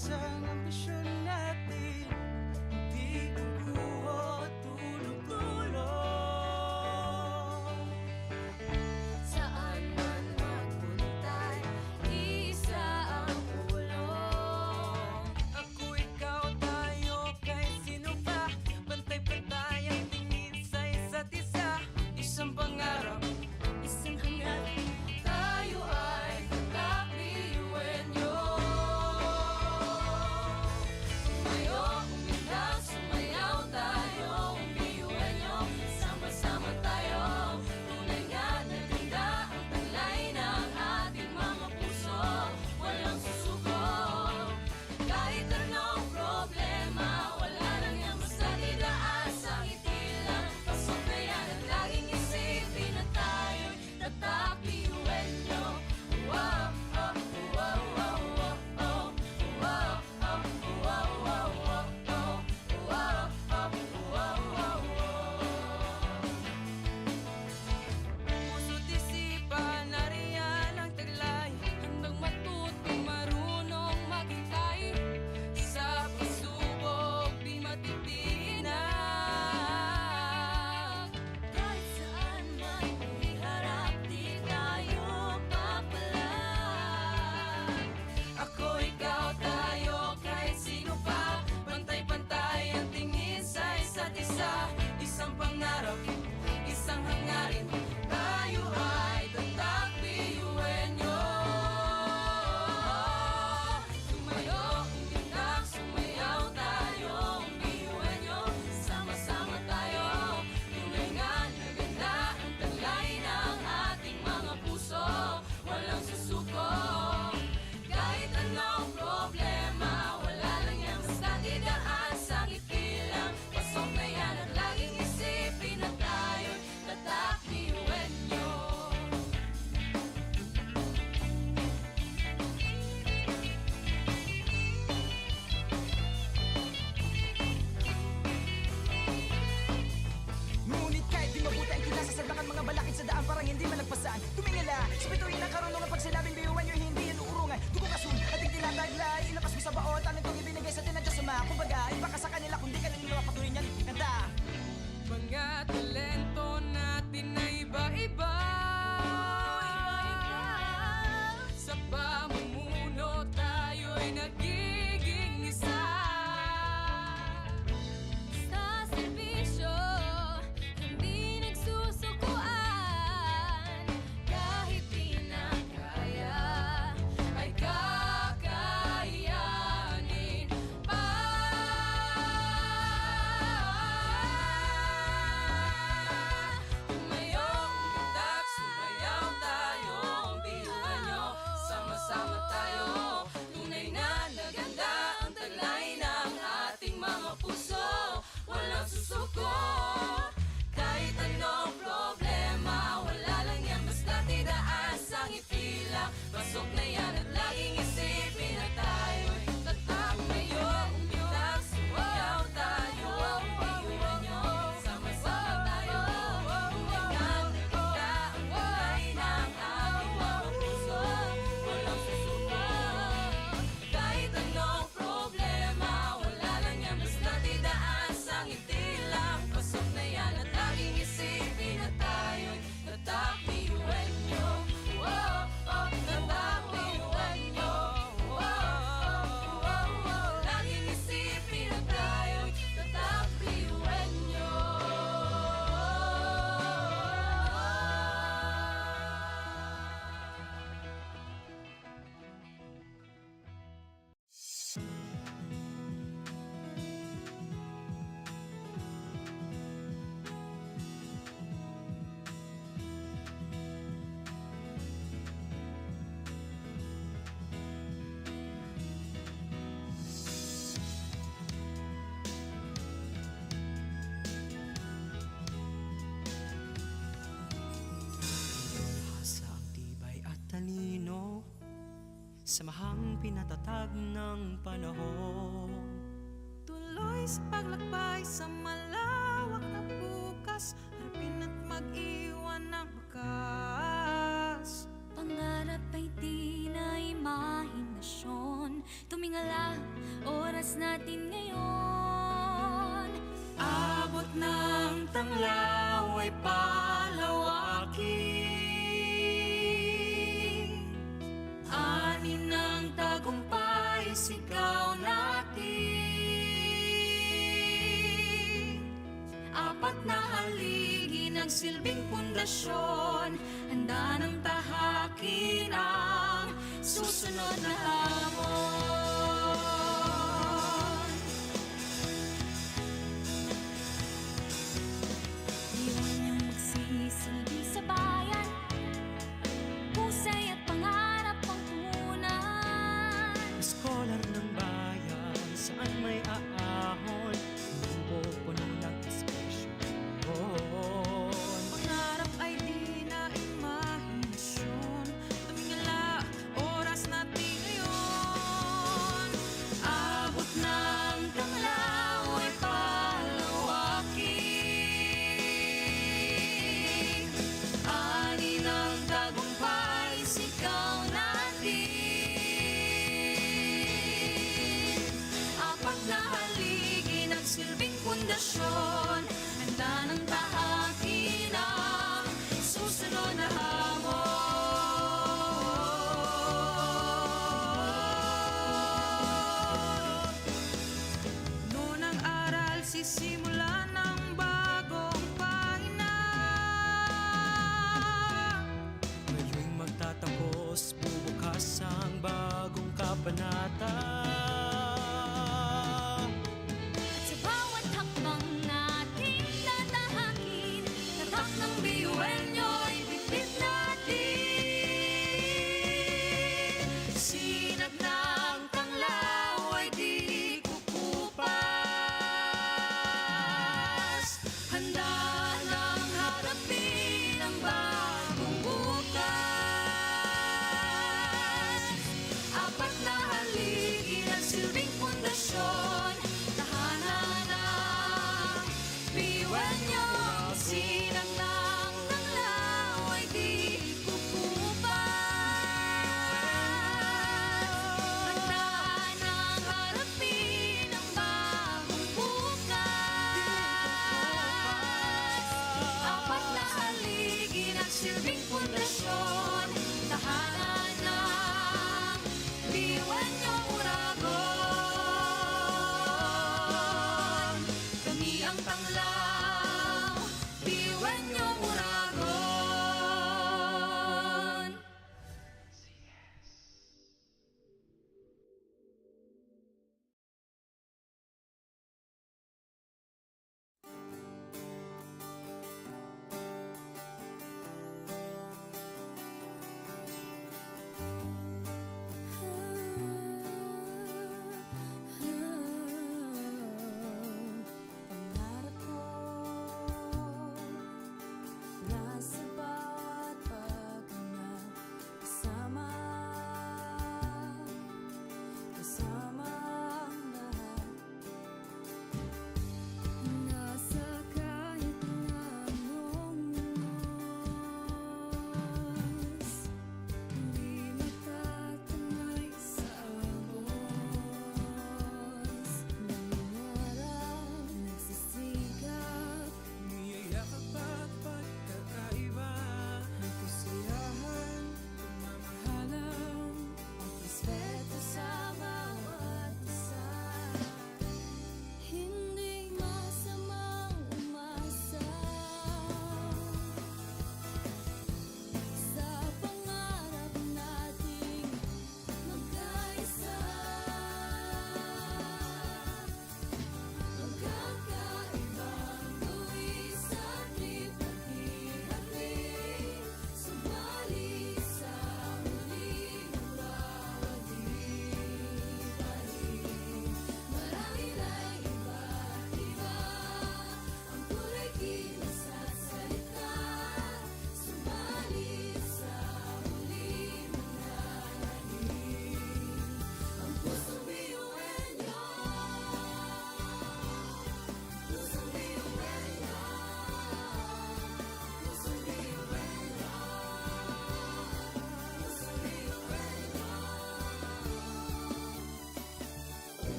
Isang ambisyon natin, di kukuho, tulong-tulong. Saan man magpunta, isa ang ulong. Ako, ikaw, tayo, kahit sino pa, pantay-pantay ang tingin sa isa't isa. Isang pangarap, Isang hangarin, tayo ay tatakliwenyo. Tumayo, umilag, sumayaw tayo, umiwenyo. Sama-sama tayo, tunay nga na ganda ang taglay ng ating mga puso. Walang susuko, kahit anong problema, wala lang yan basta didaan sa ngiti lang. Pasok na yan at laging isipin na tayo'y tatakliwenyo. Wow, oh, wow, wow, wow, oh. Wow, oh, wow, wow, wow, oh. Wow, oh, wow, wow, wow. puso't isipan, nariyan ang taglay. Handang matutong marunong maghintay, Sa pagsubok, di matitinag. kahit saan man iharap, di tayo papalag. Ako, ikaw, tayo, kahit sino pa, pantay-pantay ang tingin sa isa't isa. Isang pangarap, isang hangarin, tayo ay tatakliwenyo. Tumayo, umilag, sumayaw tayo, umiwenyo. Sama-sama tayo, tunay nga na ganda ang taglay ng ating mga puso. Walang susuko, kahit anong problema, wala lang yan basta didaan sa ngiti lang. Pasok na yan at laging isipin na tayo'y tatakliwenyo. Ngunit kahit di mabuti ang kinasasadlakan, mga balakid sa daan parang hindi malagpasan. Tumingala, sa bituin ng karunungan, pag sinabing biyuan nyo, hindi yan uurungan. Dugo kasun, ating tinataglay, ilakas mo sa baot, ang itong ibinigay sa tinadya sa mga. Kumbaga, iba ka sa kanila, kundi ka nang ilawa, patuloy niyan ikikanta. Mga talento natin na iba-iba. Sa pamumuno, tayo'y nagiging isa. Sa serbisyo, hindi nagsusukuan. Kahit di na kaya, ay kakayanin pa. Tumayo, umitak, sumayaw tayo, biyuhan nyo, sama-sama tayo. Tunay na naganda ang taglay ng ating mga puso. Walang susuko, kahit anong problema, wala lang yan basta tidaan sa ngiti lang. Pasok na yan at laging isipin na tayo'y tatakmayo. Umitak, sumayaw tayo, biyuhan nyo, sama-sama tayo. Tunay na naganda ang taglay ng ating mga puso. Walang susuko, kahit anong problema, wala lang yan basta tidaan sa ngiti lang. Pasok na yan at laging isipin na tayo'y tatakliwenyo. Wow, oh, tatakliwenyo. Wow, oh, wow, wow. Laging isipin na tayo'y tatakliwenyo. Sa ang tibay at talino, samahang pinatatag ng panahon. Tuloy sa paglakbay sa malawak na bukas, harapin at mag-iwan ng wakas. Pangarap ay di na imahinasyon, tumingala oras natin ngayon. Abot ng tanglaw ay palawakin, ani ng tagumpay sigaw natin. Apat na haligi ng silbing pundasyon, handa ng tahakin ang susunod na hamon. Iwan niyang magsisilbi sa bayan, pusay at pangarap ang punan. Scholar ng bayan, saan may aahon, pupuno ng inspirasyon. Pangarap ay di na imahinasyon, tumingala, oras natin ngayon. Abot ng tanglaw ay palawakin, ani ng tagumpay sigaw natin. Apat na haligi nagsilbing pundasyon, handa ng tahakin ang susunod na hamon. Puno ng aral, sisimula ng bagong pahina. Ngayong magtatapos, bubukas ang bagong kabanata. At sa bawat hakbang nating tatahakin, tatak ng biyuenyo'y bitbit natin. Sinag ng tanglaw ay di kukupas, handa nang harapin ang bagong bukas. Apat na haligi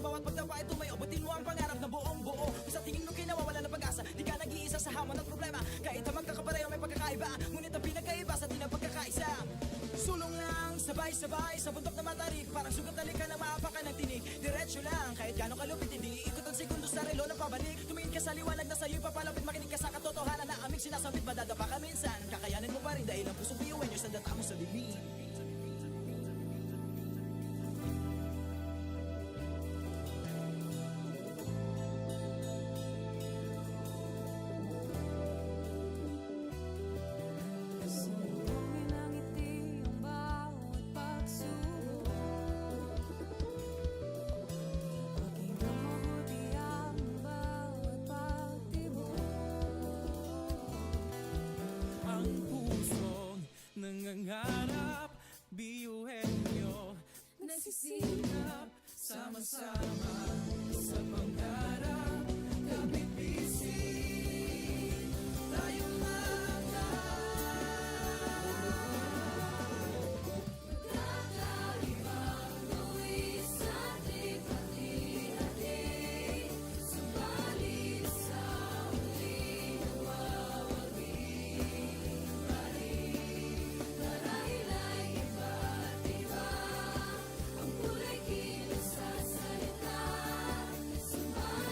bawat pagdapa ay tumayo. Butin mo ang pangarap na buong buo. Kung sa tingin mo kinawawala ng pag-asa, di ka nag-iisa sa hamon at problema. Kahit ang magkakapareho may pagkakaiba, ngunit ang pinagkaiba sa di na pagkakaisa. Sulong lang, sabay-sabay sa bundok na matarik. Parang sugat na lika na maapakan ng tinig. Diretso lang, kahit gano'ng kalupit, hindi ikot ang segundo sa relo na pabalik. Tumingin ka sa liwanag na sa'yo'y papalapit. Makinig ka sa katotohanan na aming sinasabit. Madadapa ka minsan, kakayanin mo pa rin dahil ang pusong biyuin nyo sa data mo sa dilim. Sumugin ang ngiti ang bawat pagsubok. Paging mabuti ang bawat pagtibok. Ang pusong nangangarap, biyuhin nyo nagsisilap, sama-sama sa pangarap. Kapipisin tayong mga Kakaibang buwis sa ating hati-hati. Subalit sa huling nawawagi pa rin. Marahil ay iba't iba ang kulay kilos sa salita. Subalit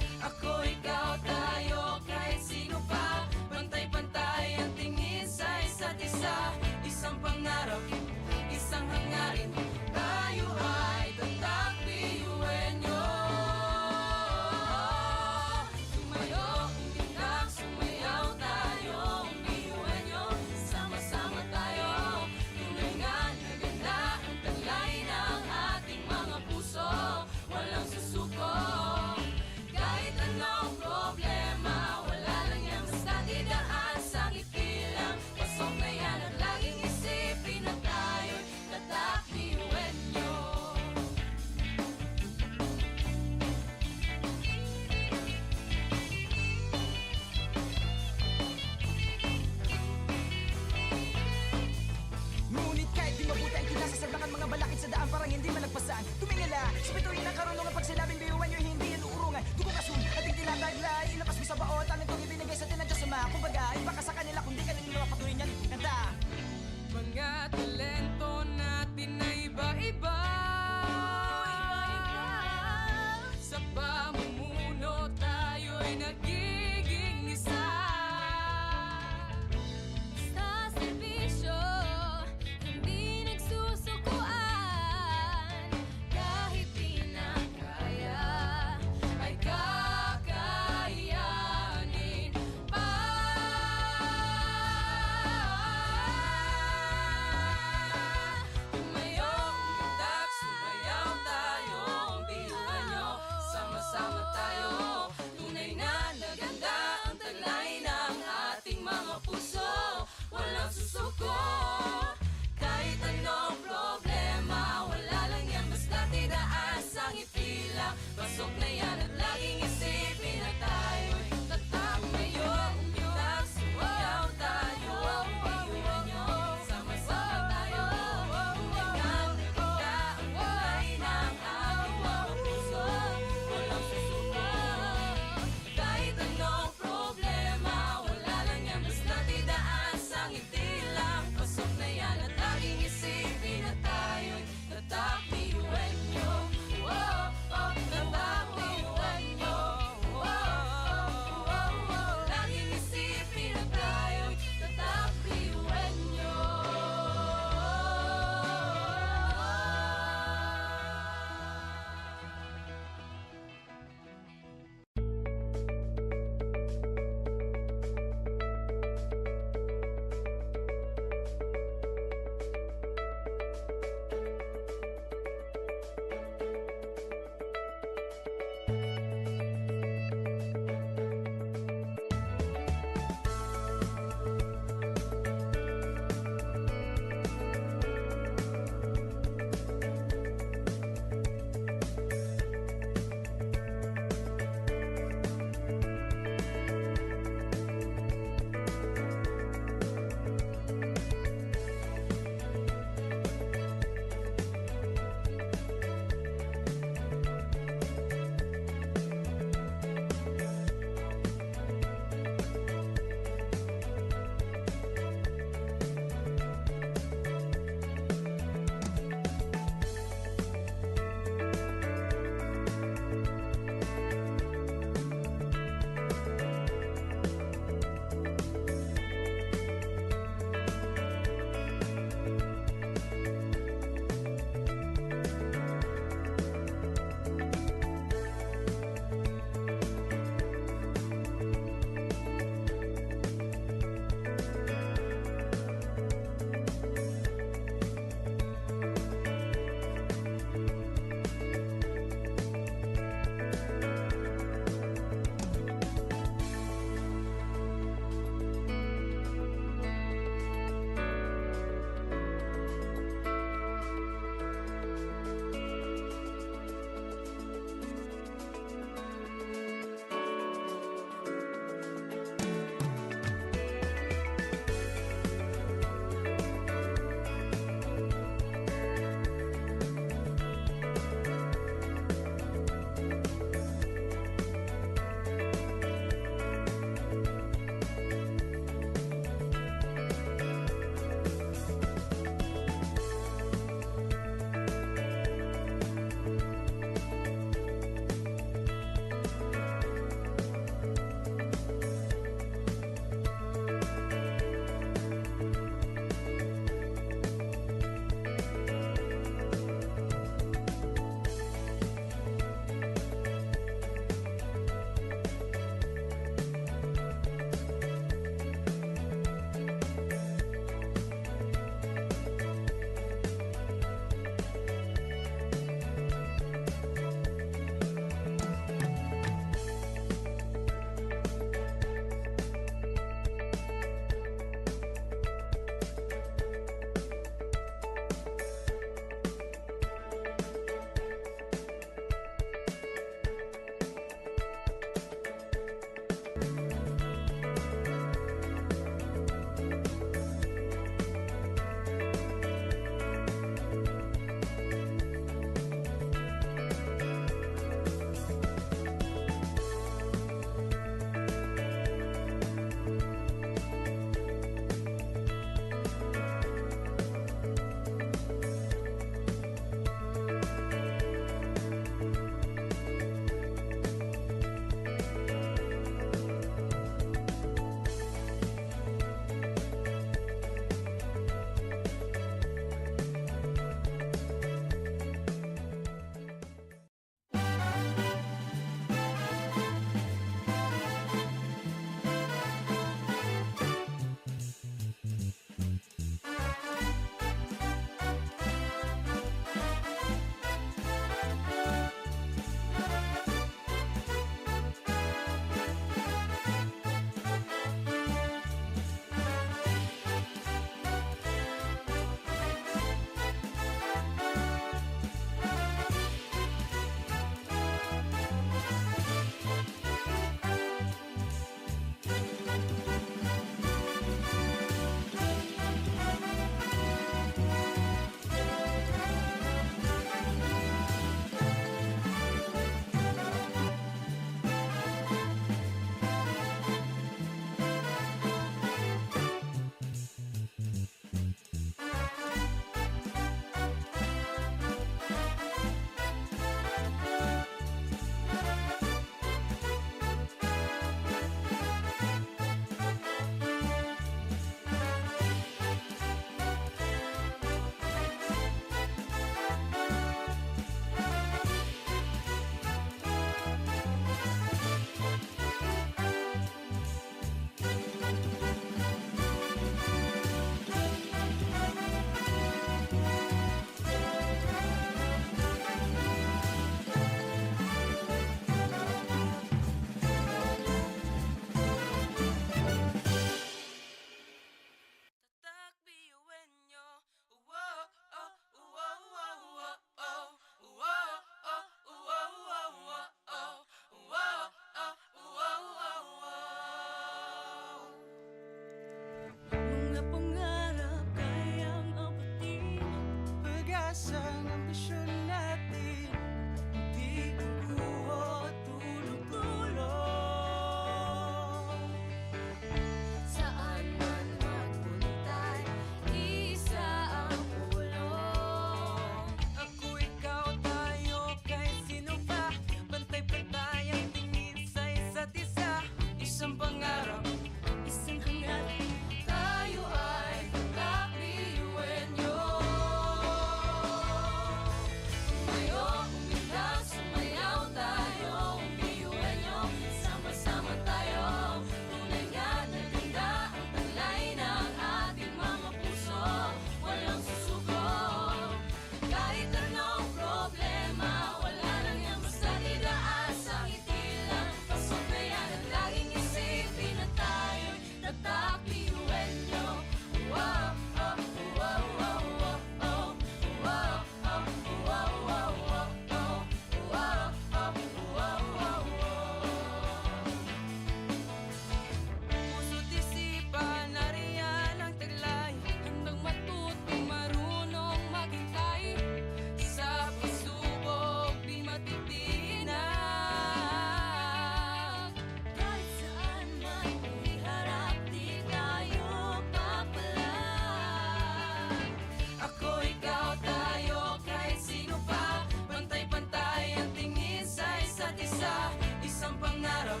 isang pangarap,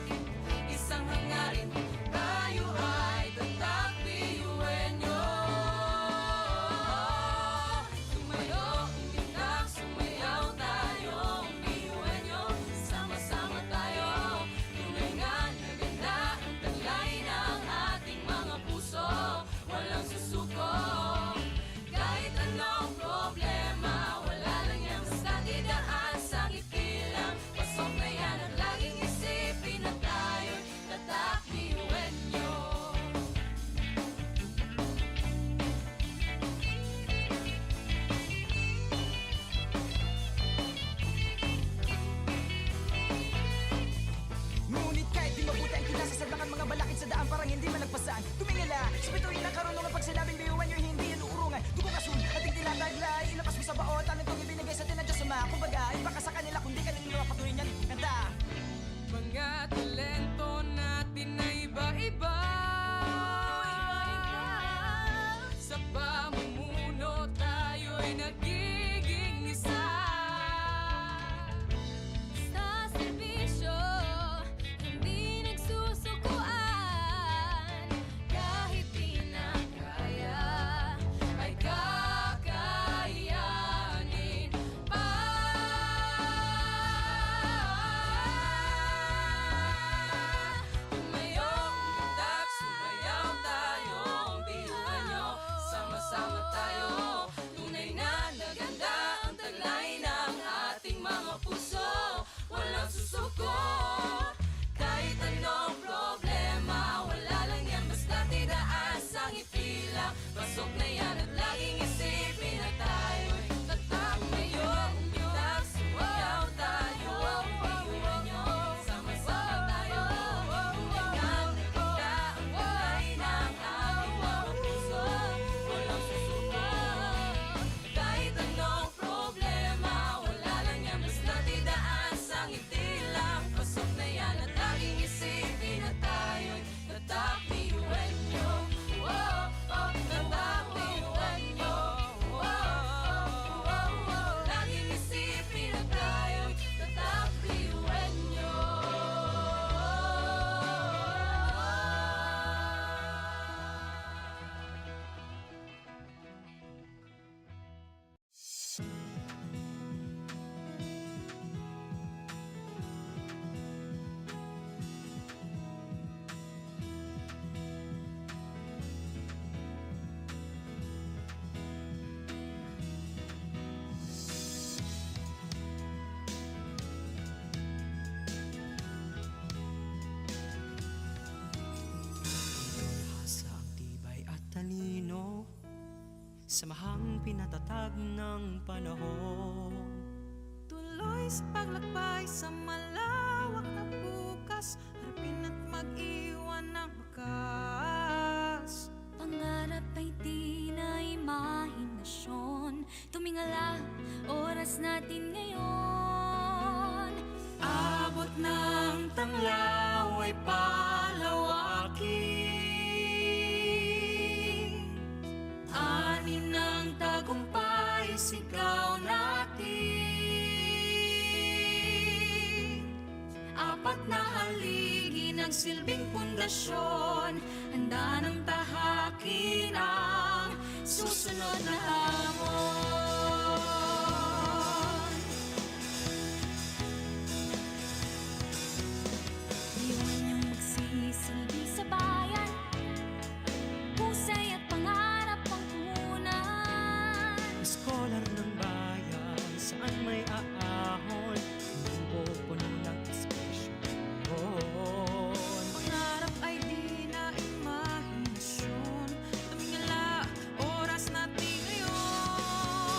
isang hangarin. Tayo ay tatak biyuenyo. Tumayo, umindak, sumayaw tayo, biyuenyo, sama-sama tayo. Tunay nga na ganda ang taglay ng ating mga puso, walang susuko. Kahit anong problema, wala lang yan basta didaan sa ngiti lang. Pasok na yan at laging isipin na tayo'y tatak biyuenyo. Ngunit kahit di mabuti ang kinasasadlakan mga balakid sa daan parang hindi malagpasan. Tumingala sa bituin ng karunungan pag sinabing biyuan nyo hindi yan uurungan. Dugong asul ating tinataglay, ilapas mo sa baot ang itong ibinigay sa atin ng Diyos Ama. Kumbaga, iba ka sa kanila kundi ka nila patuloy niyan kanta. Mga talento natin na iba-iba, sa pamumuno tayo'y nagiging isa. Sa serbisyo, hindi nagsusukuan. Kahit di na kaya, Ay kakayanin pa. Tumayo, umundak, sumayaw tayo, biyuhan nyo, sama-sama tayo. Tunay na naganda ang taglay ng ating mga puso, walang susuko. Kahit anong problema, wala lang yan basta tidaan sa ngiti lang. Pasok na yan at laging isipin na tayo'y tatak ngayon. Umindak, sumayaw tayo, biyuhan nyo, sama-sama tayo. Tunay nga naganda ang taglay ng ating mga puso, walang susuko. Kahit anong problema, wala lang yan basta tidaan sa ngiti lang. Pasok na yan at laging isipin na tayo'y tatak biyuenyo. Oh, oh, tatak biyuenyo. Oh, oh, oh, oh. Laging isipin na tayo'y tatak biyuenyo. Sa ang tibay at talino, samahang pinatatag ng panahon. tuloy sa paglakbay sa malawak na bukas. Harapin at mag-iwan ng bakas. pangarap ay di na imahinasyon. Tumingala, oras natin ngayon. Abot ng tanglaw ay palawakin. Ani ng tagumpay, sigaw natin. Apat na haligi nagsilbing pundasyon. Handa ng tahakin ang susunod na hamon. Iwan niyong magsisilbi sa bayan. Pusay at pangarap ang punan. Scholar ng bayan, saan may aahon, hindi pupunan ng espresyon. Pangarap ay di na imahinasyon. Tumingala, oras natin ngayon.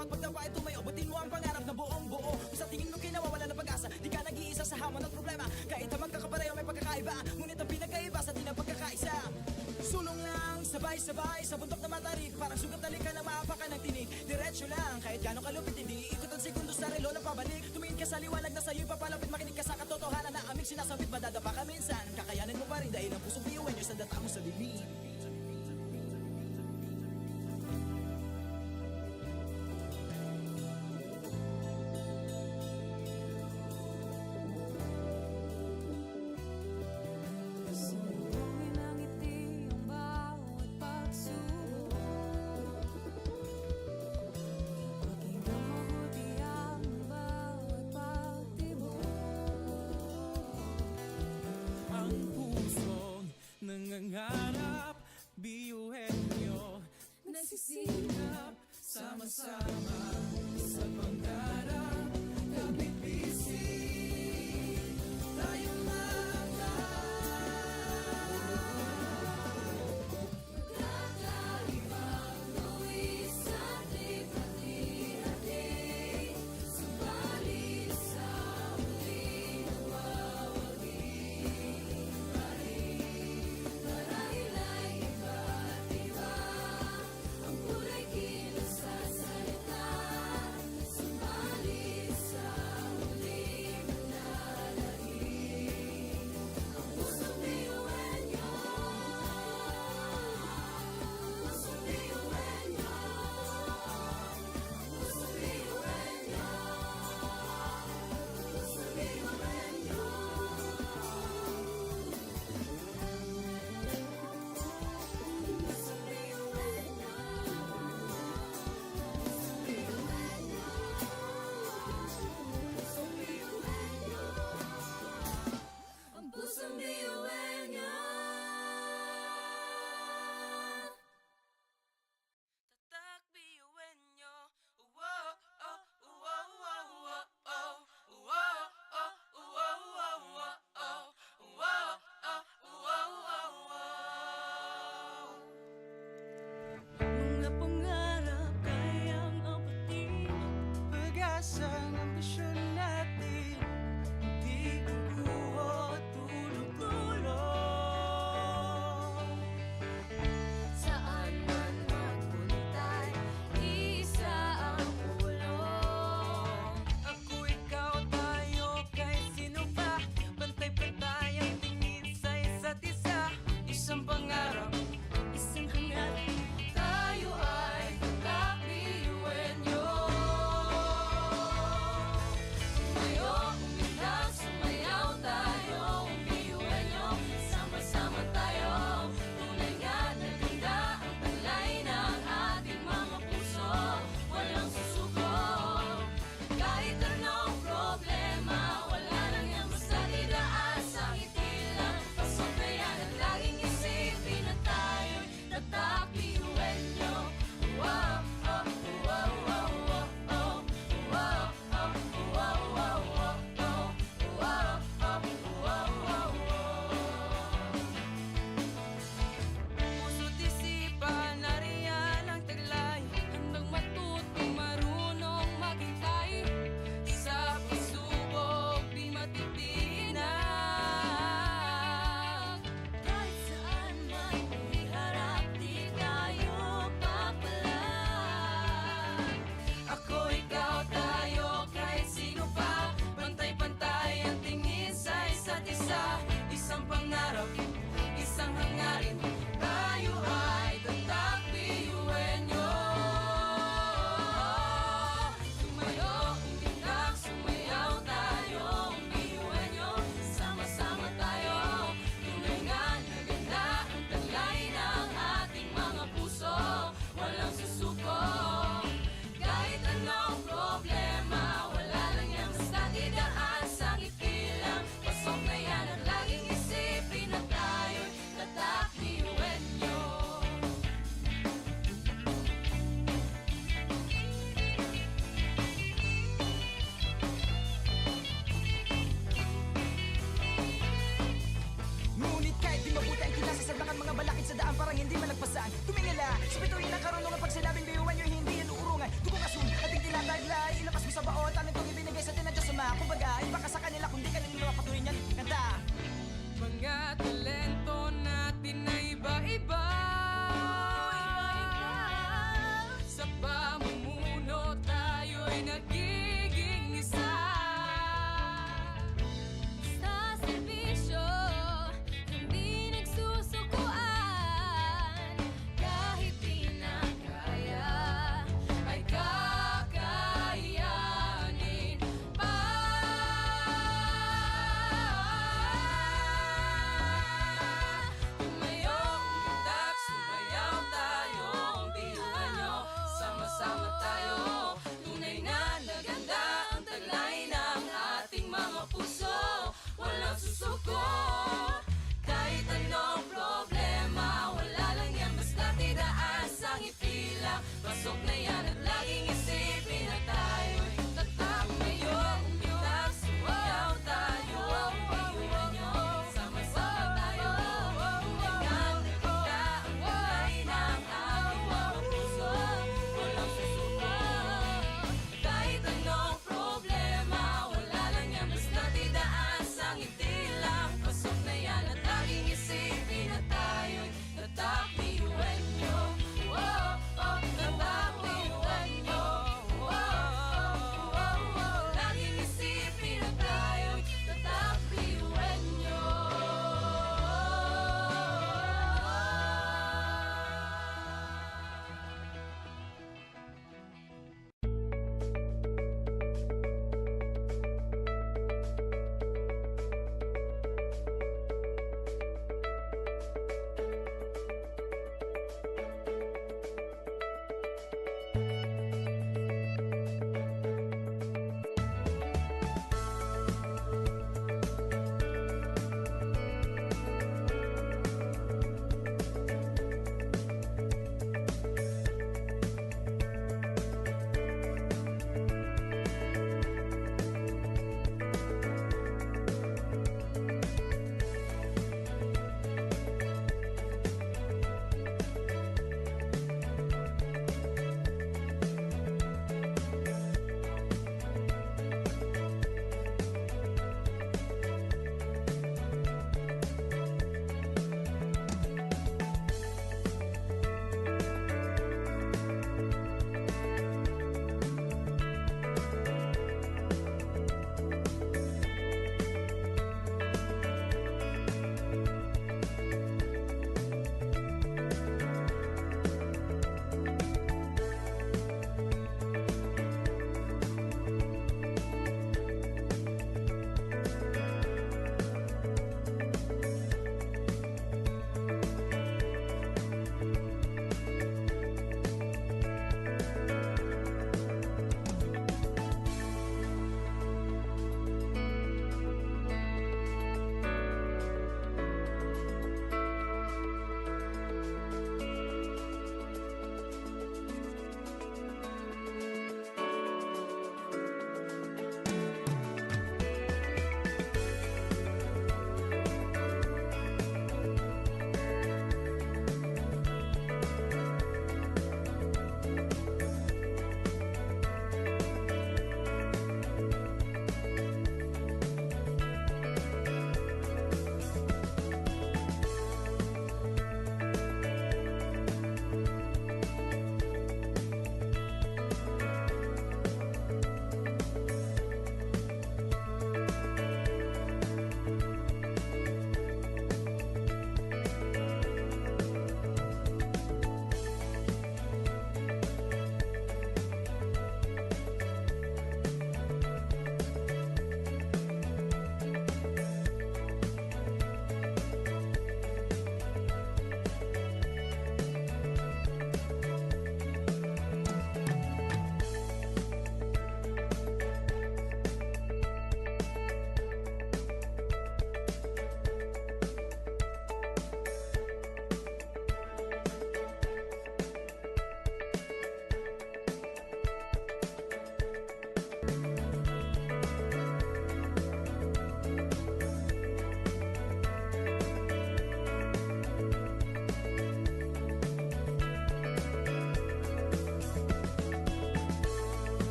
bawat pagdapa ay tumayo. Butin mo ang pangarap na buong buo. Kung sa tingin mo kinawawala ng pag-asa, di ka nag-iisa sa hamon at problema. Kahit na magkakapareho may pagkakaiba, ngunit ang pinagkaiba sa di na pagkakaisa. Sulong lang, sabay-sabay sa bundok na matarik. Parang sugat na lika na maapakan ng tinig. Diretso lang, kahit gano'ng kalupit, hindi ikot ang segundo sa relo ng pabalik. Tumingin ka sa liwanag na sa'yo'y papalapit. Makinig ka sa katotohanan na aming sinasabit. Madadapa ka minsan, kakayanin mo pa rin dahil ang pusong biyuan nyo sa data mo sa bibig. Sumuhin ang ngiti ang bawat pagsubok. Pakinggan mabuti ang bawat pagtibok. Ang pusong nangangarap, biyuhin nyo nagsisikap, sama-sama sa pangarap. Kapit bisig, tayong Kakaibang tuwis at lipat-hati. Subalit sa muling mawawagi pa rin. Marahil ay iba't iba ang kulay kilos sa salita.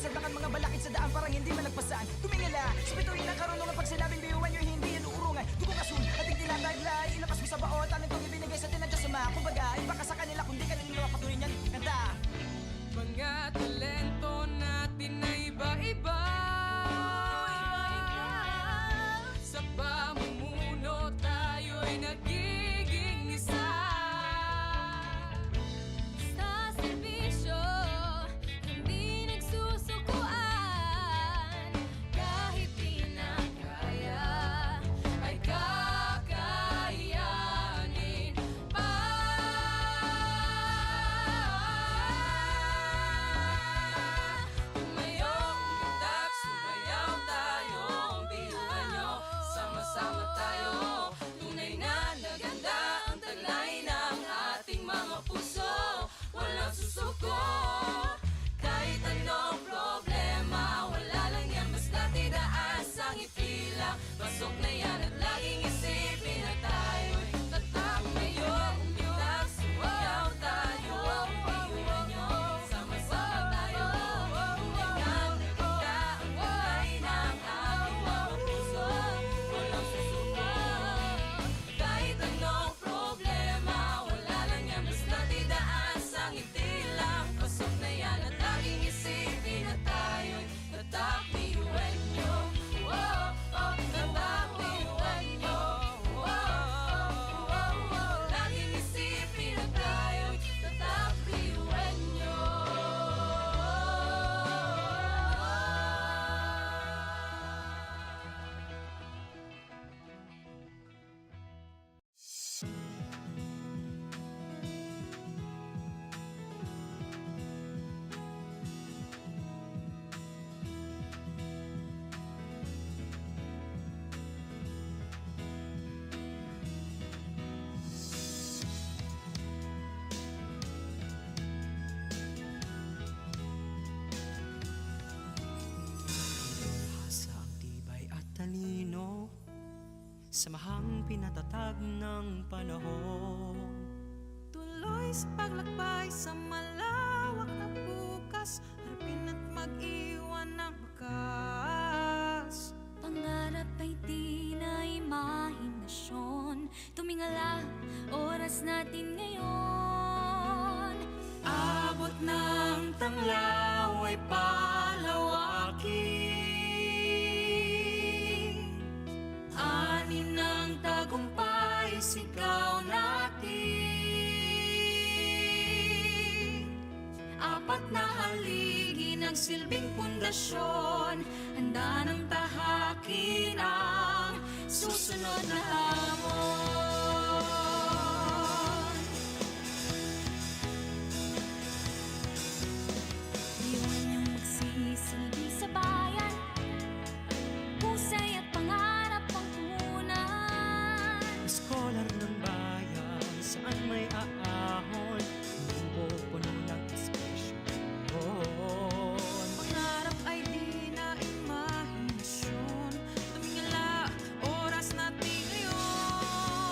Sadlakan mga balakid sa daan parang hindi malagpasan. Tumingala, sa bituin ng karunungan. Pag sinabing biyuan nyo, hindi yan uurungan. Dugong asul, ating tinataglay. Ilapas mo sa baot, anong itong ibinigay sa tinadya sa mga. Kumbaga, iba ka sa kanila, kundi ka nila patuloy niyan kanta. Mga talento natin na iba-iba. Sa pamumuno tayo'y nagiging isa. Sa serbisyo, hindi nagsusukuan. Kahit di na kaya, Ay kakayanin pa. Tumayo, umitak, sumayaw tayo. Ang biyuhan nyo, sama-sama tayo. Tunay na naganda ang taglay ng ating mga puso. Walang susuko. Kahit anong problema, wala lang yan, basta tidaas ang ngiti lang. Pasok na yan at laging isipin na tayo'y tatak. Tumayo, umitak, sumayaw tayo. Ang biyuhan nyo, sama-sama tayo. Tunay na naganda ang taglay ng ating mga puso. Walang susuko. Kahit anong problema, wala lang yan, basta tidaas ang ngiti lang. Pasok na yan at laging isipin na tayo'y tatak. Biyuhan nyo, oh, oh, tatak. Biyuhan nyo, oh, oh, oh, oh. Laging isipin na tayo'y tatak. Biyuhan nyo. Sa ang tibay at talino, samahang pinatatag ng panahon. Tuloy sa paglakbay sa malawak na bukas. Harapin at mag-iwan ng bakas. pangarap ay di na imahinasyon. Tumingala, oras natin ngayon. Abot ng tanglaw ay palawakin. Ani ng tagumpay, sigaw natin. Apat na haligi ng silbing pundasyon. Handa ng tahakin ang susunod na hamon. Iwan niyong magsisilbi sa bayan. Husay at pangarap ang punan. Scholar ng bayan, saan may aahon, lubo puno ng inspirasyon. Pangarap ay di na imahinasyon. Tumingala, oras natin ngayon.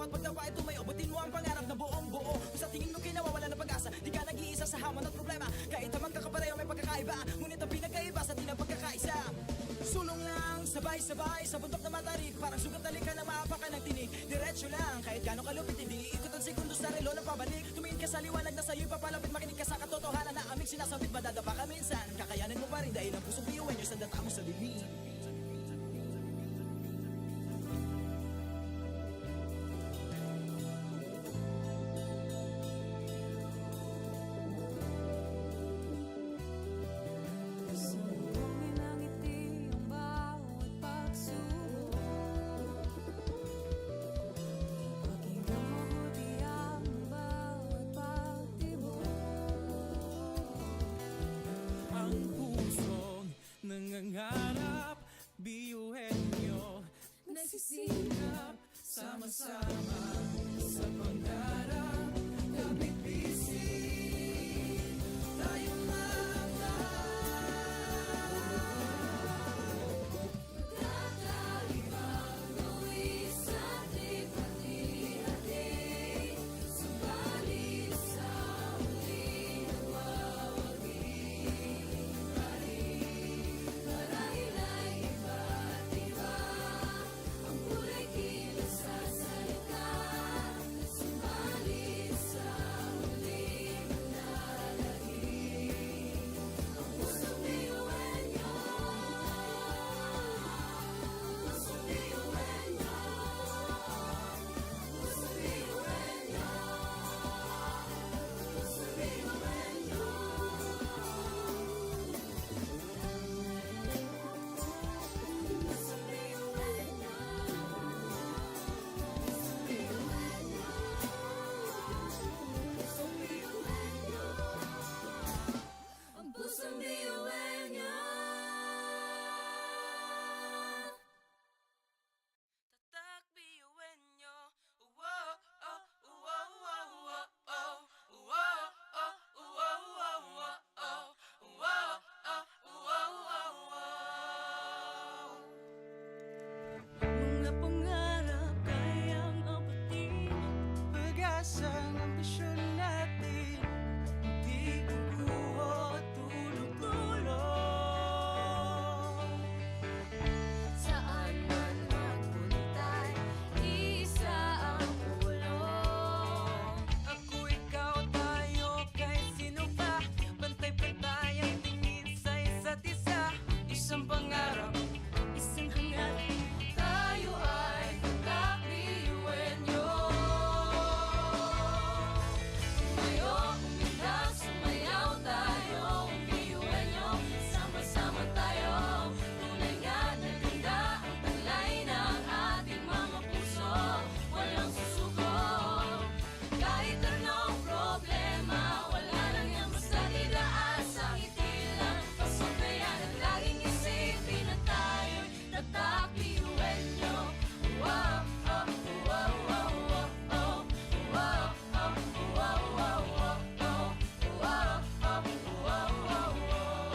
bawat pagtapa ay tumayo. Butin mo ang pangarap na buong buo. Kung sa tingin mo kinawawala ng pag-asa, di ka nag-iisa sa hamon at problema. Kahit ang magkakapareho may pagkakaiba, ngunit ang pinagkaiba sa tinang pagkakaisa. Sulong lang, sabay-sabay sa bundok na matarik. Parang sugat na likha na maapakan ng tinig. Diretso lang, kahit gano'ng kalupit, hindi ikot ang segundo sa relo na pabalik. Tumingin ka sa liwanag na sa'yo'y papalapit. Makinig ka sa katotohanan na aming sinasabit. Madadapa ka minsan, kakayanin mo pa rin dahil ang puso piyuin nyo sa data mo sa bibig. Sumugin ang ngiti ang bawat pagsubok. Paging mabuti ang bawat pagtibok. Ang pusong nangangarap, biyuhin nyo. Nagsisikap, Sama-sama sa pangarap, kapit bisig, tayong kakaibang luwis at hati-hati. Subalit sa huli nawawagi. Marahil ay iba't iba ang kulay kilos sa salita. Subalit sa huli manlalagi. Ang pusong biyuhin nyo. Pusong biyuhin nyo. Pusong biyuhin nyo. Pusong biyuhin nyo. Pusong biyuhin nyo. Pusong biyuhin nyo. Ang pusong biyuhin nyo. Tatak biyuin nyo. Uwo, oh, uwo, uwo, uwo, oh. Uwo, oh, uwo, uwo, uwo, oh. Uwo, oh, uwo, uwo, uwo. Mga pangarap kayang apatin. pag-asa ng ambisyon natin. Di kukuha tulog-tulog. Saan man magpuntay, isa ang ulo. Ako, ikaw, tayo, kahit sino pa. Pantay-pantay ang tingin sa isa't isa. Isang pangarap, Isang hangarin, tayo ay tatakbiyuhin nyo. Tumayo, umilag, sumayaw tayo. Biyuhin nyo, sama-sama tayo. Tunay nga na ganda ang talay ng ating mga puso. Walang susuko, kahit anong problema. Wala lang yan basta dilaan sa ngiti lang. Pasabayan at laging isipin na tayo'y tatakbiyuhin nyo. Wow, oh, wow, wow, wow, oh. Wow, oh, wow, wow, wow, oh. Wow, oh, wow, wow, wow.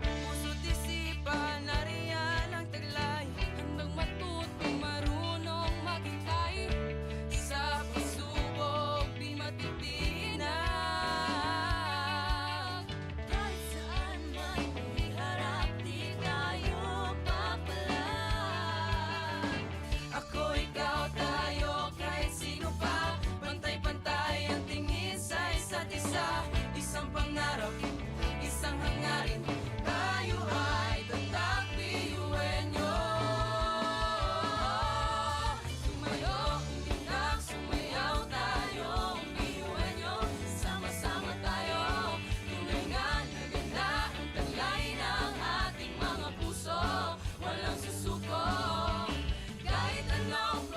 puso't isipan, nariyan ang taglay. Handang matutong marunong maghintay. Sa pagsubok, di matitinag. Kahit saan man iharap, di tayo papalag. Ako, ikaw, tayo, kahit sino pa. Pantay-pantay ang tingin sa isa't isa. Isang pangarap, isang hangarin. Tayo ay tatakbiyuhin nyo. Tumayo, umilag, sumayaw tayo. Biyuhin nyo, sama-sama tayo. Tunay nga na ganda ang talay ng ating mga puso. Walang susuko, kahit anong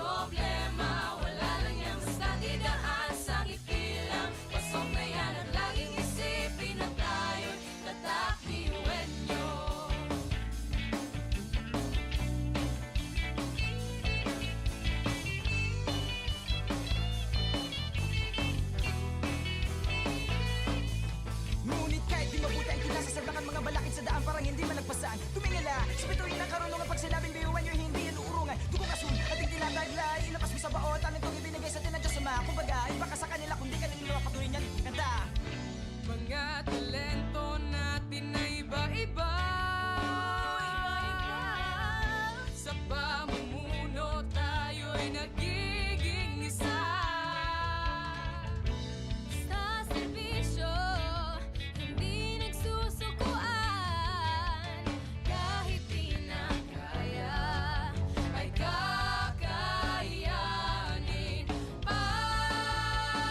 Iba ka sa kanila kundi kanila patuloy niyan ganda. Mga talento natin na iba-iba. Sa pamumuno tayo'y nagiging isa. Sa serbisyo, hindi nagsusukuan. Kahit di na kaya, ay kakayanin. Pag-ibig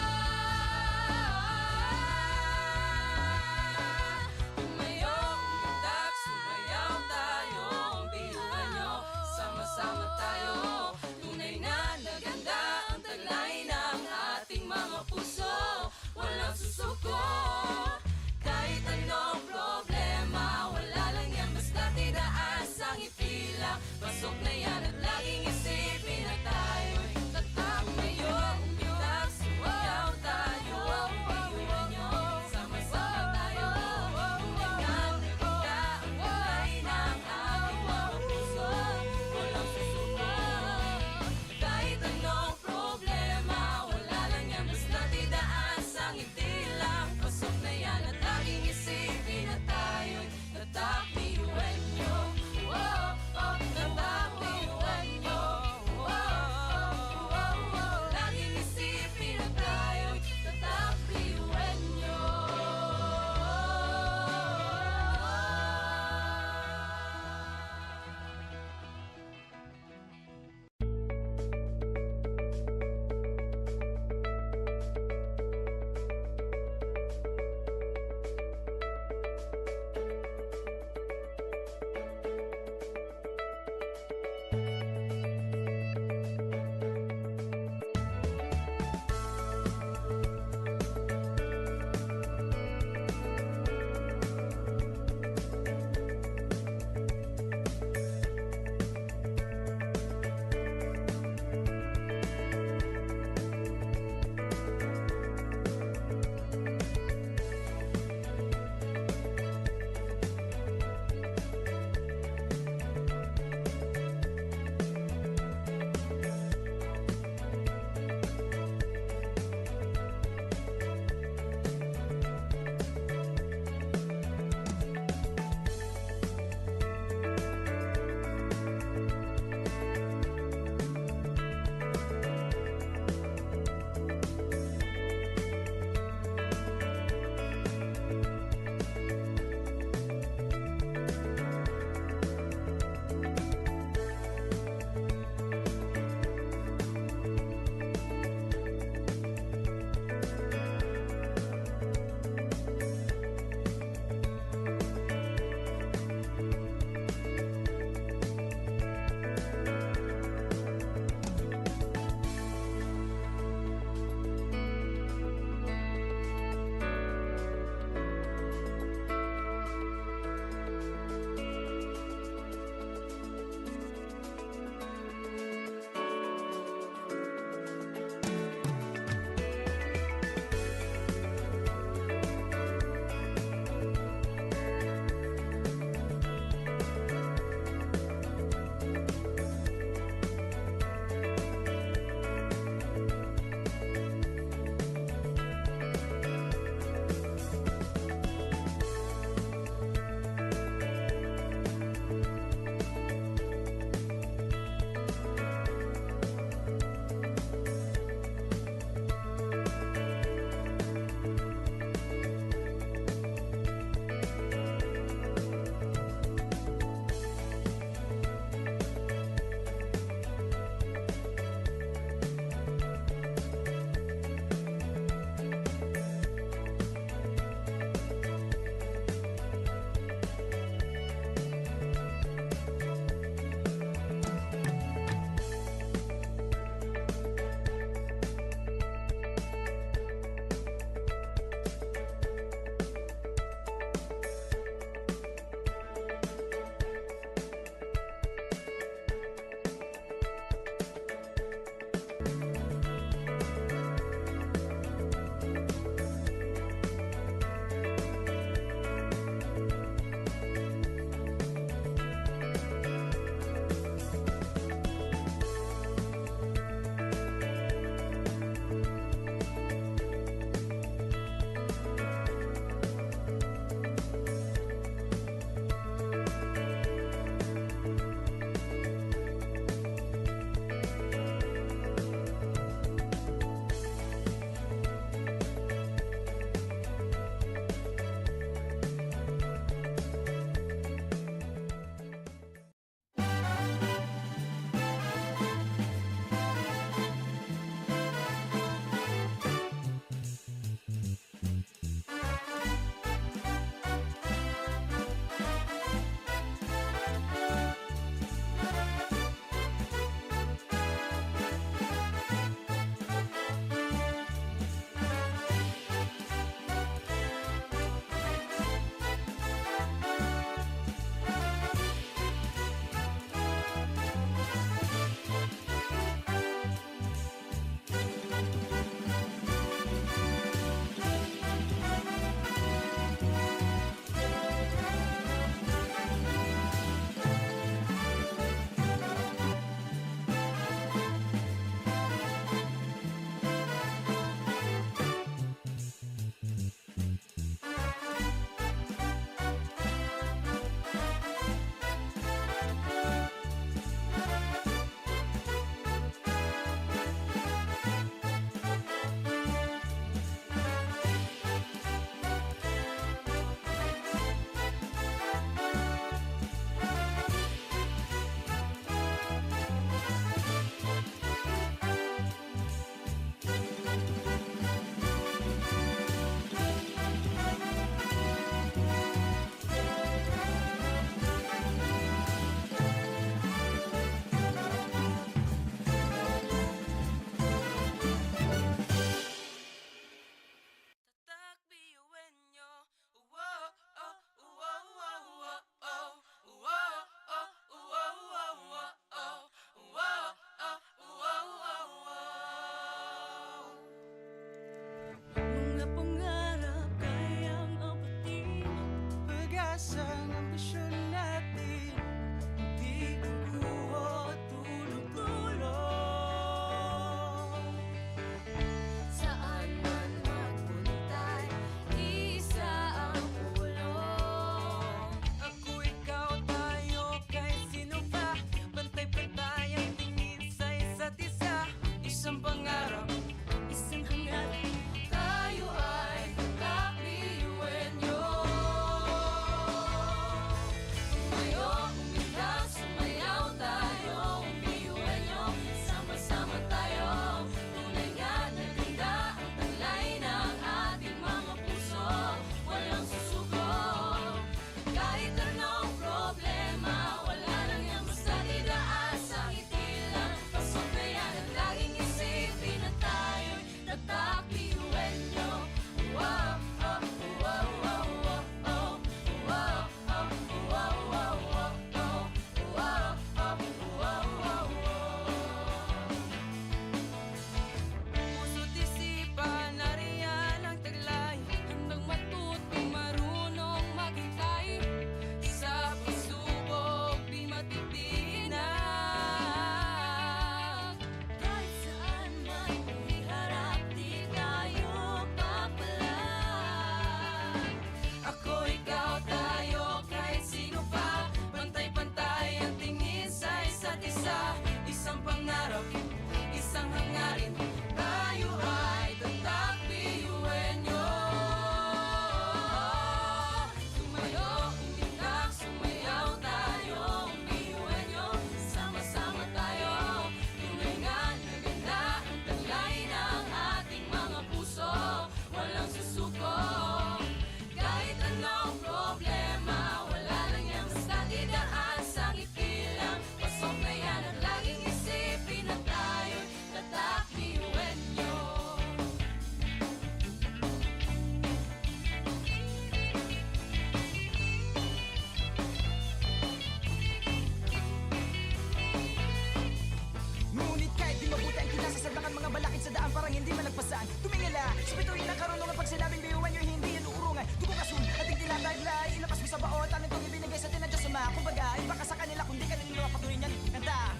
Nasasadlakan mga balakid sa daan parang hindi malagpasan. Tumingala, sa bituin ng karunungan. Pag sinabing biyuhan nyo, hindi yan uurungan. Dugo kasun, ating tinataglay. Ilapas mo sa baot, amin kong ibinigay sa tinadya sa mga. Kumbaga, iba ka sa kanila kung di ka nila patuloy niyan. Kanta!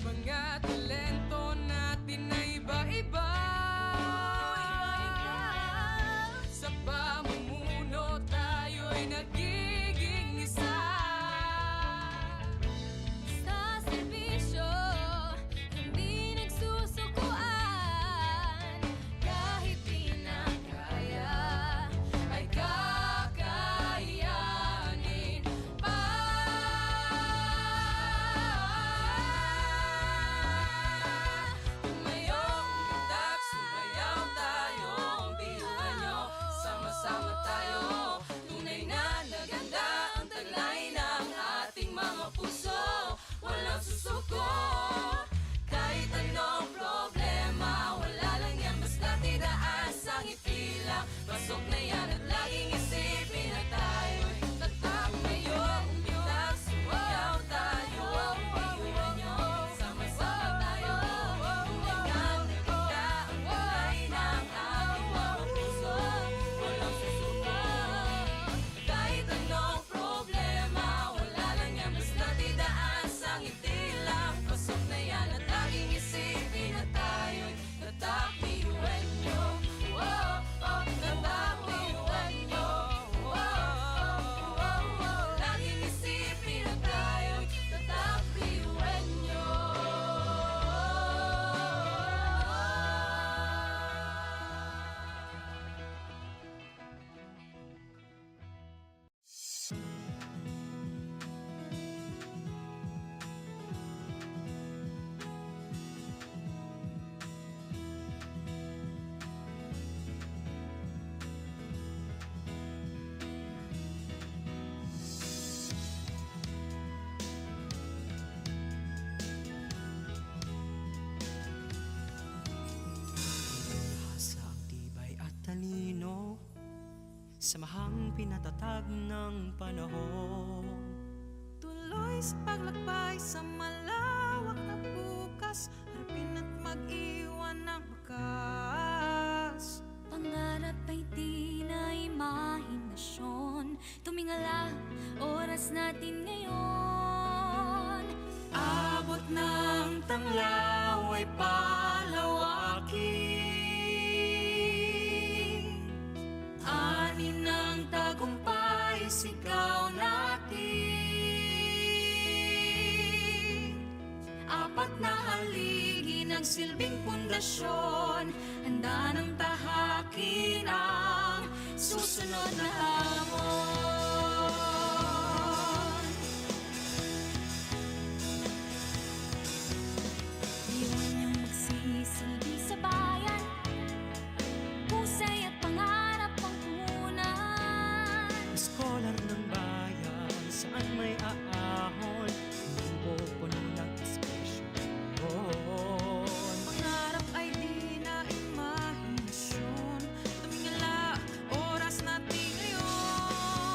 Mga talento natin na iba-iba. Sa pamumuno tayo'y nagiging isa. Sa serbisyo, hindi nagsusukuan. Kahit di na kaya, Ay kakayanin pa. Tumayo, umundak, sumayaw tayo. Ang biyuhan nyo, sama-sama tayo. Tunay na naganda ang taglay ng ating mga puso. Walang susuko, kahit anong problema. Wala lang yan, basta tinaas ang ngiti lang. Pasok na yan at laging isipin na tayo'y tatak. Ngayon, umundak, sumayaw tayo. Ang biyuhan nyo, sama-sama tayo. Tunay na naganda ang taglay ng ating mga puso. Walang susuko, kahit anong problema. Wala lang yan, basta tinaas ang ngiti lang. Pasok na yan at laging isipin na tayo'y tatak. Biyuhan nyo, oh, oh, tatak. Biyuhan nyo, oh, oh, oh, oh. Laging isipin na tayo'y tatak. Biyuhan nyo. Sa ang tibay at talino, samahang pinatatag ng panahon. Tuloy sa paglakbay sa malawak na bukas. Harapin at mag-iwan ng bakas. pangarap ay di na imahinasyon. Tumingala, oras natin ngayon. Abot ng tanglaw ay palawakin. Ani ng tagumpay, sigaw natin. Apat na haligi ng silbing pundasyon. Handa ng tahakin ang susunod na hamon. Iwan niyang magsisilbi sa bayan. Husay at pangarap ang punan. Scholar ng bayan, saan may aahon, hindi pupuno ng espresyon. Pangarap ay di na imahinasyon. Tumingala, oras natin ngayon.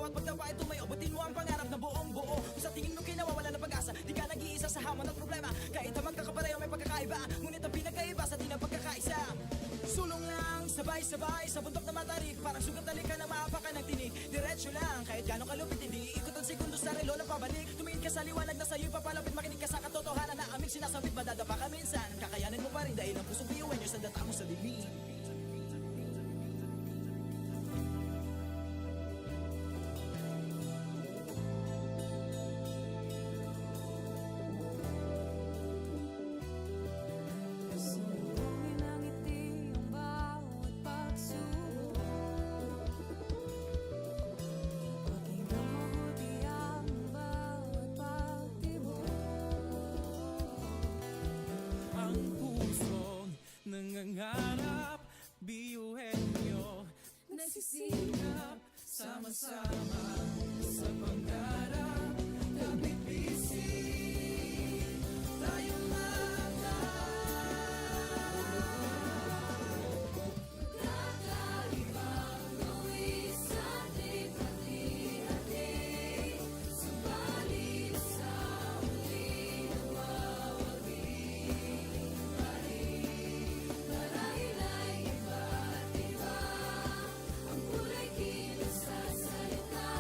bawat pagtapa ay tumayo. Butin mo ang pangarap na buong buo. Kung sa tingin mo kinawawala ng pag-asa, di ka nag-iisa sa hamon at problema. Kahit na magkakapareho may pagkakaiba, ngunit ang pinagkaiba sa di na pagkakaisa. Sulong lang, sabay-sabay sa bundok na matarik. Parang sugat na lika na maapakan ng tinig. Diretso lang, kahit gano'ng kalupit, hindi ikot ang segundo sa relo na pabalik. Tumingin ka sa liwanag na sa'yo'y papalapit. Makinig ka sa katotohanan na aming sinasabit. Madadapa ka minsan, kakayanin mo pa rin dahil ang pusong biyuan nyo sa data mo sa dilim. Sumbungin ang ngiti ang bawat pagsubok. Pakinggan mabuti ang bawat pagtibok. Ang pusong nangangarap, biyuhin nyo, nagsisikap, sama-sama sa pangarap. Kapit bisig, tayo Kakaibang gawin sa ating hati-hati. Subalit sa huli nawawagi pa rin. Marahil ay iba't iba ang kulay kilos sa salita.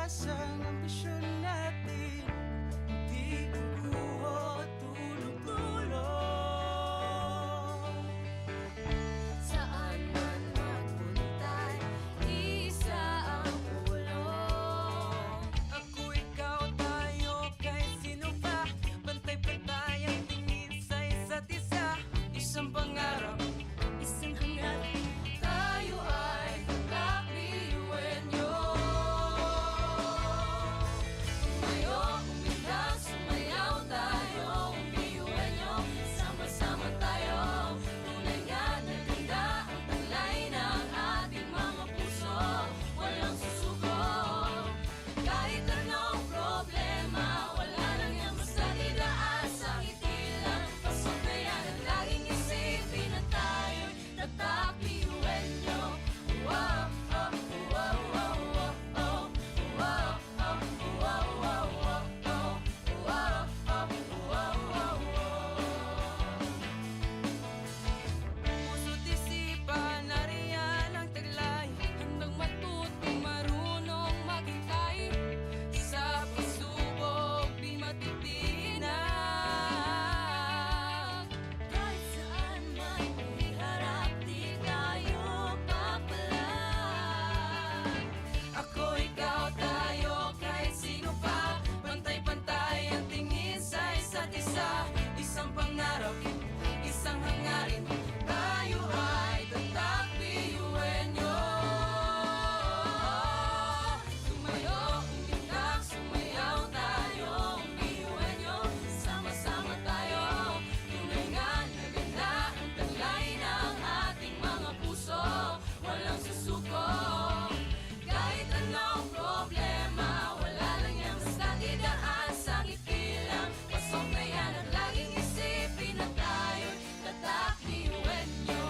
Asang ambisyon natin di kukuho tulog-tulog. Saan man magpunta, isa ang ulo. Ako, ikaw, tayo, kay sino pa? Pantay-pantay ang tingin sa isa't isa. Isang pangarap, Isang hangarin, tayo ay magkakliwenyo. Tumayo, umindak, sumayaw tayo, umiwenyo. Sama-sama tayo, tunay nga na ganda ang taglay ng ating mga puso. Walang susuko, kahit anong problema, wala lang yan basta idaan sa ngiti lang. Pasok na yan at laging isipin na tayo'y nagkakliwenyo. Wow, oh, wow, wow, wow, oh. Wow, oh, wow, wow, wow, oh. Wow, oh, wow, wow, wow. puso't isipan, nariyan ang taglay. Handang matutong marunong maghintay. Sa pagsubok, di matitinag. Kahit saan man iharap, di tayo papalag. Ako, ikaw, tayo, kahit sino pa. Pantay-pantay ang tingin sa isa't isa. Isang pangarap, isang hangarin. Tayo ay tatak piyuwenyo. Tumayo, umindak, sumayaw tayo, umiwenyo. Sama-sama tayo, tunay nga na ganda ang taglay ng ating mga puso. Walang susuko, kahit anong problema, wala lang yan basta idaan sa ngiti lang. Pasok na yan at laging isipin na tayo'y tatakliwenyo.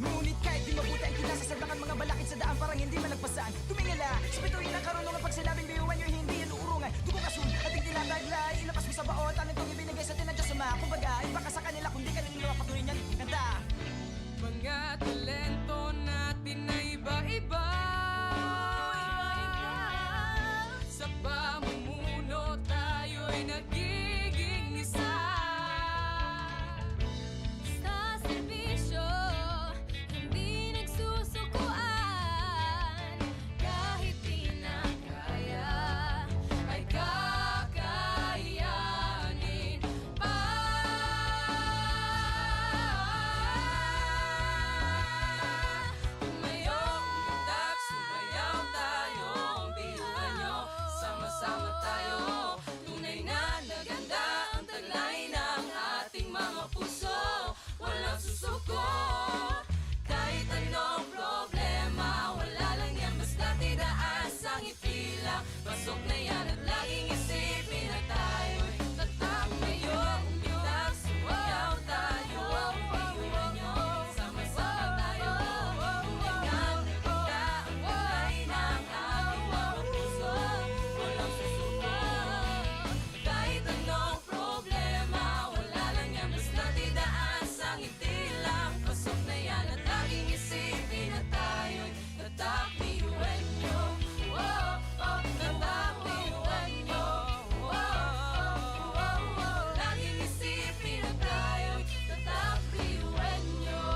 Ngunit kahit di mabuti ang kinasasalbakan mga balakid sa daan parang hindi malagpasan. Tumingala, spituin ang karunungan pag sinabing biyuan nyo hindi yan uurungan. Dugong asun, ating tinataglay, ilapas mo sa baot, ang itong ibinigay sa tinadya sa mga. Kumbaga, iba ka sa kanila kundi kanila mapatuloy niyan. Ganda! Mga talento natin na iba-iba. Sa pamumuno tayo'y nagiging isa. Sa serbisyo, hindi nagsusukuan. Kahit di na kaya, ay kakayanin pa. Tumayo, umundak, sumayaw tayo, biyuhan nyo. Sama-sama tayo, tunay na naganda ang taglay ng ating mga puso. Walang susuko, kahit anong problema, wala lang yan basta tidaan sa ngiti lang. Pasok na yan at laging isipin na tayo'y tatak. Tumayo, umundak, sumayaw tayo, biyuhan nyo. Sama-sama tayo, tunay na naganda ang taglay ng ating mga puso. Walang susuko, kahit anong problema, wala lang yan basta tidaan sa ngiti lang. Pasok na yan at laging isipin na tayo'y tatak piyuwenyo. Wow, oh, tatak piyuwenyo. Wow, oh, wow, wow. Laging isipin na tayo'y tatak piyuwenyo.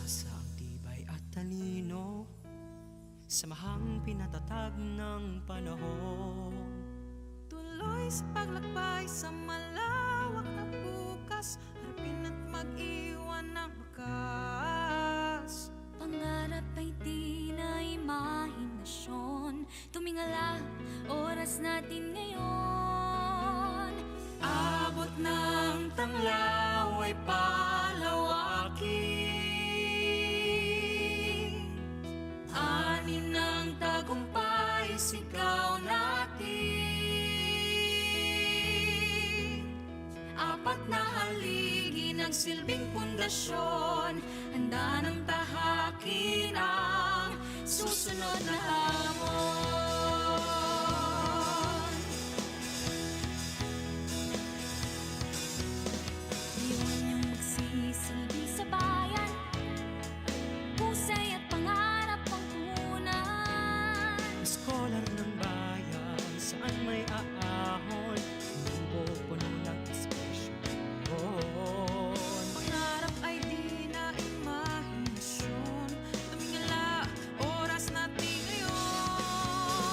Sa ang tibay at talino, samahang pinatatag ng panahon. Tuloy sa paglakbay sa malawak na bukas, harapin at mag-iwan ng wakas. Pangarap ay di na imahinasyon. Tumingala silbing pundasyon, handa ng tahakin ang susunod na hamon. Iwan niyong magsisilbi sa bayan, husay at pangarap ang punan. Scholar ng bayan, saan may aahon, puno ng inspirasyon. Pangarap ay di na imahinasyon. Tumingala, oras natin ngayon.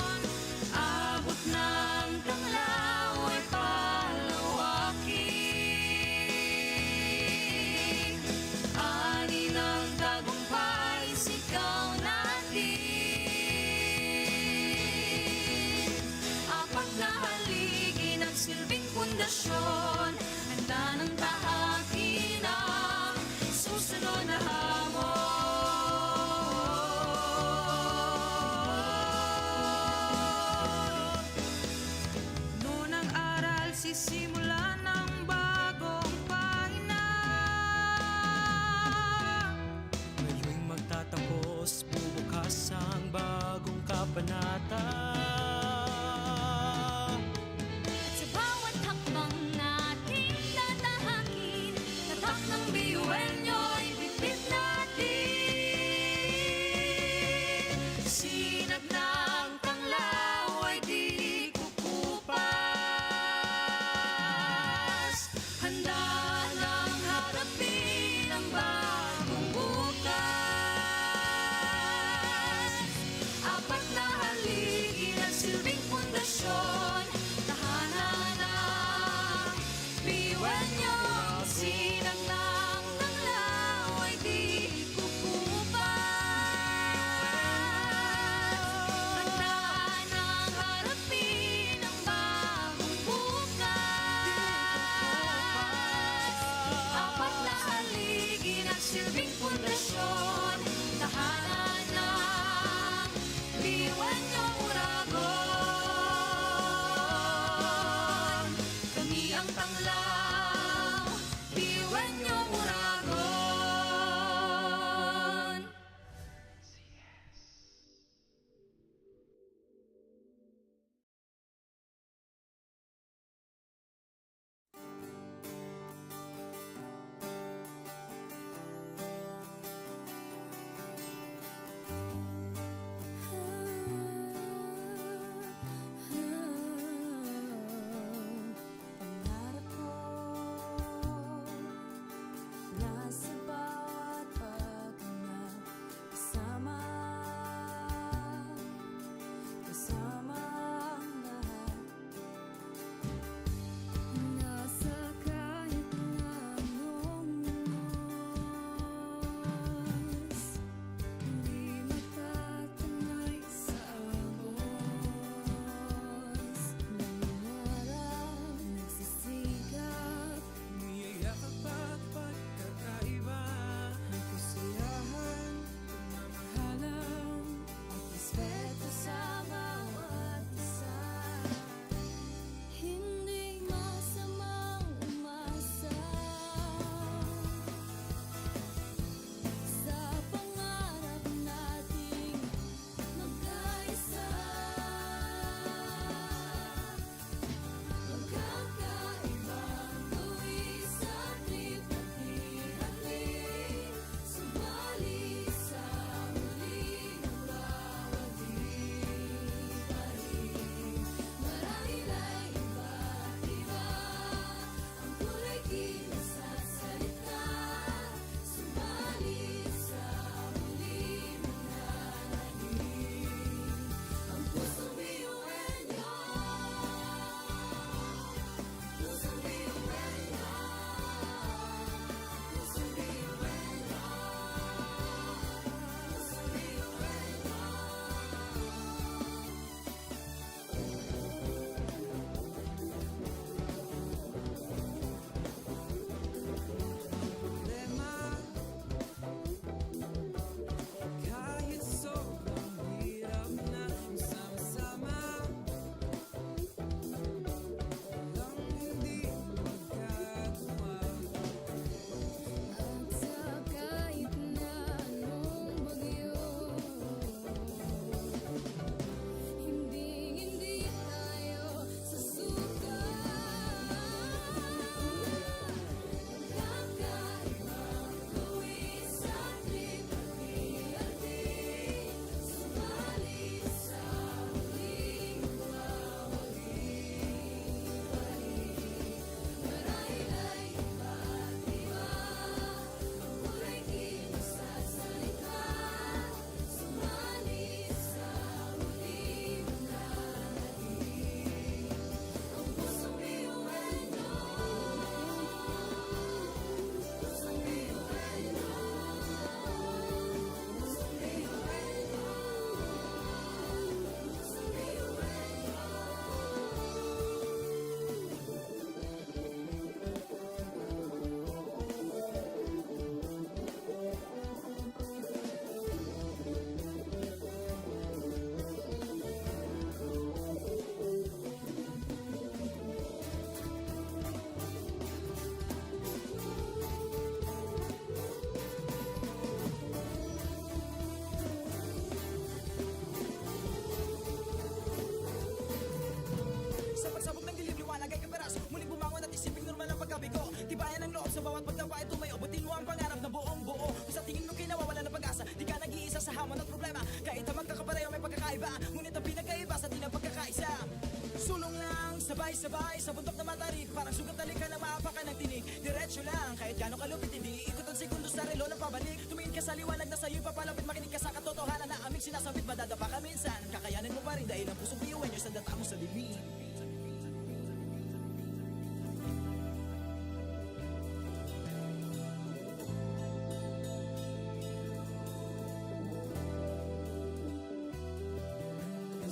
Sabay-sabay sa bundok na matarik, parang sugat na likha na maapakan ng tinig. Diretso lang, kahit gano'ng kalupit, hindi ikot ang segundo sa relo ng pabalik. Tumingin ka sa liwanag na sa'yo'y papalapit, makinig ka sa katotohanan na aming sinasabit. Madadapa ka minsan, kakayanin mo pa rin dahil ang pusong biyuan nyo sa data mo sa bibig.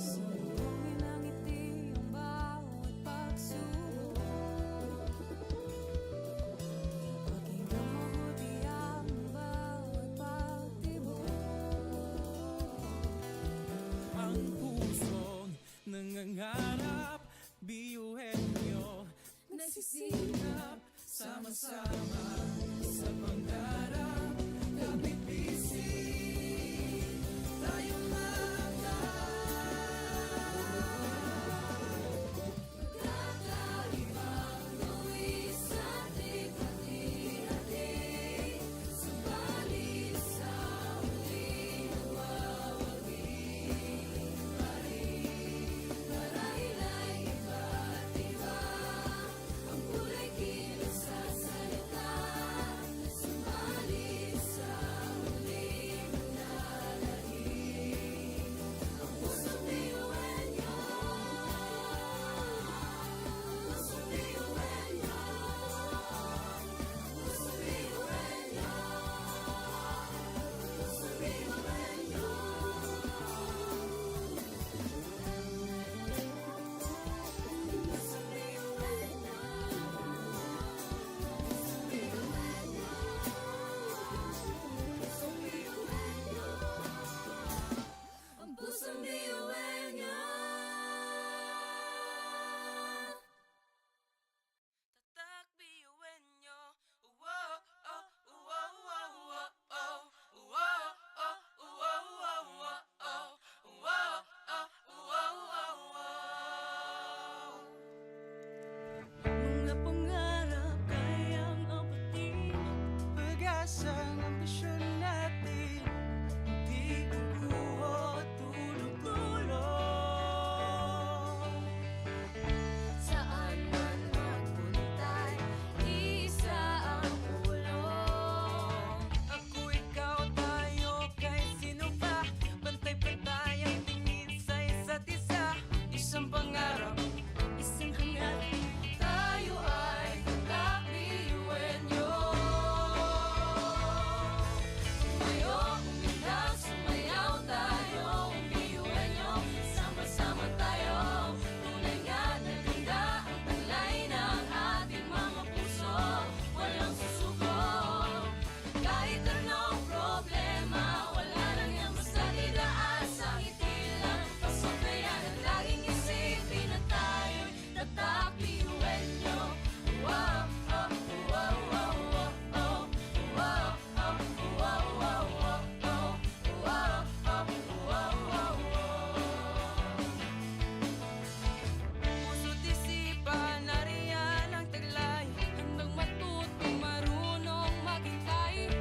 Sunugin ang ngiti ang bawat pagsubok. Pakinggan mabuti ang bawat pagtibok. Ang pusong nangangarap, biyuhin nyo, Nagsisikap, sama-sama sa pangarap. Kapit bisig, tayong kakaibang luwis sa ating hati-hati. Subalit sa huli nagwawagi pa rin. Marahil ay iba't iba ang kulay kilos sa salita. Subalit sa huli manlalahim ang pusong biyuhan niyo. Pusong biyuhan niyo. Pusong biyuhan niyo. Pusong biyuhan niyo. Pusong biyuhan niyo. Pusong biyuhan niyo. Ang pusong biyuhan niyo. Tatak biyuin nyo. Wow, oh, wow, wow, wow, oh. Wow, oh, wow, wow, wow, oh. Wow, oh, wow, wow, wow. Mga pangarap kayang abutin. pag-asa ng ambisyon natin, di kukuha tulog-tulog. Saan man magpuntay, isa ang ulo. Ako, ikaw, tayo, kahit sino pa. Pantay-pantay ang tingin sa isa't isa. Isang pangarap, Isang hangarin, tayo ay tatak biyuin nyo. tumayo, umilag, sumayaw tayo. Biyuhan niyo, sama-sama tayo. Tunay nga na ganda ang talay ng ating mga puso. Walang susuko, kahit anong problema. Wala lang yan basta idaan sa ngiti lang. Pasok na yan at laging isipin na tayo'y tatak biyuhan niyo. Wow, oh, wow, wow, wow, oh. Wow, oh, wow, wow, wow, oh. Wow, oh, wow, wow, wow. Puso't isipan, nariyan ang taglay. Handang matuto, marunong maghintay.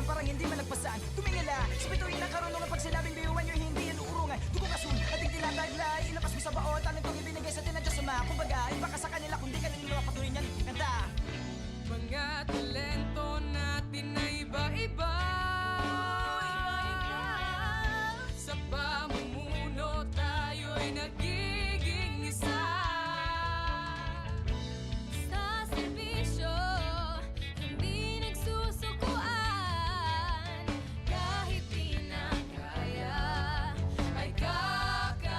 parang hindi malagpasan. Tumingala sa bituin na karunungan pag sinabing biyuan nyo hindi yan uurungan. Dugo kasun at yung tinataglay, ilapas mo sa baon, talent kong ibinigay sa tinadya sa mga. Kumbaga, iba ka sa kanila kung di ka nila patuloy niyan kanta. Mga talento natin na iba-iba, sa pamumuno tayo'y nagiging isa. Sa serbisyo, hindi nagsusukuan. Kahit di na kaya, Ay kakayanin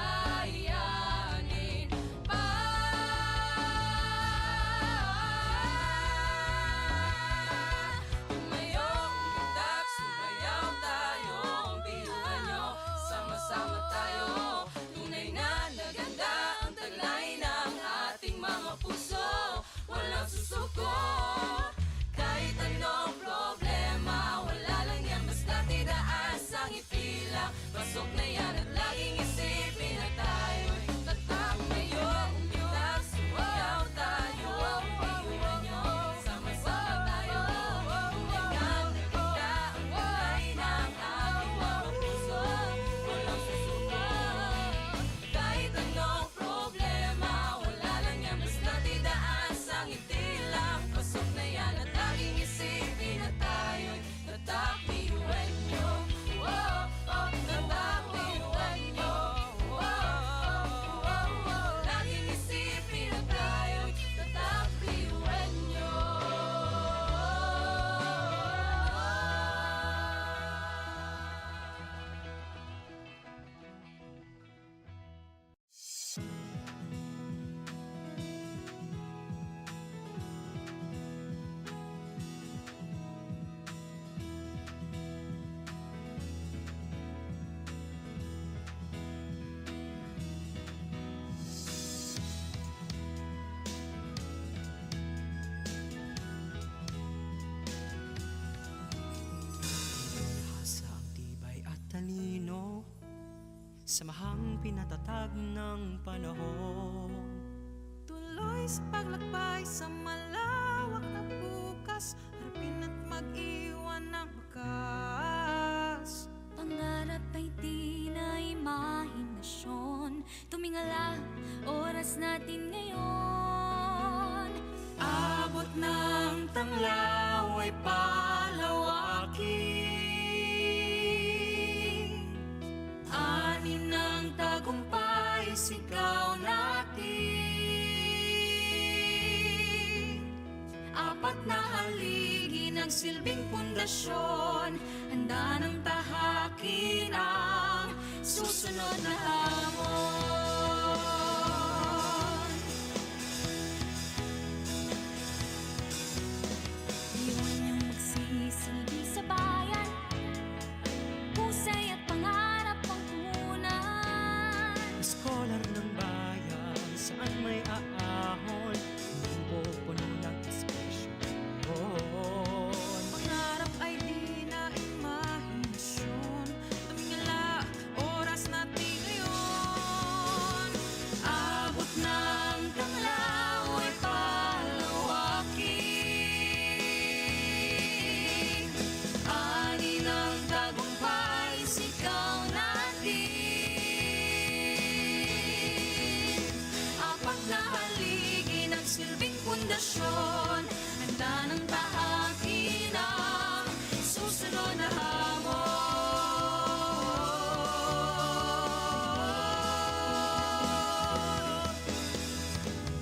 pa. Tumayo, umitak, sumayaw tayo. Ang biyuhan nyo, sama-sama tayo. Tunay na naganda ang taglay ng ating mga puso. Walang susuko, kahit anong problema. Wala lang yan, basta tinaas ang ipila. Pasok na yan at laging isipin na tayo'y tatak. Tumayo, umitak, sumayaw tayo. Ang biyuhan nyo, sama-sama tayo. Tunay na naganda ang taglay ng ating mga puso. Walang susuko, kahit anong problema. Wala lang yan, basta tinaas ang itila. Pasok na yan at laging isipin na tayo'y tatak. Biyuhan nyo, oh, oh, tatak. Biyuhan nyo, oh, oh, oh, oh. Laging isipin na tayo'y tatak. Biyuhan nyo. Sa ang tibay at talino, samahang pinatatag ng panahon. Tuloy sa paglakbay sa malawak na bukas. Harapin at mag-iwan ng bakas. pangarap ay di na imahinasyon. Tumingala, oras natin ngayon. Abot ng tanglaw ay palawakin. Ani ng tagumpay, sigaw natin. Apat na haligi nagsilbing pundasyon. Handa ng tahakin ang susunod na hamon. Iwan niyang magsisilbi sa bayan. Husay at pangarap ang punan. Scholar ng bayan, saan may aahon, hindi po puno ng espresyon. Pangarap ay di na imahinasyon. Tumingala, oras natin ngayon. Abot ng tanglaw ay palawakin. Ani ng tagumpay, sigaw natin. Apat na haligi nagsilbing pundasyon. Handa ng tahakin ang susunod na hamon.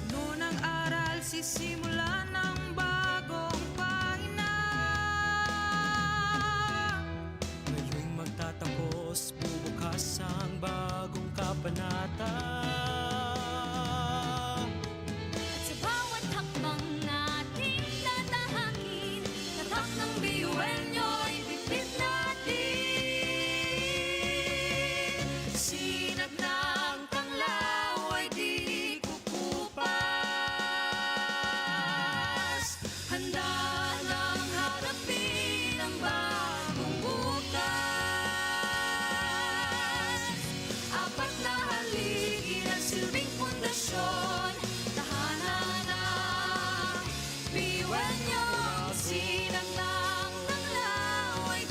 Noon ang aral, sisimulan ng bagong pahina. Ngayon'y magtatapos, bubukas ang bagong kabanata. At sa bawat hakbang nating tatahakin, tatak ng biyuhan nyo'y bitbit natin. Sinag ng tanglaw ay di kukupas. Handa ng harapin ang bagong bukas. Apat na haligi nagsilbing pundasyon. Tahanan ng biyuhan nyo. Sinag ng tanglaw ay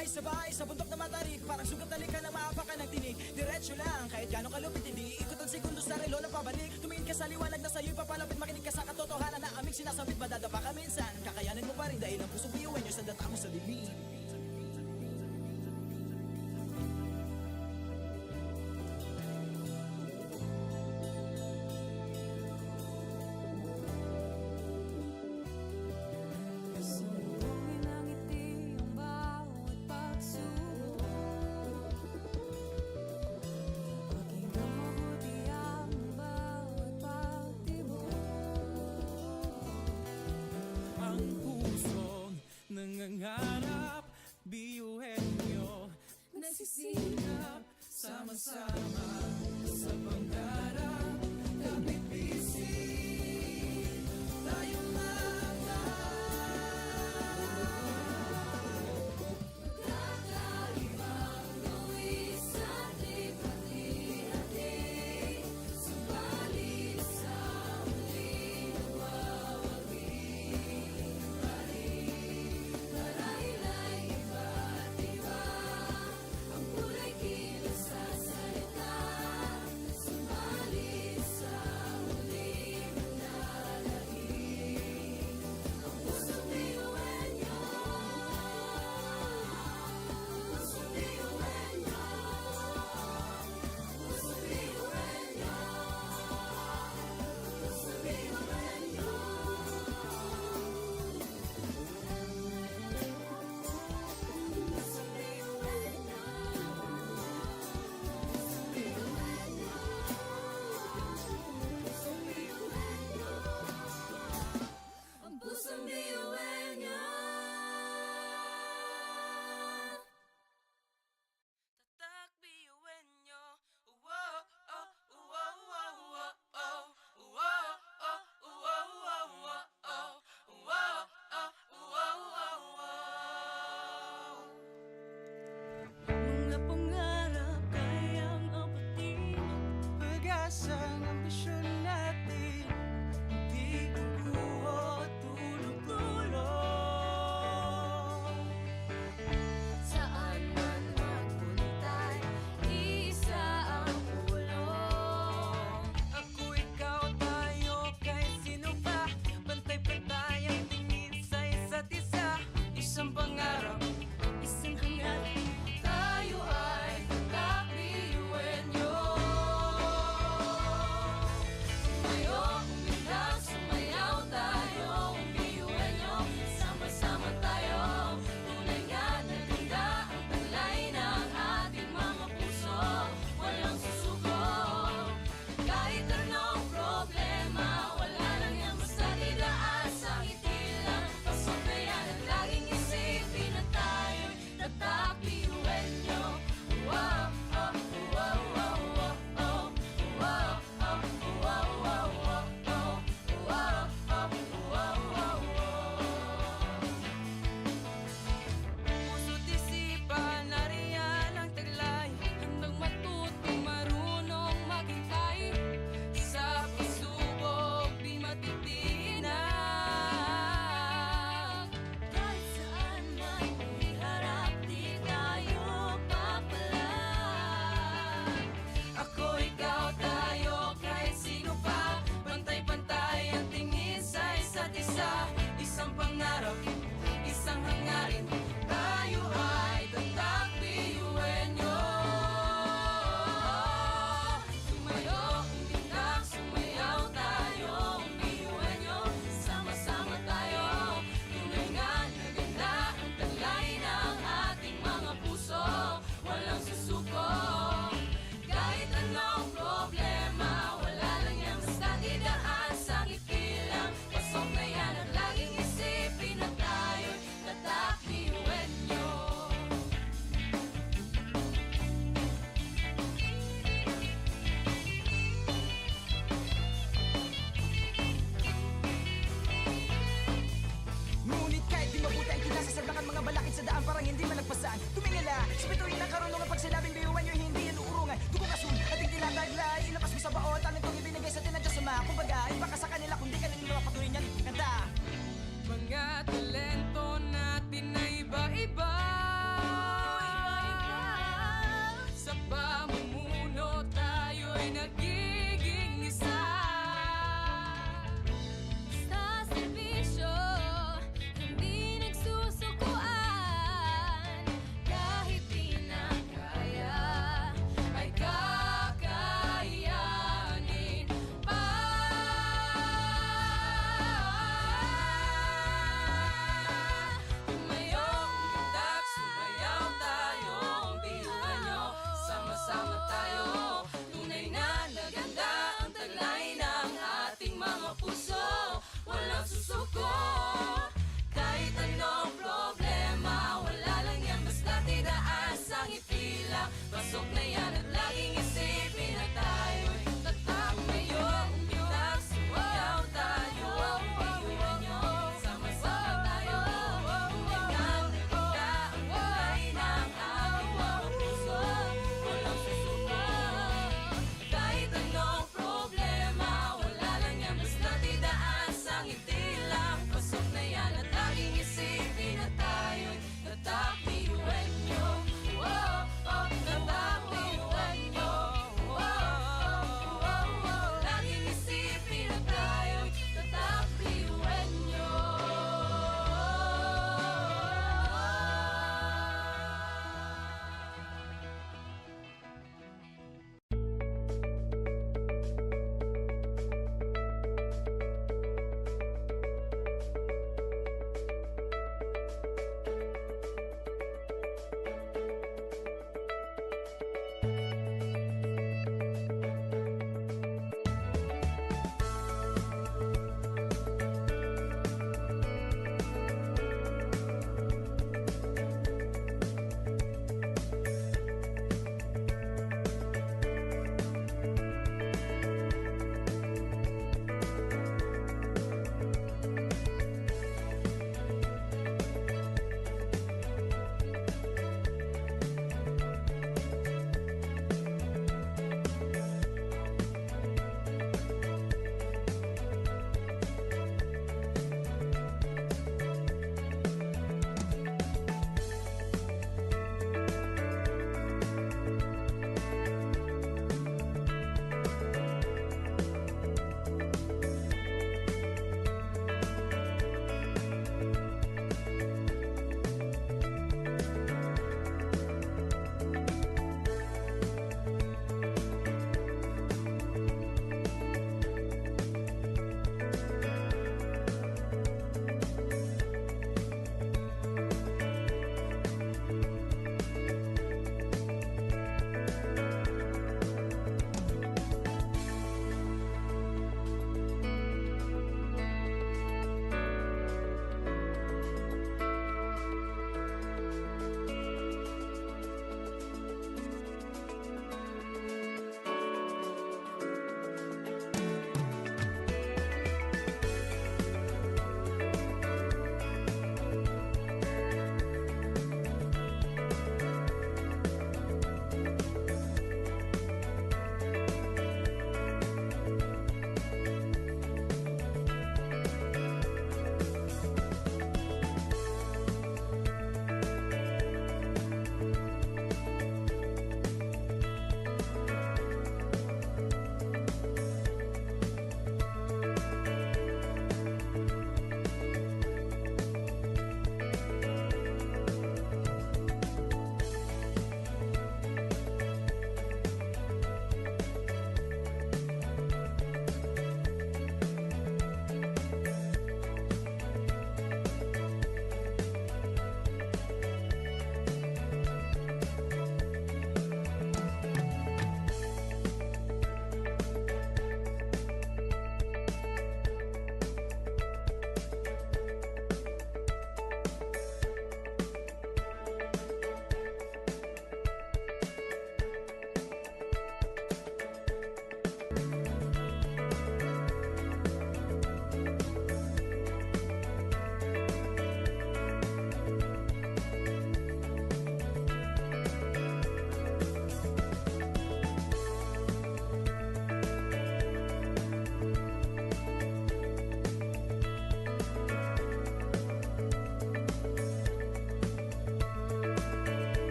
Sabay-sabay sa bundok na matarik, parang sugat na lika na maapakan ng tinig. Diretso lang, kahit gano'ng kalupit, hindi ikot ang segundo sa relo na pabalik. Tumingin ka sa liwanag na sa'yo'y papalapit, makinig ka sa katotohanan na aming sinasabit. Madadapa ka minsan, kakayanin mo pa rin dahil ang pusong biyuin nyo sa data mo sa dilim. Sumuhin ang ngiti ang bawat pagsubok. Pakinggan mabuti ang bawat pagtibok. Ang pusong nangangarap, biyuhin nyo Nagsisikap, sama-sama sa pangarap. Kapit bisig, tayong kakaibang gawin sa hati-hati. Subalit sa muling mawawagi pa rin. Marahil ay iba't iba ang kulay kilos sa salita. Subalit sa muling manalangin ang pusong biyuin nyo. Pusong biyuin nyo. Pusong biyuin nyo. Pusong biyuin nyo. Pusong biyuin nyo. Ang pusong biyuin nyo. Tatak biyuin nyo. Wow, oh, wow, wow, wow, oh. Wow, oh, wow, wow, wow, oh. Wow, oh, wow, wow, wow. Mga pangarap kayang apatin. pag-asang ambisyon natin, di kukuha tulog-tulog. Saan man magpuntay, isa ang ulo. Ako, ikaw, tayo, kahit sino pa. Pantay-pantay ang tingin sa isa't isa. Isang pangarap, Isang hangarin, tayo ay tatakbiyuin nyo. tumayo, umilang, sumayaw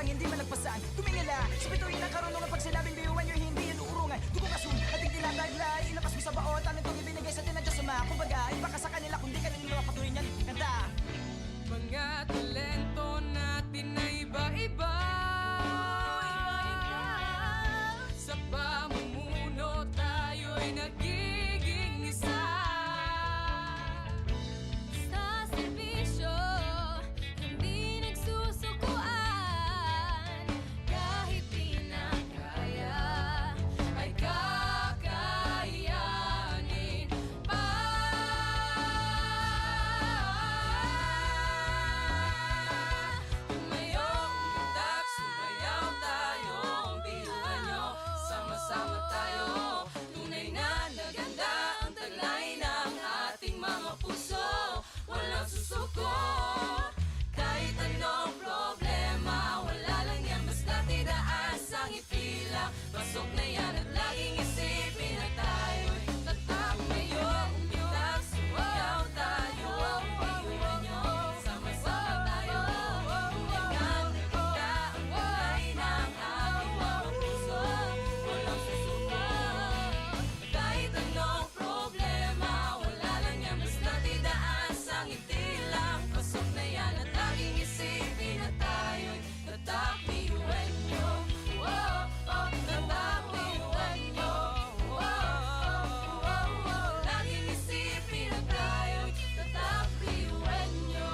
pang hindi malagpasan. Tumingala, sa bituin ng karunungan. Pag sinabing biyuan nyo, hindi yan uurungan. Dugong asun, ating tinataglay, ilabas mo sa baot. Ano itong ibinigay sa atin ng Diyos Ama? Kumbaga, iba ka sa kanila, kundi kanila mapatuloy niyan. Kanta! Mga talento natin na iba-iba. Sa pamumuno tayo'y nagiging isa. Sa serbisyo, hindi nagsusukuan. Kahit di na kaya, Ay kakayanin pa. Tumayo, umundak, sumayaw tayo. Ang biyuhan nyo, sama-sama tayo. Tunay na naganda ang taglay ng ating mga puso. Walang susuko, kahit anong problema. Wala lang yan, basta tidaas ang ngiti lang. Pasok na yan at laging isipin na tayo'y tatayo. Umitak, sumayaw tayo. Ang biyuhan nyo, sama-sama tayo. Tunay na naganda ang taglay ng ating mga puso. Walang susuko, kahit anong problema. Wala lang yan, basta tidaas ang ngiti lang. Pasok na yan at laging isipin na tayo'y tatakbiyuhan nyo. Oh, oh, tatakbiyuhan nyo. Oh, oh, oh, oh. Laging isipin na tayo'y tatakbiyuhan nyo.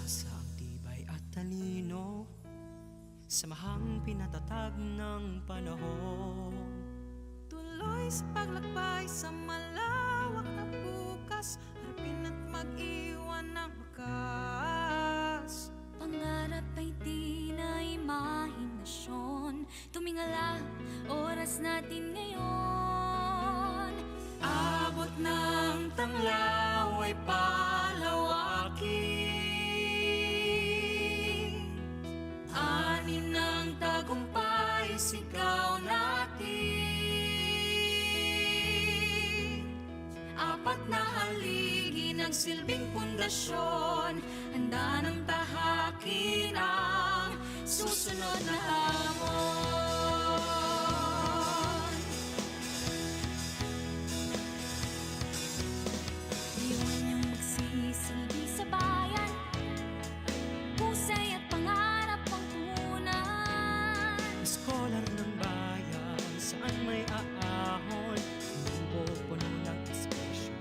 Sa ang tibay at talino, samahang pinatatag ng panahon. Tuloy sa paglakbay sa malawak na bukas. Harapin at mag-iwan ng wakas. pangarap ay di na imahinasyon. Tumingala, oras natin ngayon. Abot ng tanglaw ay palawakin. Ani ng tagumpay, sigaw natin. Apat na haligi nagsilbing pundasyon. Handa ng tahakin ang susunod na hamon. Iwan niyong magsisilbi sa bayan. Husay at pangarap ang punan. Scholar ng bayan, saan may aahon, pupuno ng espresyon.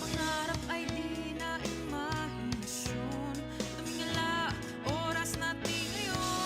Pangarap ay di na imahinasyon. Tumingala, oras natin ngayon.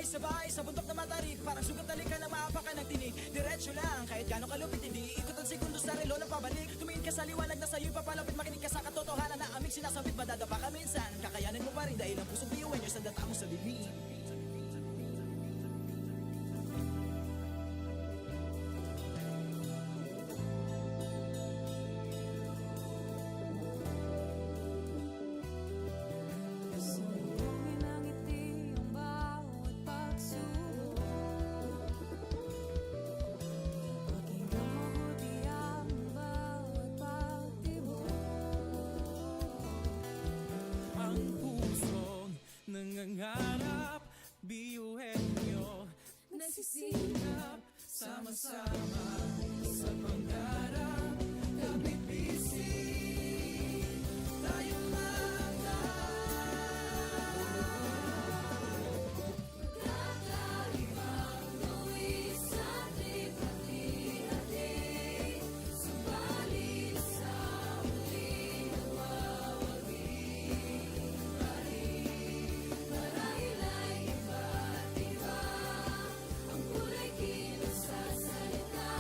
Sabay-sabay sa bundok na matarik, parang sugat na lika na maapakan ng tinig. Diretso lang, kahit gano'ng kalupit, hindi ikot ang segundo sa relo ng pabalik. Tumingin ka sa liwanag na sa'yo'y papalapit, makinig ka sa katotohanan na aming sinasabit. Madadapa ka minsan, kakayanin mo pa rin dahil ang pusong biyuhan nyo sa data mo sa bibig. Sumuhin ang ngiti ang bawat pagsubok. Pakinggan mabuti ang bawat pagtibok. Ang pusong nangangarap, biyuhin nyo nagsisikap, sama-sama sa pangarap. Kapit bisig, tayong mga Kakaibang tuwi sa hati-hati, subalit sa huli nawawagi. Marahil ay iba't iba ang kulay kilos sa salita.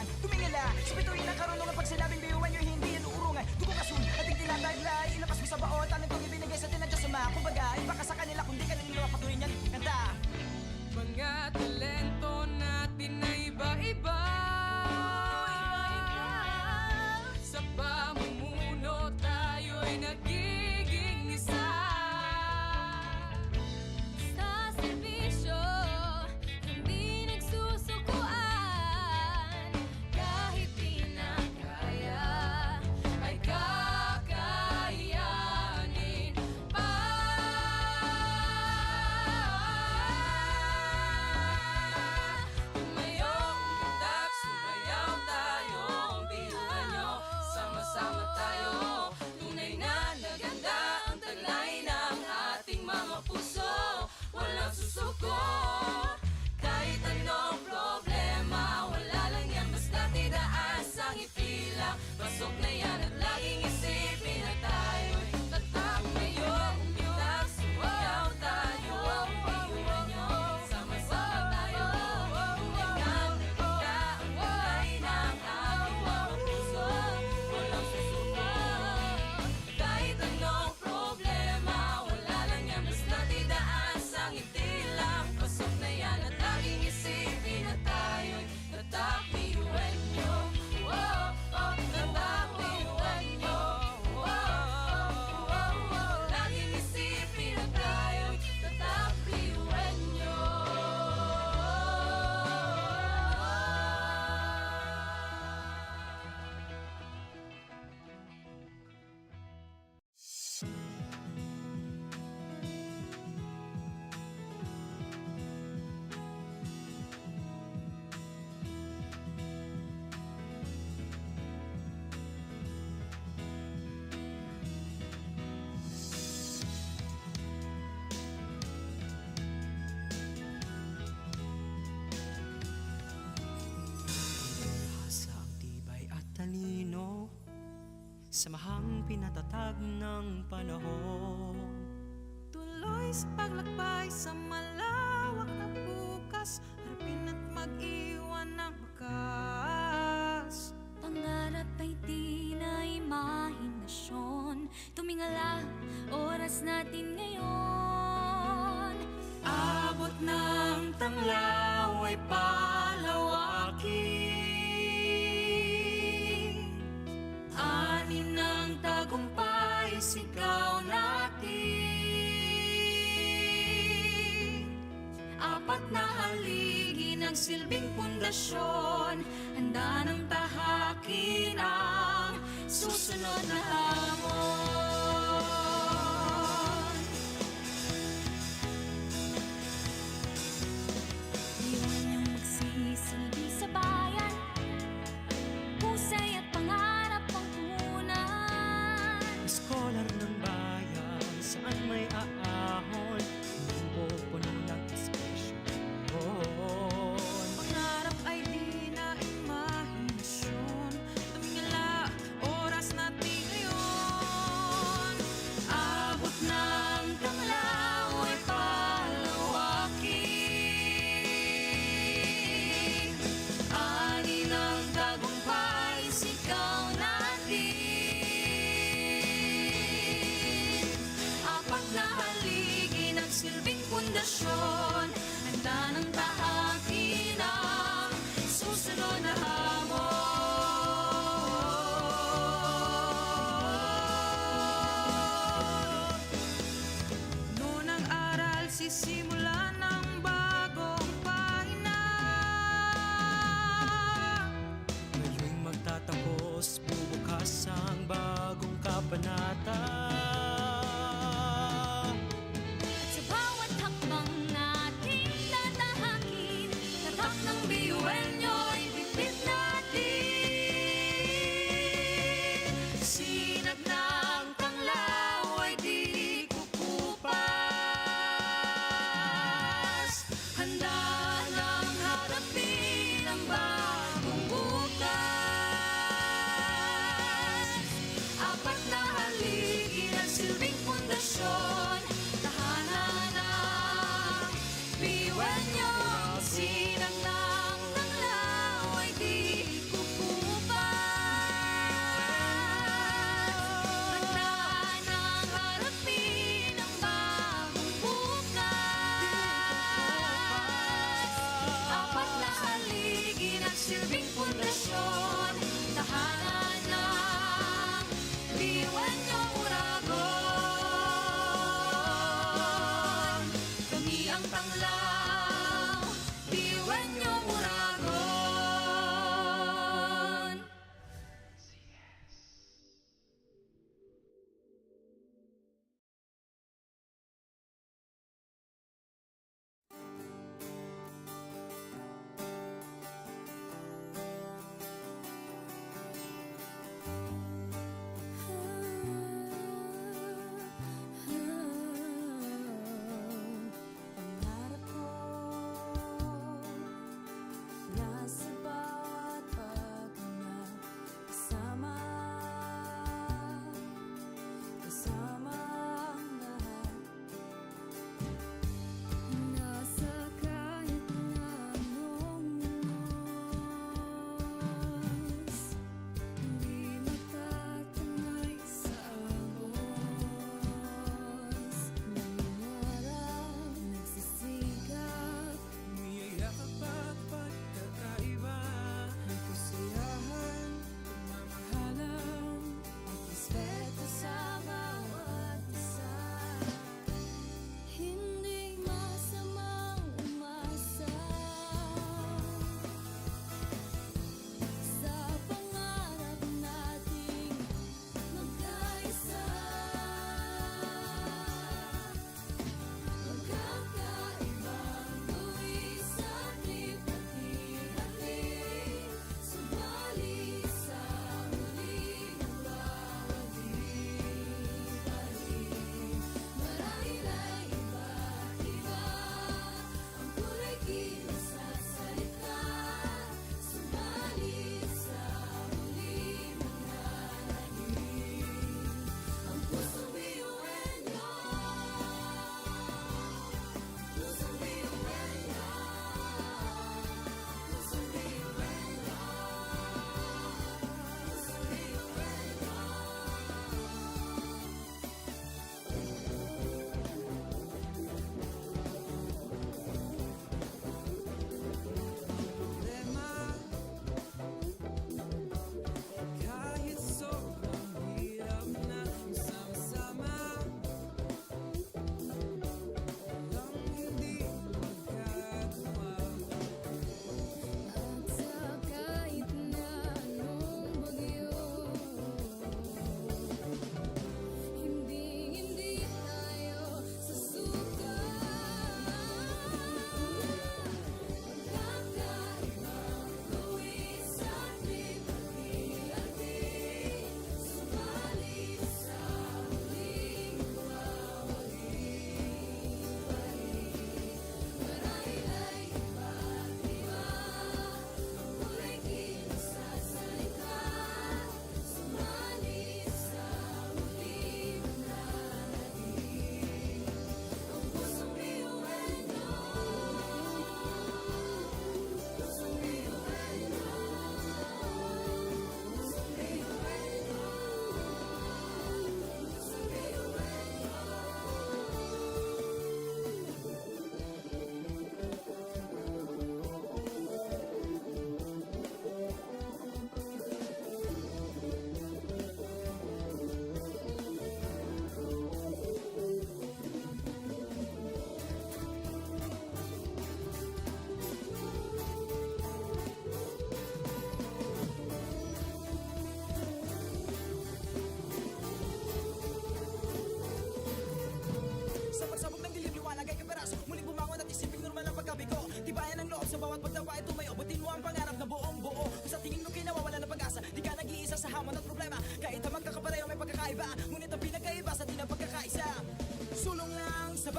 kailangan tumingala sa bituin ng karunungan. Pag sinabing biyuan nyo, hindi yan uurungan. Dugo kasun, ating tinataglay, ilapas mo sa baon. Talent kong ibinigay sa tinadya sa mga. Kumbaga, iba ka sa kanila, kundi ka nila patuloy niyan kanta. Mga talento natin na iba-iba. Sa pamumuno tayo'y nagiging isa. Sa serbisyo, hindi nagsusukuan. Kahit di na kaya, Ay kakayanin pa. Tumayo, umundak, sumayaw tayo. Ang biyuhan nyo, sama-sama tayo. Tunay na naganda ang taglay ng ating mga puso. Walang susuko, kahit anong problema. Wala lang yan, basta tinaas ang ipila. Pasok na yan at laging isipin na tayo'y tatak. Ngayon, umundak, sumayaw tayo. Ang biyuhan nyo, sama-sama tayo. Tunay na naganda ang taglay ng ating mga puso. Walang susuko, kahit anong problema. Wala lang yan, basta tinaas ang itila. Pasok na yan at laging isipin na tayo'y tatak. Biyuhan nyo, oh, oh, tatak. Biyuhan nyo, oh, oh, oh, oh. Laging isipin na tayo'y tatak. Biyuhan nyo. Sa ang tibay at talino, samahang pinatatag ng panahon. tuloy sa paglakbay sa malawak na bukas. Harapin at mag-iwan ng bakas. pangarap ay di na imahinasyon. Tumingala, oras natin ngayon. Abot ng tanglaw ay palawakin. Anin ng tagumpay, sigaw natin. Apat na haligi ng silbing pundasyon. Handa ng tahakin ang susunod na hamon. Iwan niyong magsisilbi sa bayan. Husay at pangarap ang punan. Scholar ng bayan, saan may aahon, pupuno ng espresyon. Pangarap ay di na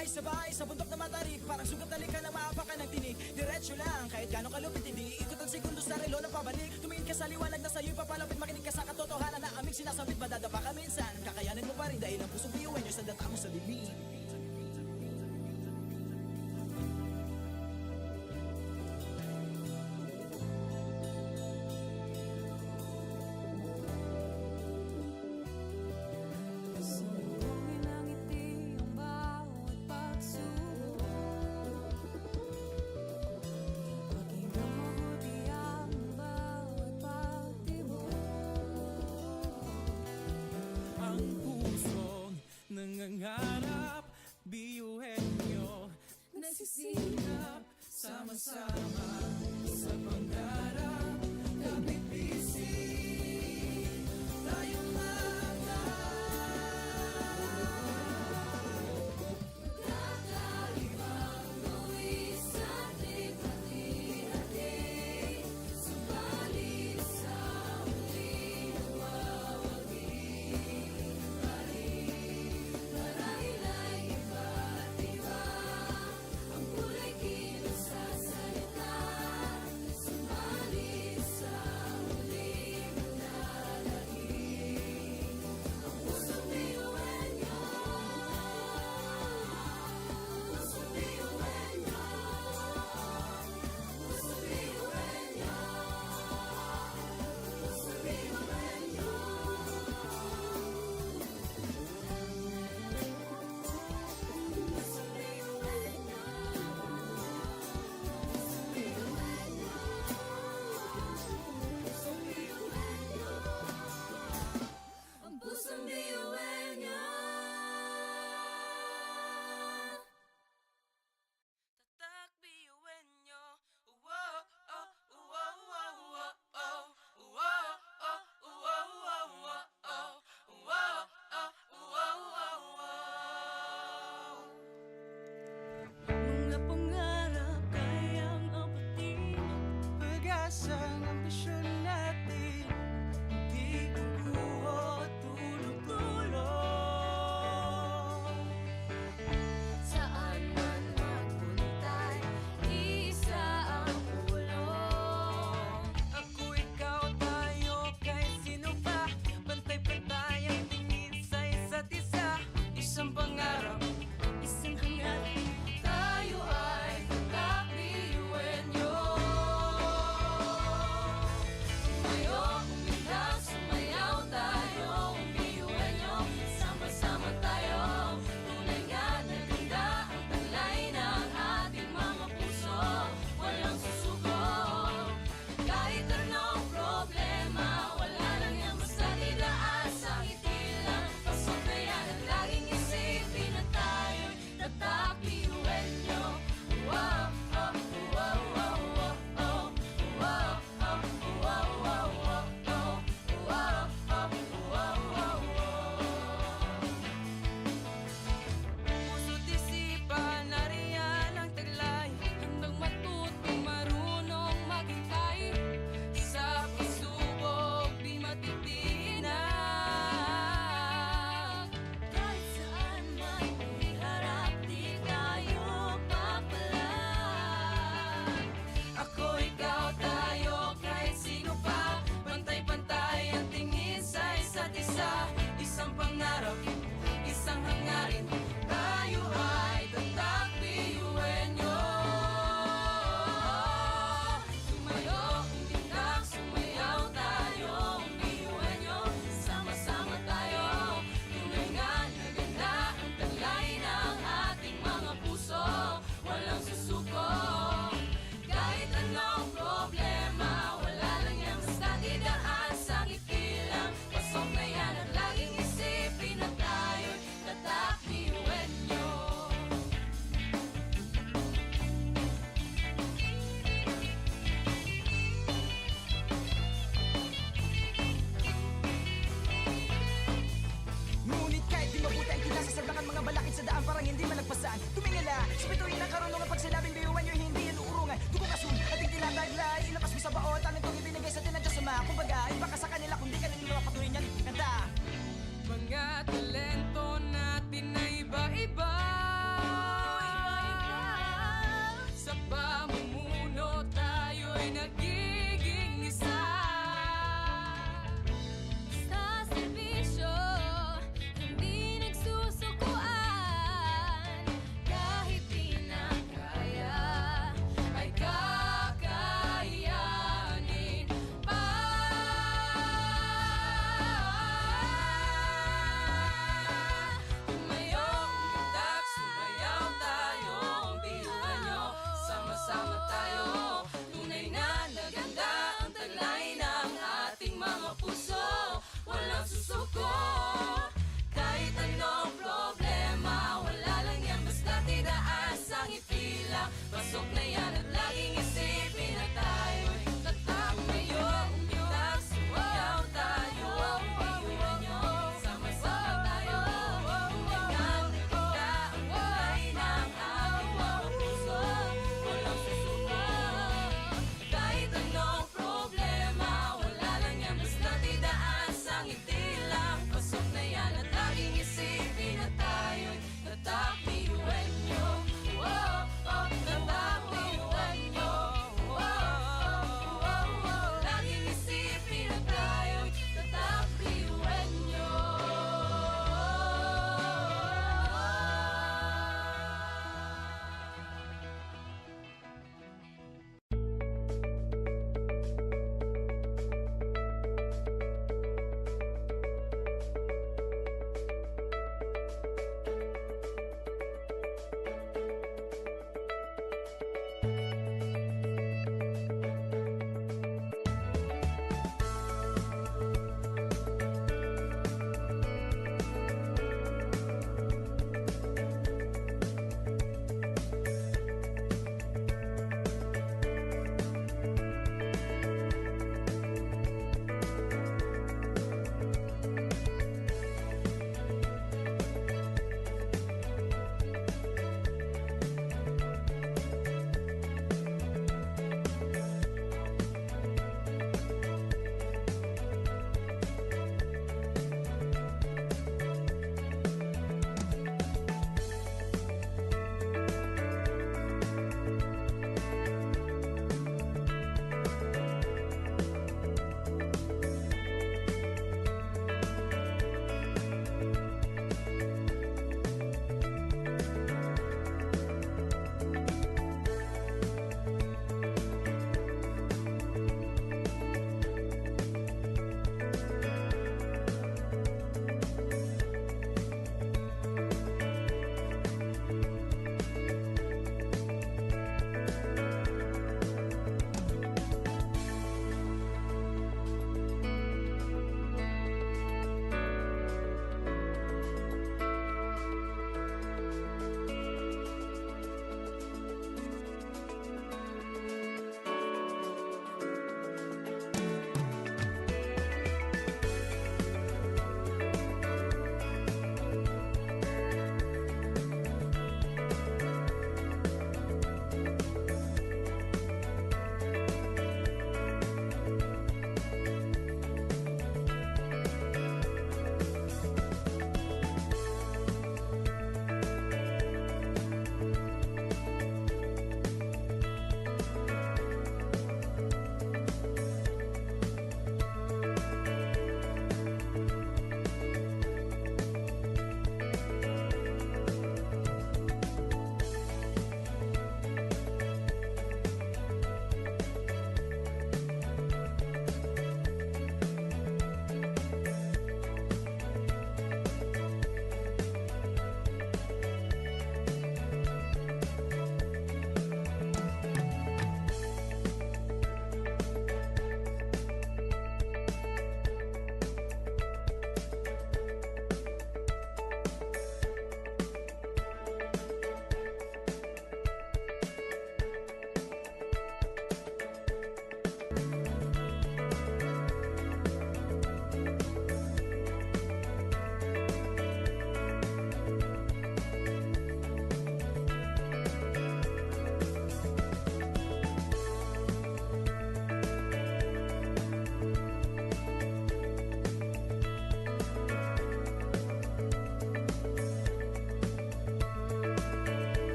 Sabay-sabay sa bundok na matarik, parang sugat na lika na maapakan ng tinig. Diretso lang, kahit gano'ng kalupit, hindi ikot ang segundo sa relo na pabalik. Tumingin ka sa liwanag na sa'yo'y papalapit, makinig ka sa katotohanan na aming sinasabit. Madadapa ka minsan, kakayanin mo pa rin dahil ang pusong biyuin nyo sa data mo sa dilim. Sumbungin ang ngiti ang bawat pagsubok. Pakinggan mabuti ang bawat pagtibok. Ang pusong nangangarap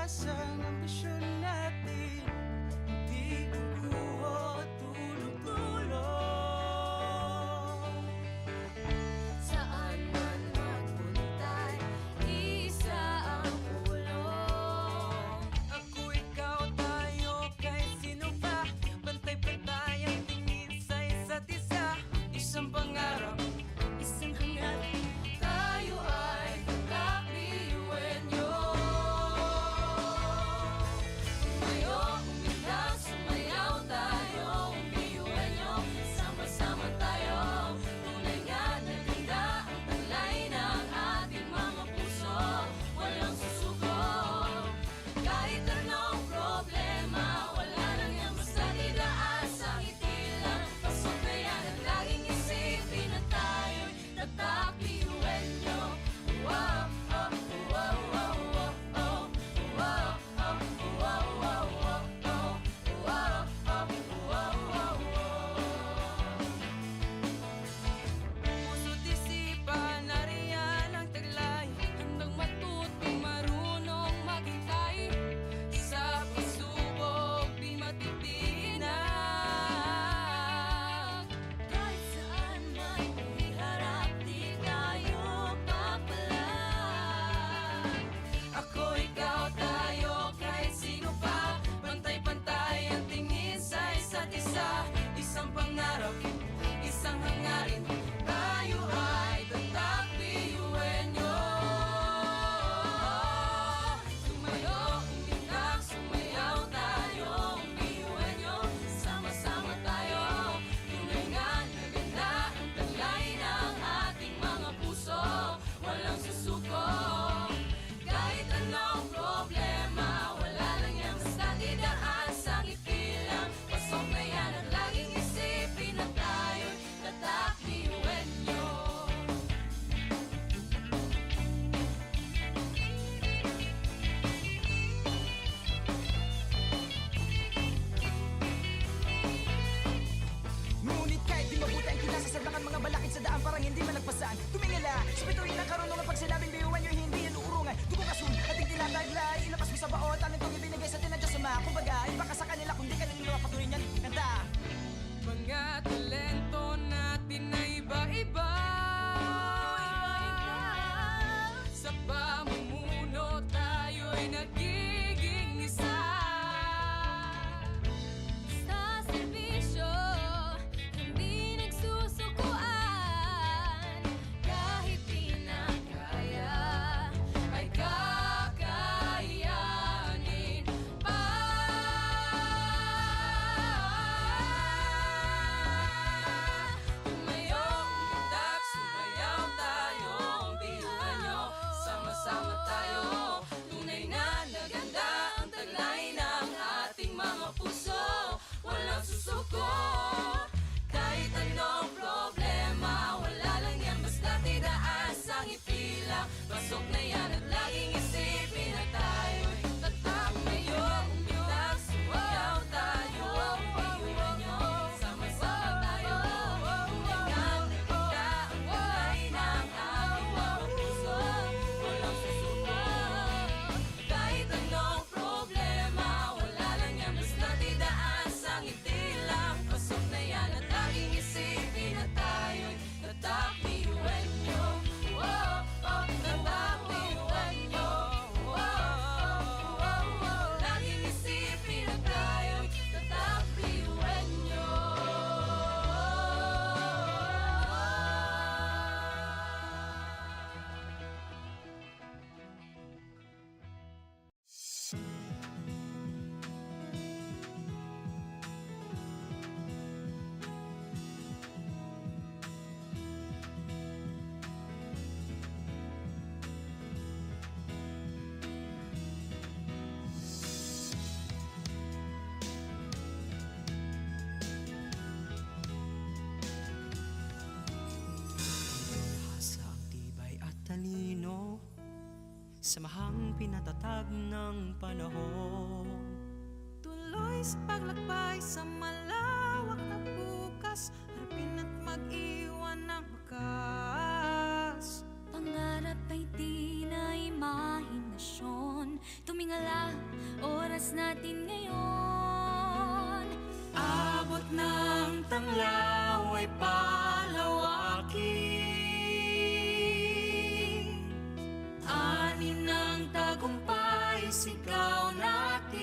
Asang ambisyon natin di kukuho tulong-tulong. Saan man magpuntay, isa ang ulong. Ako, ikaw, tayo, kahit sino pa, pantay-pantay ang tingin sa isa't isa. Isang pangarap, Isang hangarin, tayo ay kakliwenyo. tumayo, umilag, sumayaw tayo, umiwenyo, sama-sama tayo. Tunay nga na ganda ang taglay ng ating mga puso, walang susuko. Kahit anong problema, wala lang yan basta idaan sa ngiti lang. Pasok na yan at laging isipin na tayo'y nagkakliwenyo. Wow, oh, wow, wow, wow, oh. Wow, oh, wow, wow, wow, oh. Wow, oh, wow, wow, wow. Puso't isipan, nariyan ang taglay. Handang matuto, marunong maghintay. Sa pagsubok, di matitinag. Kahit saan man iharap, di tayo papalag. Ako, ikaw, tayo, kahit sino pa, pantay-pantay ang tingin sa isa't isa. Isang pangarap, isang hangarin, tayo ay tatak liwenyo. Tumayo, umilag, sumayaw tayo, umiwenyo, sama-sama tayo. Tunay nga na ganda ang taglay ng ating mga puso, walang susuko. Kahit anong problema, wala lang yan basta idaan sa ngiti lang. Pasok na yan at laging isipin na tayo'y tatakliwenyo. Ngunit kahit di mabuti ang kinasasadlakan mga balakid sa daan parang hindi malagpasan. Tumingala, sa bituin ng karunungan pag sinabing biyuan nyo hindi yan uurungan. Dugo kasun, ating tinataglay, ilabas mo sa baot, anong itong ibinigay sa atin ng Diyos Ama. Kumbaga, iba ka sa kanila kundi kanila patuloy niyan. Kanta! Mga talento natin na iba-iba. Sa pamumuno tayo'y nagiging isa. Sa serbisyo, hindi nagsusukuan. Kahit di na kaya, Ay kakayanin pa. Tumayo, umitak, sumayaw tayo, biyuhan nyo, sama-sama tayo. Tunay na naganda ang taglay ng ating mga puso, walang susuko. Kahit anong problema, wala lang yan basta tidaan sa ngiti lang. Pasok na yan at laging isipin na tayo'y tatak. Tumayo, umitak, sumayaw tayo, biyuhan nyo, sama-sama tayo. Tunay nga naganda ang taglay ng ating mga puso, walang susuko. Kahit anong problema, wala lang yan basta tidaan sa ngiti lang. Pasok na yan at laging isipin na tayo'y tatak liwenyo. Oh, oh, tatak liwenyo. Oh, oh, oh, oh, laging isipin na tayo'y tatak liwenyo. Sa ang tibay at talino, samahang pinatatag ng panahon. tuloy sa paglakbay sa malawak na bukas. Harapin at mag-iwan ng wakas. Pangarap ay di na imahinasyon. Tumingala oras natin ngayon. Abot ng tanglaw ay palawakin, ani ng tagumpay sigaw natin.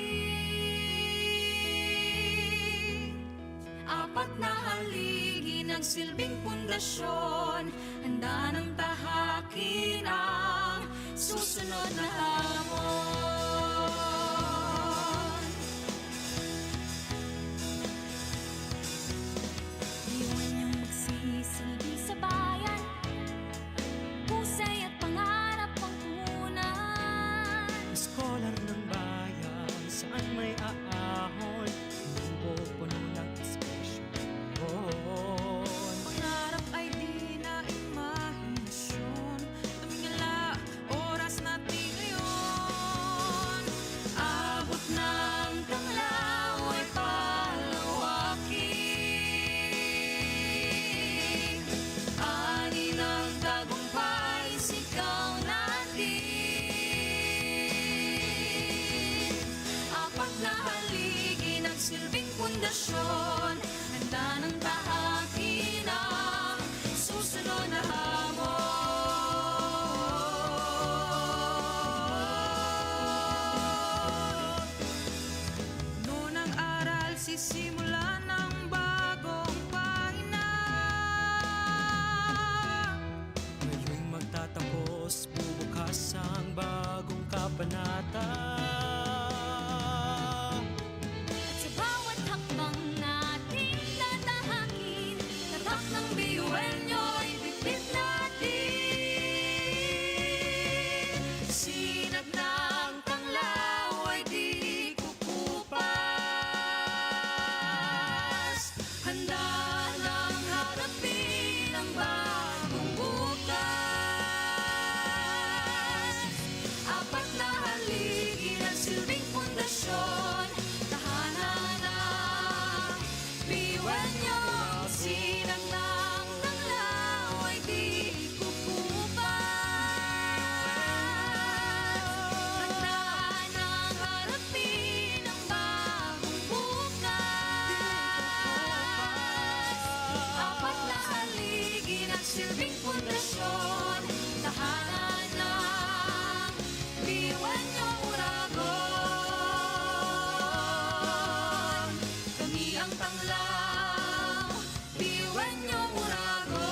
Apat na haligi ng silbing pundasyon, handa ng tahakin ang susunod na hamon. Iwan niyong magsisilbi sa bayan, husay at pangarap ang punan. Scholar ng bayan, saan may aahon, lubo puno ng inspirasyon. Pangarap ay di na imahinasyon, tumingala, oras natin ngayon. Abot ng tanglaw ay palawakin, ani ng tagumpay sigaw natin. Apat na haligi ng silbing pundasyon, handa ng tahakin ang susunod na hamon. Noon ang aral, sisimula ng bagong pahina. Ngayon'y magtatapos, bubukas ang bagong kabanata. At sa bawat hakbang nating tatahakin, tatak ng biyuel nyo'y bitbit natin. Sinag ng tanglaw ay di kukupas, handa nang harapin ang bagong bukas. Apat na haligi ng silbing pundasyon, tahanan ng biyuel nyo. Sinag ng tanglaw ay di kukupas, handa nang harapin ang bagong bukas. Apat na haligi ng silbing pundasyon, tahanan ng biyuel nyo, Uragon. Kami ang tanglaw, biyuel nyo, Uragon.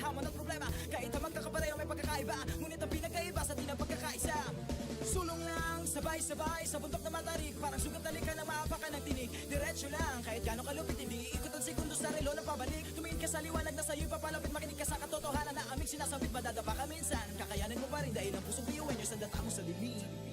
hamon at problema. Kahit na magkakapareho may pagkakaiba, ngunit ang pinagkaiba sa di ng pagkakaisa. Sulong lang, sabay-sabay sa bundok na matarik, parang sugat na likha ng maapakan ng tinig. Diretso lang, kahit gano'ng kalupit, hindi ikot ang segundo sa relo ng pabalik. Tumingin ka sa liwanag na sa'yo'y papalapit, makinig ka sa katotohanan na aming sinasabit. Madadapa ka minsan, kakayanin mo pa rin dahil ang pusong biyuhin nyo sa data mo sa limit.